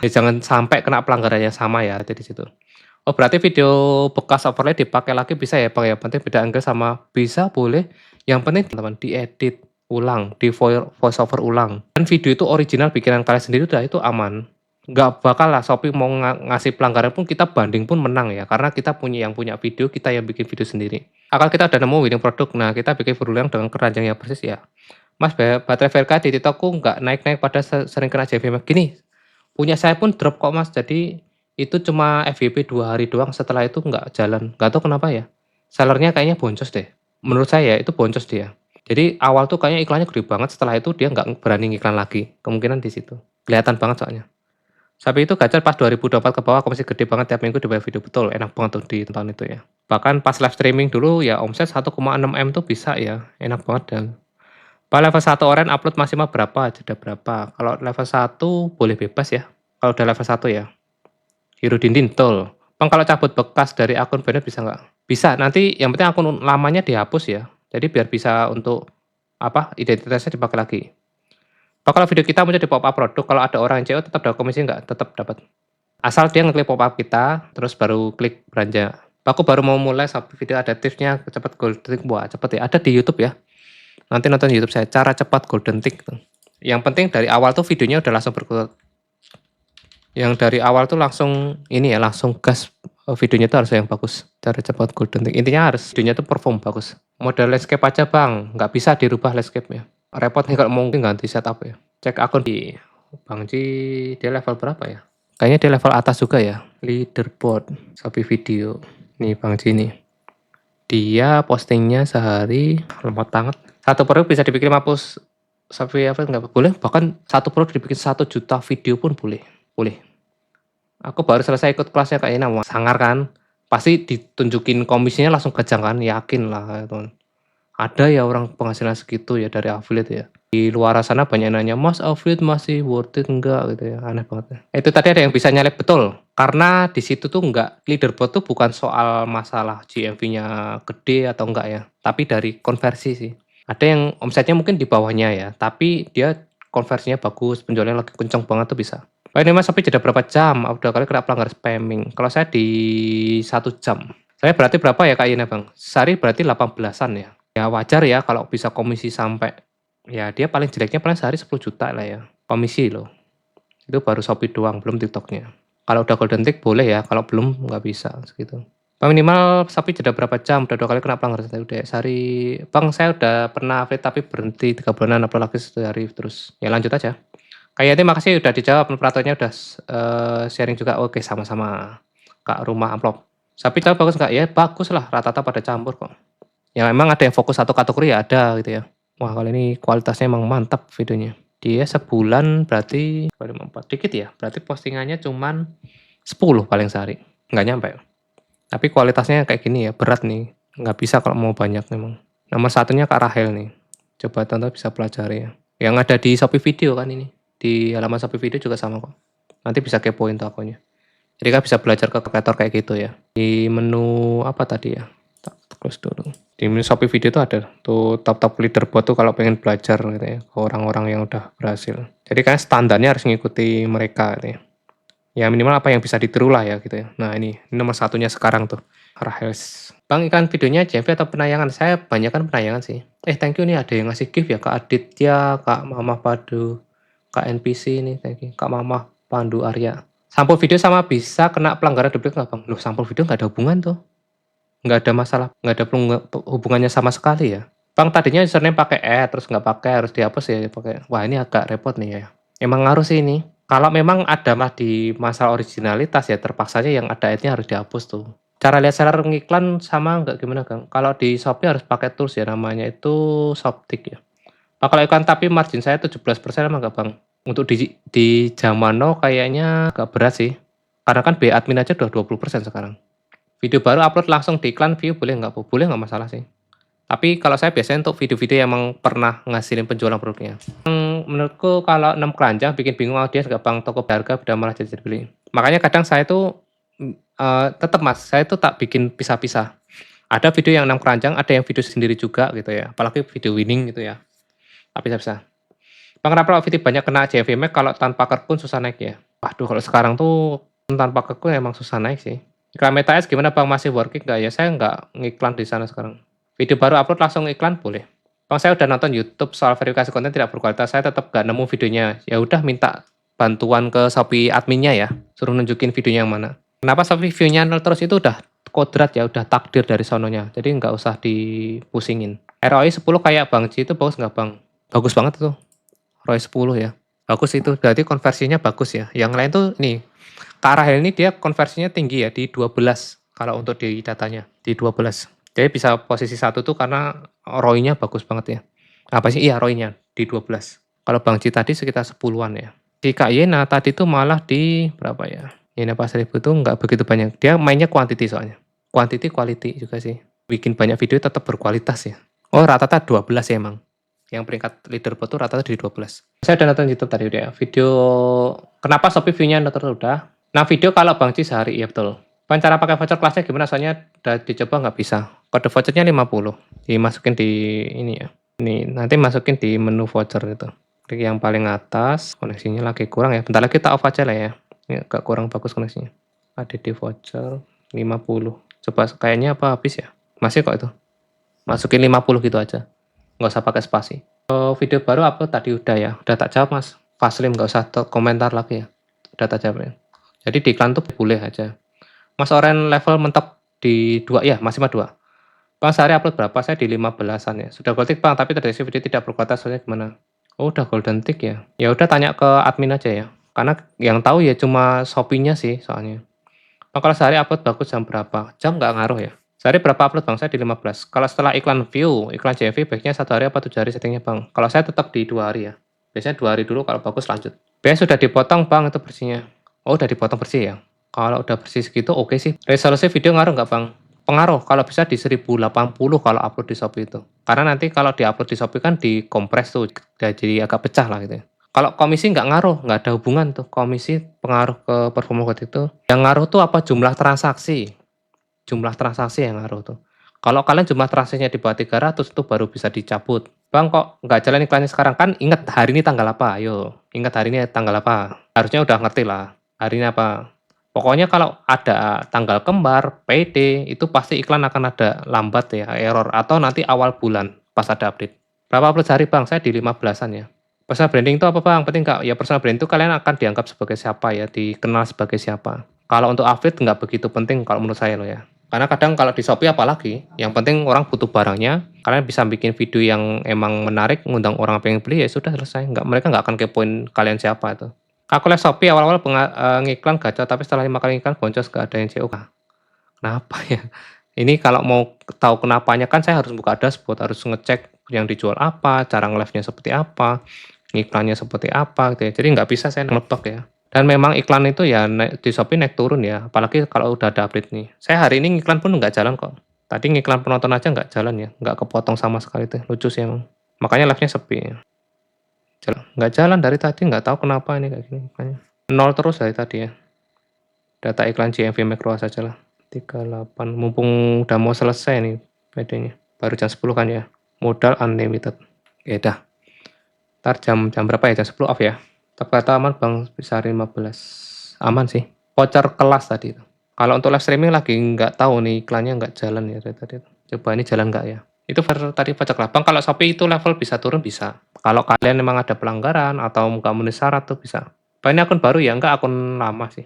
Ya jangan sampai kena pelanggaran yang sama ya, hati di situ. Oh berarti video bekas overlay dipakai lagi bisa ya Bang ya? Penting beda angle sama bisa boleh, yang penting teman-teman diedit ulang, voice over ulang. Dan video itu original bikinan kalian sendiri udah itu aman. Nggak bakal lah Shopee mau ngasih pelanggaran pun kita banding pun menang ya, karena kita punya video, kita yang bikin video sendiri. Akal kita udah nemu winning produk, nah kita bikin video yang dengan keranjang yang persis ya. Mas baterai VRK di TikTokku nggak naik-naik pada sering kena JVM. Gini, punya saya pun drop kok Mas, jadi itu cuma FYP 2 hari doang, setelah itu nggak jalan, nggak tahu kenapa ya. Sellernya kayaknya boncos deh, menurut saya itu boncos dia. Jadi awal tuh kayaknya iklannya gede banget, setelah itu dia nggak berani ngiklan lagi, kemungkinan di situ. Kelihatan banget soalnya. Sampai itu gacor pas 2024 ke bawah komisi gede banget tiap minggu dibayar video, betul, enak banget tuh ditonton itu ya. Bahkan pas live streaming dulu ya omset 1,6 M tuh bisa ya, enak banget dan Pak level 1 oren upload maksimal berapa, jeda berapa? Kalau level 1 boleh bebas ya, kalau udah level 1 ya. Hero Dindin, betul. Bang kalau cabut bekas dari akun vendor bisa nggak? Bisa, nanti yang penting akun lamanya dihapus ya. Jadi biar bisa untuk apa, identitasnya dipakai lagi. Bang kalau video kita muncul di pop up produk, kalau ada orang yang CO tetap dapat komisi nggak? Tetap dapat. Asal dia ngeklik pop up kita, terus baru klik belanja. Aku baru mau mulai sampai video ada tipsnya cepat golden tick, wah cepet ya. Ada di YouTube ya. Nanti nonton YouTube saya, cara cepat golden tick. Yang penting dari awal tuh videonya udah langsung yang dari awal tuh langsung ini ya, langsung gas, videonya tuh harus yang bagus, cara cepat golden tick. Intinya harus videonya tuh perform bagus. Model landscape aja Bang, nggak bisa dirubah landscape-nya. Repot nih kalau mungkin ganti setup ya. Cek akun di Bang Ji, dia level berapa ya? Kayaknya dia level atas juga ya. Leaderboard, Shopee video. Nih Bang Ji nih. Dia postingnya sehari lemot banget. Satu produk bisa dibikin 50 Shopee apa nggak boleh, bahkan satu produk dibikin 1 juta video pun boleh. Boleh. Aku baru selesai ikut kelasnya Kak Ina, wah sangar kan. Pasti ditunjukin komisinya langsung kejang kan, yakin lah teman. Ada ya orang penghasilan segitu ya dari affiliate ya. Di luar sana banyak nanya, "Mas affiliate masih worth it enggak?" gitu ya, aneh banget ya. Itu tadi ada yang bisa nyalip, betul. Karena di situ tuh enggak, leaderboard tuh bukan soal masalah GMV-nya gede atau enggak ya, tapi dari konversi sih. Ada yang omsetnya mungkin di bawahnya ya, tapi dia konversinya bagus, penjualannya lagi kenceng banget tuh bisa. Pak ini Mas, tapi jeda berapa jam? Udah kali kena pelanggar spamming. Kalau saya di 1 jam. Saya berarti berapa ya Kak Ina Bang? Sehari berarti 18-an ya. Ya wajar ya kalau bisa komisi sampai, ya dia paling jeleknya paling sehari 10 juta lah ya, komisi loh. Itu baru Shopee doang, belum TikToknya. Kalau udah golden tick boleh ya, kalau belum nggak bisa segitu. Bang minimal Shopee jeda berapa jam? Udah 2 kali kena pelanggaran udah sehari. Bang saya udah pernah update tapi berhenti 3 bulanan, upload lagi sehari terus. Ya lanjut aja. Kayaknya makasih udah dijawab, operatornya udah sharing juga. Oke sama-sama Kak Rumah Amplop. Shopee tahu bagus nggak? Ya bagus lah, rata-rata pada campur kok. Ya memang ada yang fokus satu kategori ya ada gitu ya. Wah kali ini kualitasnya emang mantap videonya. Dia sebulan berarti 4 dikit ya. Berarti postingannya cuman 10 paling sehari. Nggak nyampe. Tapi kualitasnya kayak gini ya, berat nih. Nggak bisa kalau mau banyak memang. Nomor satunya Kak Rahel nih. Coba tonton bisa pelajari ya. Yang ada di Shopee Video kan ini. Di halaman Shopee Video juga sama kok. Nanti bisa kepoin tuh akunnya. Jadi kan bisa belajar ke kreator kayak gitu ya. Di menu apa tadi ya? Close dulu. Di menu Shopee Video itu ada tuh top leaderboard tuh kalau pengen belajar gitu ya, ke orang-orang yang udah berhasil. Jadi kan standarnya harus ngikuti mereka gitu ya. Ya minimal apa yang bisa ditiru lah ya gitu ya. Nah ini nomor satunya sekarang tuh. Rahels. Bang ikan videonya JV atau penayangan? Saya banyak kan penayangan sih. Thank you nih ada yang ngasih gift ya Kak Aditya, Kak Mama Padu, Kak NPC ini, thank you. Kak Mama Pandu Arya. Sampul video sama bisa kena pelanggaran duplik nggak Bang? Loh sampul video nggak ada hubungan tuh. Nggak ada masalah, nggak ada hubungannya sama sekali ya. Bang tadinya username pakai terus nggak pakai, harus dihapus ya pakai. Wah ini agak repot nih ya. Emang ngaruh sih ini. Kalau memang ada di masalah originalitas ya terpaksanya yang ada harus dihapus tuh. Cara lihat seller ngiklan sama nggak gimana Kang? Kalau di Shopee harus pakai tools ya namanya itu Shoptick ya. Nah, kalau iklan tapi margin saya 17% emang nggak Bang? Untuk di zaman now kayaknya agak berat sih. Karena kan biaya admin aja udah 20% sekarang. Video baru upload langsung di iklan view boleh nggak? Boleh nggak masalah sih. Tapi kalau saya biasanya untuk video-video yang emang pernah ngasilin penjualan produknya. Menurutku kalau 6 keranjang bikin bingung audiens nggak Bang, toko harga udah malah jadi beli. Makanya kadang saya tuh tetap Mas, saya tuh tak bikin pisah-pisah. Ada video yang 6 keranjang, ada yang video sendiri juga gitu ya. Apalagi video winning gitu ya. Tak pisah-pisah. Bang, kenapa video banyak kena JV Max kalau tanpa kerkun susah naik ya? Waduh, kalau sekarang tuh tanpa kerkun emang susah naik sih. Iklan Meta Ads gimana Bang, masih working nggak ya? Saya nggak ngiklan di sana sekarang. Video baru upload langsung iklan boleh. Bang, saya udah nonton YouTube soal verifikasi konten tidak berkualitas, saya tetap nggak nemu videonya. Ya udah minta bantuan ke Shopee adminnya ya, suruh nunjukin videonya yang mana. Kenapa Shopee view-nya nol terus itu udah kodrat ya, udah takdir dari sononya. Jadi nggak usah dipusingin. ROI 10 kayak Bang Ci itu bagus nggak Bang? Bagus banget tuh. ROI 10 ya. Bagus itu, berarti konversinya bagus ya. Yang lain tuh nih, Karahel ini dia konversinya tinggi ya, di 12 kalau untuk di datanya, di 12. Jadi bisa posisi 1 tuh karena ROI-nya bagus banget ya. Apa sih? Iya, ROI-nya di 12. Kalau Bang Ci tadi sekitar 10-an ya. Di Kak Yena tadi tuh malah di berapa ya? Yena pas 1000 tuh nggak begitu banyak. Dia mainnya quantity soalnya. Quantity, quality juga sih. Bikin banyak video tetap berkualitas ya. Oh, rata-rata 12 ya emang. Yang peringkat leaderboard tuh rata-rata di 12. Saya udah nonton YouTube tadi udah ya. Video kenapa Shopee view-nya udah. Nah, video kalau Bang Ci sehari, iya betul. Bang, cara pakai voucher kelasnya gimana? Soalnya udah dicoba nggak bisa. Kode vouchernya 50. Dimasukin di ini ya. Ini nanti masukin di menu voucher gitu. Klik yang paling atas, koneksinya lagi kurang ya. Bentar lagi kita off aja lah ya. Ini agak kurang bagus koneksinya. Ada di voucher 50. Coba kayaknya apa habis ya? Masih kok itu. Masukin 50 gitu aja. Nggak usah pakai spasi. Video baru upload tadi udah ya. Udah tak jawab Mas. Faslim nggak usah komentar lagi ya. Udah tak jawab ya. Jadi di iklan tuh boleh aja. Mas Oren level mentok di 2 ya, masih 2. Bang, sehari upload berapa? Saya di 15-an ya. Sudah gold tick Bang, tapi terdeteksi video tidak berkualitas, soalnya gimana? Oh, udah golden tick ya. Ya udah tanya ke admin aja ya. Karena yang tahu ya cuma Shopee-nya sih soalnya. Bang, kalau sehari upload bagus jam berapa? Jam nggak ngaruh ya. Sehari berapa upload Bang? Saya di 15. Kalau setelah iklan view, iklan JV baiknya 1 hari apa 7 hari settingnya Bang? Kalau saya tetap di 2 hari ya. Biasanya 2 hari dulu, kalau bagus lanjut. Biasanya sudah dipotong Bang itu bersihnya. Oh, udah dipotong bersih ya? Kalau udah bersih segitu oke sih. Resolusi video ngaruh nggak Bang? Pengaruh, kalau bisa di 1080 kalau upload di Shopee itu. Karena nanti kalau di-upload di Shopee kan dikompres tuh, jadi agak pecah lah gitu ya. Kalau komisi nggak ngaruh, nggak ada hubungan tuh. Komisi pengaruh ke performa code itu. Yang ngaruh tuh apa? Jumlah transaksi. Jumlah transaksi yang ngaruh tuh. Kalau kalian jumlah transaksinya di bawah 300 itu baru bisa dicabut. Bang, kok nggak jalan iklannya sekarang? Kan ingat hari ini tanggal apa? Ayo, ingat hari ini tanggal apa? Harusnya udah ngerti lah. Hari ini apa? Pokoknya kalau ada tanggal kembar, PD, itu pasti iklan akan ada lambat ya, error. Atau nanti awal bulan pas ada update. Berapa upload sehari Bang? Saya di 15-an ya. Personal branding itu apa Bang? Penting nggak? Ya personal branding itu kalian akan dianggap sebagai siapa ya, dikenal sebagai siapa. Kalau untuk affiliate nggak begitu penting kalau menurut saya loh ya. Karena kadang kalau di Shopee apalagi, yang penting orang butuh barangnya, kalian bisa bikin video yang emang menarik, ngundang orang pengen beli, ya sudah selesai. Mereka nggak akan kepoin kalian siapa itu. Aku live Shopee awal-awal ngiklan gacor, tapi setelah 5 kali iklan boncos gak ada yang CO. Kenapa ya? Ini kalau mau tahu kenapanya kan saya harus buka dashboard, harus ngecek yang dijual apa, cara nge-live-nya seperti apa, iklannya seperti apa gitu ya. Jadi nggak bisa saya nebak ya. Dan memang iklan itu ya di Shopee naik turun ya, apalagi kalau udah ada update nih. Saya hari ini iklan pun nggak jalan kok. Tadi ngiklan penonton aja nggak jalan ya, nggak kepotong sama sekali tuh. Lucu sih emang. Makanya live-nya sepi ya. Nggak jalan dari tadi, nggak tahu kenapa ini kayak gini. Makanya. 0 terus dari tadi ya. Data iklan GMV Macro saja lah. 38. Mumpung udah mau selesai nih PD-nya. Baru jam 10 kan ya. Modal unlimited. Oke dah. Ntar jam berapa ya? Jam 10 off ya. Tetap kata aman Bang, bisa 15. Aman sih. Voucher kelas tadi itu. Kalau untuk live streaming lagi nggak tahu nih iklannya nggak jalan ya dari tadi. Coba ini jalan nggak ya? Itu tadi voucher kelas. Bang, kalau Shopee itu level bisa turun bisa. Kalau kalian memang ada pelanggaran atau nggak memenuhi syarat tuh bisa. Bang, ini akun baru ya? Nggak, akun lama sih.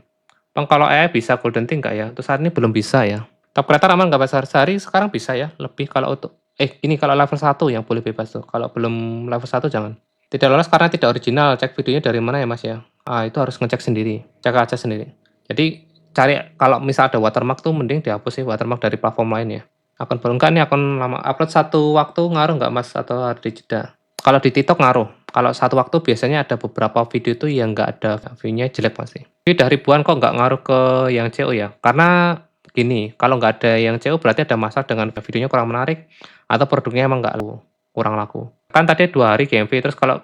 Bang, kalau bisa golden tick nggak ya? Untuk saat ini belum bisa ya. Top creator aman nggak besar sehari? Sekarang bisa ya. Lebih kalau untuk ini kalau level 1 yang boleh bebas tuh. Kalau belum level 1 jangan. Tidak lolos karena tidak original. Cek videonya dari mana ya Mas ya? Itu harus ngecek sendiri. Cek aja sendiri. Jadi cari kalau misal ada watermark tuh mending dihapus sih watermark dari platform lain ya. Akun baru enggak nih, akun lama. Upload satu waktu ngaruh nggak Mas atau harus dijeda? Kalau di TikTok ngaruh. Kalau satu waktu biasanya ada beberapa video tuh yang nggak ada view-nya jelek pasti. Tapi dari ribuan kok nggak ngaruh ke yang CO ya? Karena gini, kalau nggak ada yang CO berarti ada masalah dengan videonya kurang menarik atau produknya emang nggak kurang laku. Kan tadi 2 hari GMV, terus kalau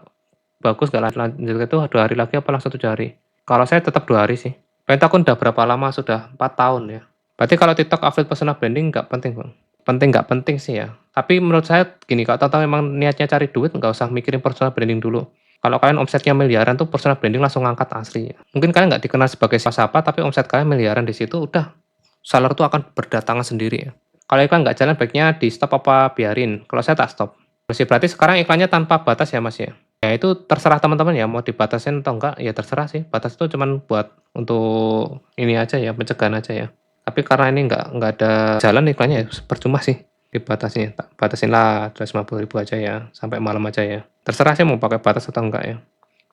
bagus nggak lanjut itu 2 hari lagi apa langsung 7 hari? Kalau saya tetap 2 hari sih. Pentak akun udah berapa lama? Sudah 4 tahun ya. Berarti kalau TikTok affiliate personal branding nggak penting Bang? Penting nggak penting sih ya. Tapi menurut saya gini, kalau tahu memang niatnya cari duit nggak usah mikirin personal branding dulu. Kalau kalian omsetnya miliaran tuh personal branding langsung ngangkat asli. Mungkin kalian nggak dikenal sebagai siapa, tapi omset kalian miliaran di situ, udah seller tuh akan berdatangan sendiri ya. Kalau iklan nggak jalan baiknya di-stop apa biarin? Kalau saya tak stop. Masih berarti sekarang iklannya tanpa batas ya Mas ya? Ya itu terserah teman-teman ya mau dibatasin atau enggak, ya terserah sih. Batas itu cuman buat untuk ini aja ya, pencegahan aja ya. Tapi karena ini nggak ada jalan iklannya ya percuma sih dibatasin. Batasin lah 250.000 aja ya, sampai malam aja ya. Terserah sih mau pakai batas atau enggak ya.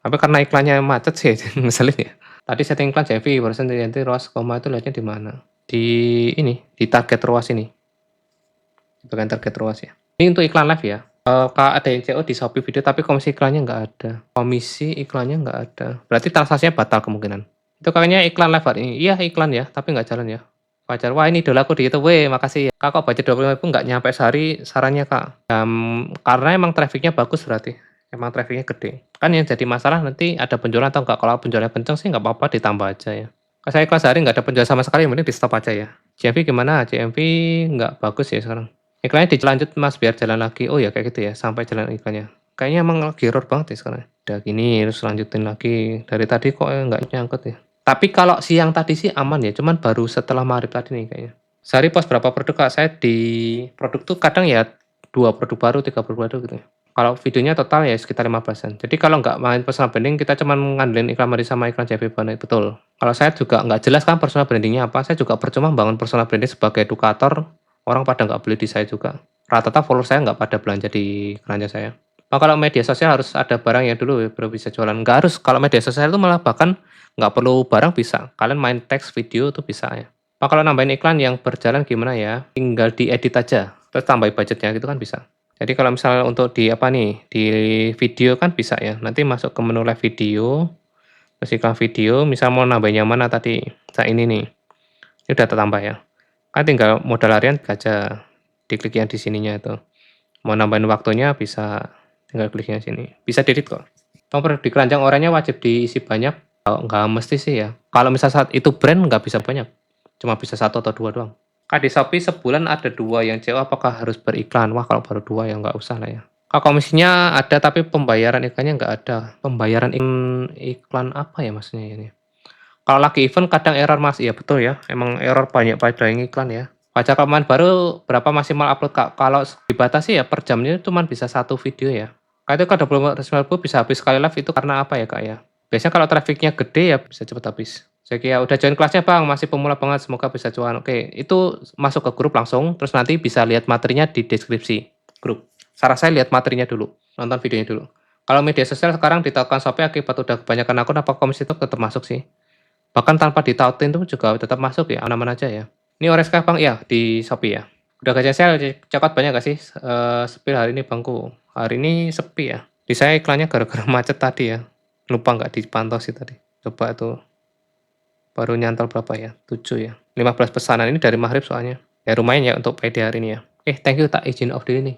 Tapi karena iklannya macet sih ngeselin ya. Tadi setting iklan Javi, barusan nanti ROAS koma itu lihatnya di mana? Di ini, di target ROAS ini. Bagian target ROAS ya. Ini untuk iklan live ya. Kalau ada yang CO di Shopee video tapi komisi iklannya nggak ada. Komisi iklannya nggak ada. Berarti transaksinya batal kemungkinan. Itu kayaknya iklan live hari ini. Iya iklan ya, tapi nggak jalan ya. Wajar. Wah ini idolaku di YouTube. Weh, makasih ya. Kak kok budget 25.000 nggak nyampe sehari sarannya kak. Karena emang trafficnya bagus berarti. Emang trafficnya gede. Kan yang jadi masalah nanti ada penjualan atau enggak. Kalau penjualannya kenceng sih nggak apa-apa ditambah aja ya. Kalau saya iklan sehari nggak ada penjualan sama sekali, mending di stop aja ya. GMV gimana? GMV nggak bagus ya sekarang. Iklannya dilanjut mas biar jalan lagi. Oh ya kayak gitu ya, sampai jalan iklannya. Kayaknya emang lagi error banget ya sekarang. Udah gini, terus lanjutin lagi. Dari tadi kok nggak nyangkut ya. Tapi kalau siang tadi sih aman ya, cuman baru setelah maghrib tadi nih kayaknya. Sehari post berapa produk kak? Saya di produk tuh kadang ya 2 produk baru, 3 produk baru gitu ya. Kalau videonya total ya sekitar 15-an. Jadi kalau nggak main personal branding, kita cuman ngandelin iklan Mari sama iklan JV Banai, betul. Kalau saya juga nggak jelas kan personal brandingnya apa, saya juga percuma bangun personal branding sebagai edukator, orang pada nggak beli di saya juga. Rata-rata follower saya nggak pada belanja di keranjang saya. Nah, kalau media sosial harus ada barang ya dulu ya, baru bisa jualan. Nggak harus, kalau media sosial itu malah bahkan nggak perlu barang bisa. Kalian main teks video tuh bisa ya. Nah, kalau nambahin iklan yang berjalan gimana ya? Tinggal diedit aja, terus tambahin budgetnya gitu kan bisa. Jadi kalau misalnya untuk di apa nih, di video kan bisa ya. Nanti masuk ke menu live video, terus iklan video, misal mau nambahin yang mana tadi, saya ini nih. Ini udah tertambah ya. Kan tinggal modal harian aja, diklik yang di sininya itu. Mau nambahin waktunya bisa tinggal klik yang sini. Bisa di-edit kok. Nomor di keranjang oranye wajib diisi banyak, nggak mesti sih ya. Kalau misal saat itu brand nggak bisa banyak, cuma bisa 1 atau 2 doang. Kak di Shopee sebulan ada 2 yang CO apakah harus beriklan? Wah kalau baru 2 ya nggak usah lah ya. Kak komisinya ada tapi pembayaran iklannya nggak ada. Pembayaran iklan apa ya maksudnya ini? Kalau lagi event kadang error mas, iya betul ya. Emang error banyak pada yang iklan ya. Pajak kemarin baru berapa maksimal upload kak? Kalau dibatasi ya per jamnya cuma bisa 1 video ya. Kak itu kalau 20 bisa habis sekali live itu karena apa ya kak ya? Biasanya kalau trafficnya gede ya bisa cepet habis. Saya kira udah join kelasnya bang, masih pemula banget, semoga bisa cuan. Oke, itu masuk ke grup langsung, terus nanti bisa lihat materinya di deskripsi grup. Saran saya lihat materinya dulu, nonton videonya dulu. Kalau media sosial sekarang ditaukan Shopee akibat udah kebanyakan akun, apa komisi itu tetap masuk sih? Bahkan tanpa ditautin itu juga tetap masuk ya, aman-aman aja ya. Ini Oreska bang, ya di Shopee ya. Udah gajah sale, cekot banyak gak sih? Sepil hari ini bangku. Hari ini sepi ya. Di saya iklannya gara-gara macet tadi ya. Lupa nggak dipantau sih tadi. Coba tuh. Baru nyantol berapa ya? 7 ya. 15 pesanan ini dari maghrib soalnya. Ya lumayan ya untuk PD hari ini ya. Thank you, tak izin off dulu nih.